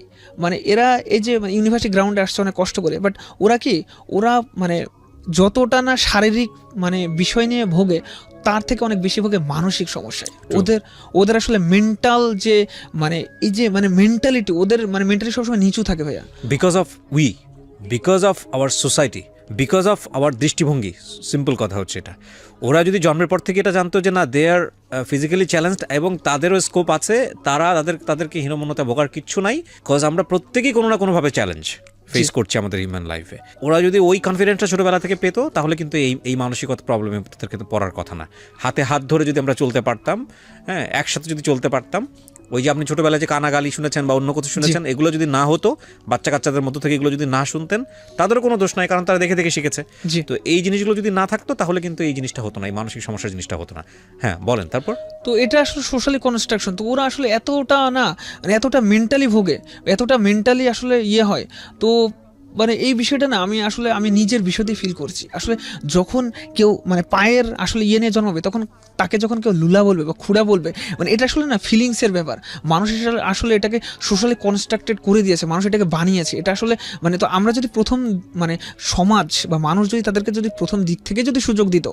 মানে এরা এই যে মানে ইউনিভার্সিটি গ্রাউন্ডে আসছে অনেক কষ্ট করে, বাট ওরা মানে যতটা না শারীরিক মানে বিষয় নিয়ে ভোগে, তার থেকে অনেক বেশি ভোগে মানসিক সমস্যায়। ওদের আসলে মেন্টাল যে মানে এই যে মানে মেন্টালিটি, ওদের মানে মেন্টালি সবসময় নিচু থাকে ভাইয়া।
Because of our society, because of our দৃষ্টিভঙ্গি। সিম্পল কথা হচ্ছে এটা। ওরা যদি জন্মের পর থেকে এটা জানতো যে না, দে আর ফিজিক্যালি চ্যালেঞ্জড এবং তাদেরও স্কোপ আছে, তাদেরকে হীনমন্যতা ভোগার কিচ্ছু নাই, বিকজ আমরা প্রত্যেকেই কোনো না কোনোভাবে চ্যালেঞ্জ ফেস করছি আমাদের হিউম্যান লাইফে। ওরা যদি ওই কনফিডেন্সটা ছোটোবেলা থেকে পেতো, তাহলে কিন্তু এই মানসিকতা প্রবলেমে তাদের কিন্তু পড়ার কথা না। হাতে হাত ধরে যদি আমরা চলতে পারতাম, হ্যাঁ, একসাথে যদি চলতে পারতাম, ওই যে আপনি ছোটোবেলায় যে কানাগালি শুনেছেন বা অন্য কিছু শুনেছেন, এগুলো যদি না হতো, বাচ্চা কাচ্চাদের মধ্য থেকে এগুলো যদি না শুনতেন, তাদেরও কোনো দোষ নাই, কারণ তারা দেখে দেখে শিখেছে। তো এই জিনিসগুলো যদি না থাকতো, তাহলে কিন্তু এই জিনিসটা হতো না, এই মানসিক সমস্যার জিনিসটা হতো না। হ্যাঁ, বলেন তারপর।
তো এটা আসলে সোশ্যালি কনস্ট্রাকশন। তো ওরা আসলে এতটা না মানে এতটা মেন্টালি ভোগে, এতটা মেন্টালি আসলে হয়। তো মানে এই বিষয়টা না আমি নিজের বিষয়তেই ফিল করছি। আসলে যখন কেউ মানে পায়ের আসলে নিয়ে জন্মাবে, তখন তাকে যখন কেউ লুলা বলবে বা খুড়া বলবে, মানে এটা আসলে না ফিলিংসের ব্যাপার। মানুষ আসলে এটাকে সোশ্যালি কনস্ট্রাক্টেড করে দিয়েছে, মানুষ এটাকে বানিয়েছে। এটা আসলে মানে তো আমরা যদি প্রথম মানে সমাজ বা মানুষ যদি তাদেরকে যদি প্রথম দিক থেকে যদি সুযোগ দিত,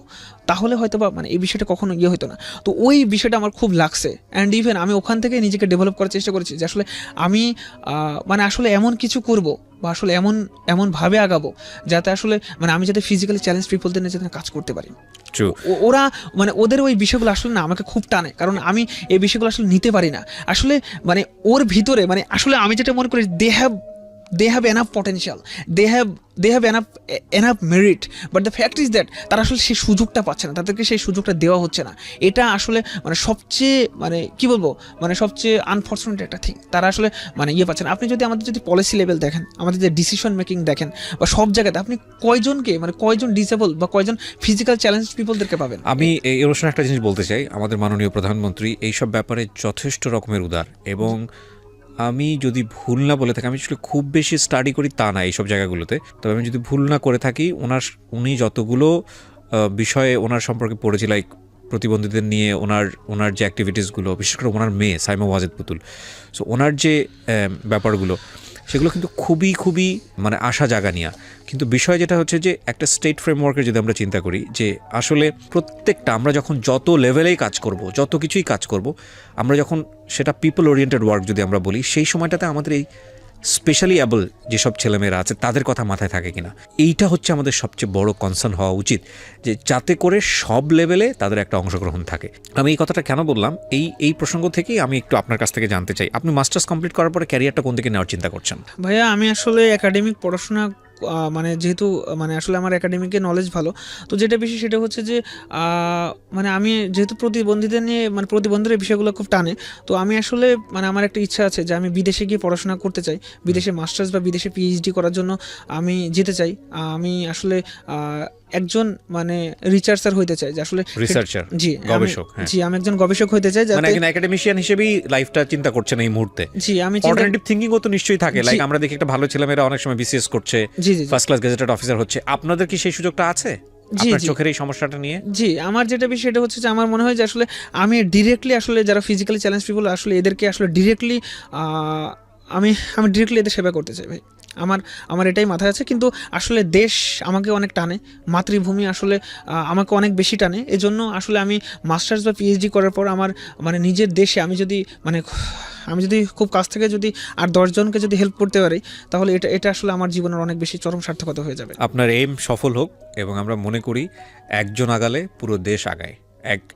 তাহলে হয়তো বা মানে এই বিষয়টা কখনো হতো না। তো ওই বিষয়টা আমার খুব লাগছে। অ্যান্ড ইভেন আমি ওখান থেকে নিজেকে ডেভেলপ করার চেষ্টা করেছি যে আসলে আমি মানে আসলে এমন কিছু করব বা আসলে এমনভাবে আগাবো যাতে আসলে মানে আমি যাতে ফিজিক্যালি চ্যালেঞ্জ পিপলদের নিয়ে যাতে কাজ করতে পারি। ওরা মানে ওদের ওই বিষয়গুলো আসলে না আমাকে খুব টানে, কারণ আমি এই বিষয়গুলো আসলে নিতে পারি না। আসলে মানে ওর ভিতরে মানে আসলে আমি যেটা মনে করি, they have enough potential, they have enough merit, but the fact is that তারা আসলে সেই সুযোগটা পাচ্ছে না, তাদেরকে সেই সুযোগটা দেওয়া হচ্ছে না। এটা আসলে মানে সবচেয়ে মানে কি বলবো মানে সবচেয়ে আনফর্চুনেট একটা থিং। তারা আসলে মানে পাচ্ছে না। আপনি যদি আমাদের পলিসি লেভেল দেখেন, আমাদের যে ডিসিশন মেকিং দেখেন, বা সব জায়গাতে আপনি কয়জন ডিসেবল বা কয়জন ফিজিক্যাল চ্যালেঞ্জ পিপলদেরকে পাবেন।
আমি এই অনুষ্ঠানে একটা জিনিস বলতে চাই, আমাদের মাননীয় প্রধানমন্ত্রী এইসব ব্যাপারে যথেষ্ট রকমের উদার, এবং আমি যদি ভুল না বলে থাকি, আমি আসলে খুব বেশি স্টাডি করি তা না এইসব জায়গাগুলোতে, তবে আমি যদি ভুল না করে থাকি, উনি যতগুলো বিষয়ে ওনার সম্পর্কে পড়েছি, লাইক প্রতিবন্ধীদের নিয়ে ওনার যে অ্যাক্টিভিটিসগুলো, বিশেষ করে ওনার মেয়ে সাইমা ওয়াজেদ পুতুল, সো ওনার যে ব্যাপারগুলো সেগুলো কিন্তু খুবই খুবই মানে আশা জাগানিয়া। কিন্তু বিষয় যেটা হচ্ছে যে একটা স্টেট ফ্রেমওয়ার্কের যদি আমরা চিন্তা করি যে আসলে প্রত্যেকটা আমরা যখন যত লেভেলেই কাজ করব, যত কিছুই কাজ করব, আমরা যখন সেটা পিপল ওরিয়েন্টেড ওয়ার্ক যদি আমরা বলি, সেই সময়টাতে আমাদের এই স্পেশালি অ্যাবল যেসব ছেলেমেয়েরা আছে তাদের কথা মাথায় থাকে কিনা, এইটা হচ্ছে আমাদের সবচেয়ে বড় কনসার্ন হওয়া উচিত, যে যাতে করে সব লেভেলে তাদের একটা অংশগ্রহণ থাকে। আমি এই কথাটা কেন বললাম, এই প্রসঙ্গ থেকেই আমি একটু আপনার কাছ থেকে জানতে চাই, আপনি মাস্টার্স কমপ্লিট করার পরে ক্যারিয়ারটা কোন দিকে নেওয়ার চিন্তা করছেন?
ভাইয়া আমি আসলে একাডেমিক পড়াশোনা মানে যেহেতু মানে আসলে আমার একাডেমিকে নলেজ ভালো, তো যেটা বেশি সেটা হচ্ছে যে মানে আমি যেহেতু প্রতিবন্ধীদের নিয়ে মানে প্রতিবন্ধীদের বিষয়গুলো খুব টানে, তো আমি আসলে মানে আমার একটা ইচ্ছা আছে যে আমি বিদেশে গিয়ে পড়াশোনা করতে চাই, বিদেশে মাস্টার্স বা বিদেশে পিএইচডি করার জন্য আমি যেতে চাই। আমি আসলে একজন মানে রিসার্চার হইতে চাই, যে আসলে
রিসার্চার,
জি
গবেষক।
জি আমি একজন গবেষক হইতে চাই,
মানে একজন একাডেমিশিয়ান হিসেবেই লাইফটা চিন্তা করছেন এই মুহূর্তে।
জি আমি
অল্টারনেটিভ থিংকিংও তো নিশ্চয়ই থাকে, লাইক আমরা দেখি একটা ভালো ছেলেমেয়েরা অনেক সময় বিসিএস করছে,
জি জি
ফার্স্ট ক্লাস গেজেটেড অফিসার হচ্ছে, আপনাদের কি সেই সুযোগটা আছে আপনার চোখের এই সমস্যাটা নিয়ে?
জি আমার যেটা বিষয় সেটা হচ্ছে যে আমার মনে হয় যে আসলে আমি ডিরেক্টলি আসলে যারা ফিজিক্যালি চ্যালেঞ্জ পিপল আসলে এদেরকে আসলে ডিরেক্টলি আমি ডিরেক্টলি এদের সেবা করতে চাই ভাই। আমার এটাই মাথায় আছে, কিন্তু আসলে দেশ আমাকে অনেক টানে, মাতৃভূমি আসলে আমাকে অনেক বেশি টানে। এজন্য আসলে আমি মাস্টার্স বা পিএইচডি করার পর আমার মানে নিজের দেশে আমি যদি খুব কাছ থেকে যদি আর 10 জনকে যদি হেল্প করতে পারি, তাহলে এটা আসলে আমার জীবনের অনেক বেশি চরম সার্থকতা হয়ে যাবে।
আপনার এইম সফল হোক, এবং আমরা মনে করি একজন আগালে পুরো দেশ আগায়,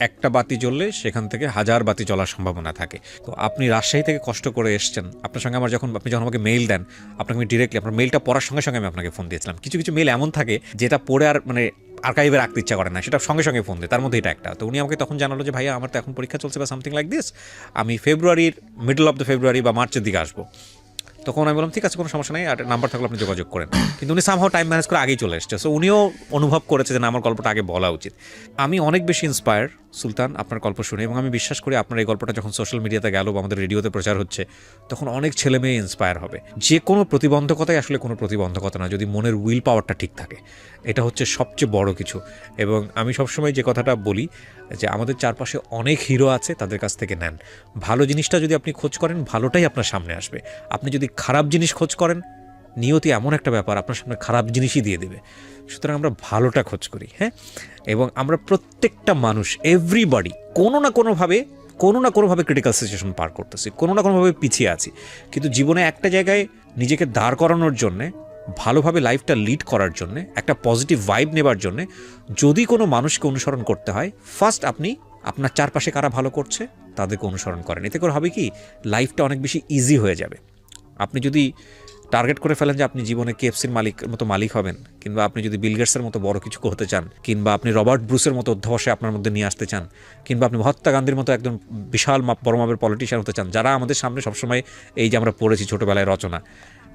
একটা বাতি জ্বললে সেখান থেকে 1000 বাতি জ্বলার সম্ভাবনা থাকে। তো আপনি রাজশাহী থেকে কষ্ট করে এসছেন, আপনার সঙ্গে আপনি যখন আমাকে মেইল দেন, আপনাকে আমি ডিরেক্টলি আপনার মেইলটা পড়ার সঙ্গে সঙ্গে আমি আপনাকে ফোন দিয়েছিলাম। কিছু কিছু মেইল এমন থাকে যেটা পড়ে আর মানে আর্কাইভে রাখতে ইচ্ছা করে না, সেটা সঙ্গে সঙ্গে ফোন দেয়, তার মধ্যে এটা একটা। তো উনি আমাকে তখন জানালো যে ভাইয়া আমার তো এখন পরীক্ষা চলছে বা সামথিং লাইক দিস, আমি ফেব্রুয়ারির মিডল অফ দ্য ফেব্রুয়ারি বা মার্চের দিকে আসবো। তখন আমি বললাম ঠিক আছে, কোনো সমস্যা নেই, আর নাম্বার থাকলে আপনি যোগাযোগ করেন। কিন্তু উনি সামহাও টাইম ম্যানেজ করে আগেই চলে এসছে, সো উনিও অনুভব করেছে যে না, আমার গল্পটা আগে বলা উচিত। আমি অনেক বেশি ইন্সপায়ার সুলতান আপনার গল্প শুনে, এবং আমি বিশ্বাস করি আপনার এই গল্পটা যখন সোশ্যাল মিডিয়াতে গেল বা আমাদের রেডিওতে প্রচার হচ্ছে, তখন অনেক ছেলে মেয়ে ইন্সপায়ার হবে। যে কোনো প্রতিবন্ধকতাই আসলে কোনো প্রতিবন্ধকতা না, যদি মনের উইল পাওয়ারটা ঠিক থাকে, এটা হচ্ছে সবচেয়ে বড় কিছু। এবং আমি সবসময় যে কথাটা বলি যে আমাদের চারপাশে অনেক হিরো আছে, তাদের কাছ থেকে নেন। ভালো জিনিসটা যদি আপনি খোঁজ করেন, ভালোটাই আপনার সামনে আসবে। আপনি যদি খারাপ জিনিস খোঁজ করেন, নিয়তি এমন একটা ব্যাপার, আপনার সামনে খারাপ জিনিসই দিয়ে দেবে। সুতরাং আমরা ভালোটা খোঁজ করি, হ্যাঁ। এবং আমরা প্রত্যেকটা মানুষ, এভরিবডি কোনো না কোনোভাবে ক্রিটিক্যাল সিচুয়েশন পার করতেছি, কোনো না কোনোভাবে পিছিয়ে আছি। কিন্তু জীবনে একটা জায়গায় নিজেকে দাঁড় করানোর জন্যে, ভালোভাবে লাইফটা লিড করার জন্যে, একটা পজিটিভ ভাইব নেবার জন্যে যদি কোনো মানুষকে অনুসরণ করতে হয়, ফার্স্ট আপনি আপনার চারপাশে কারা ভালো করছে তাদেরকে অনুসরণ করেন। এতে করে হবে কি, লাইফটা অনেক বেশি ইজি হয়ে যাবে। আপনি যদি টার্গেট করে ফেলেন যে আপনি জীবনে কেএফসির মালিক হবেন, কিংবা আপনি যদি বিল গেটসের মতো বড় কিছু হতে চান, কিংবা আপনি রবার্ট ব্রুসের মতো অধ্যবসায় আপনার মধ্যে নিয়ে আসতে চান, কিংবা আপনি মহাত্মা গান্ধীর মতো একজন বিশাল বড় মাপের পলিটিশিয়ান হতে চান, যারা আমাদের সামনে সবসময় এই যে আমরা পড়েছি ছোটোবেলায় রচনা,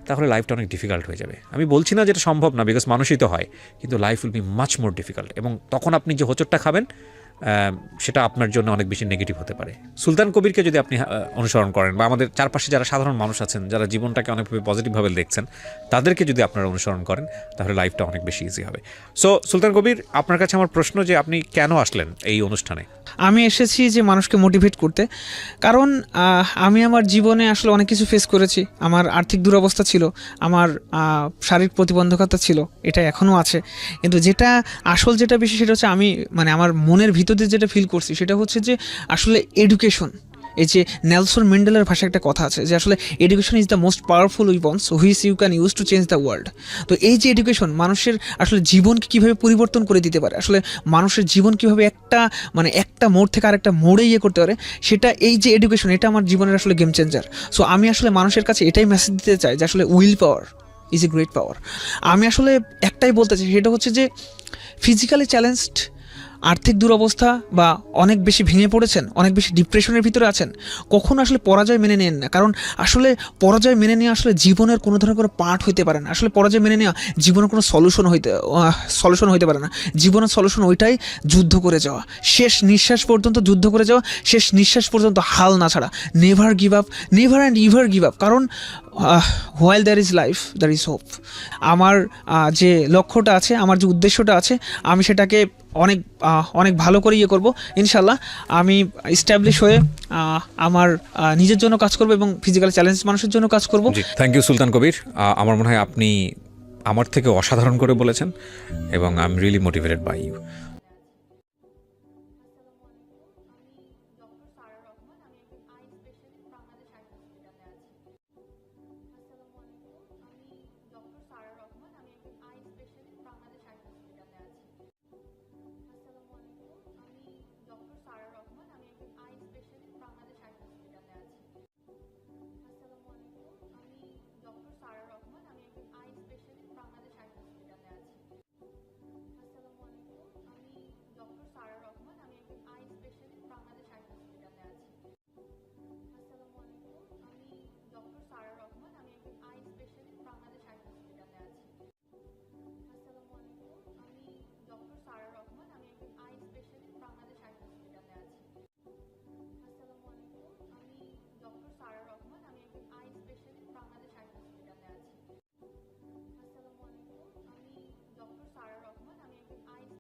তাহলে লাইফটা অনেক ডিফিকাল্ট হয়ে যাবে। আমি বলছি না যেটা সম্ভব না, বিকজ মানুষই তো হয়, কিন্তু life will be much more difficult. এবং তখন আপনি যে হোঁচটটা খাবেন, সেটা আপনার জন্য অনেক বেশি নেগেটিভ হতে পারে। সুলতান কবিরকে যদি আপনি অনুসরণ করেন, বা আমাদের চারপাশে যারা সাধারণ মানুষ আছেন, যারা জীবনটাকে অনেকভাবে পজিটিভভাবে দেখছেন, তাদেরকে যদি আপনারা অনুসরণ করেন, তাহলে লাইফটা অনেক বেশি ইজি হবে। সো সুলতান কবির, আপনার কাছে আমার প্রশ্ন যে আপনি কেন আসলেন এই অনুষ্ঠানে?
আমি এসেছি যে মানুষকে মোটিভেট করতে, কারণ আমি আমার জীবনে আসলে অনেক কিছু ফেস করেছি। আমার আর্থিক দুরবস্থা ছিল, আমার শারীরিক প্রতিবন্ধকতা ছিল, এটা এখনও আছে। কিন্তু যেটা বিষয় সেটা হচ্ছে আমি মানে আমার মনের ভিতর দিয়ে যেটা ফিল করছি সেটা হচ্ছে যে আসলে এডুকেশন, এই যে নেলসন ম্যান্ডেলার ভাষায় একটা কথা আছে যে আসলে education is the most powerful weapons which you can use to change the world. তো এই যে এডুকেশন মানুষের আসলে জীবনকে কীভাবে পরিবর্তন করে দিতে পারে, আসলে মানুষের জীবন কীভাবে একটা মোড় থেকে আরেকটা মোড়ে করতে পারে, সেটা এই যে এডুকেশন, এটা আমার জীবনের আসলে গেম চেঞ্জার। সো আমি আসলে মানুষের কাছে এটাই মেসেজ দিতে চাই যে আসলে will power is a great power. আমি আসলে একটাই বলতে চাই, সেটা হচ্ছে যে ফিজিক্যালি চ্যালেঞ্জড, আর্থিক দুরবস্থা বা অনেক বেশি ভেঙে পড়েছেন, অনেক বেশি ডিপ্রেশনের ভিতরে আছেন, কখনো আসলে পরাজয় মেনে নেন না। কারণ আসলে পরাজয় মেনে নেওয়া আসলে জীবনের কোনো ধরনের কোনো পার্ট হইতে পারে না। আসলে পরাজয় মেনে নেওয়া জীবনের কোনো সলিউশন হইতে পারে না। জীবনের সলিউশন ওইটাই যুদ্ধ করে যাওয়া, শেষ নিঃশ্বাস পর্যন্ত যুদ্ধ করে যাওয়া, শেষ নিঃশ্বাস পর্যন্ত হাল না ছাড়া, never give up, never and ever give up. কারণ while there is life there is hope. আমার যে লক্ষ্যটা আছে, আমার যে উদ্দেশ্যটা আছে, আমি সেটাকে অনেক ভালো করে ইয়ে করব ইনশাল্লাহ। আমি এস্টাবলিশ হয়ে আমার নিজের জন্য কাজ করব এবং ফিজিক্যাল চ্যালেঞ্জ মানুষের জন্য কাজ করব।
জি, থ্যাংক ইউ সুলতান কবির। আমার মনে হয় আপনি আমার থেকে অসাধারণ করে বলেছেন এবং I am really motivated by you.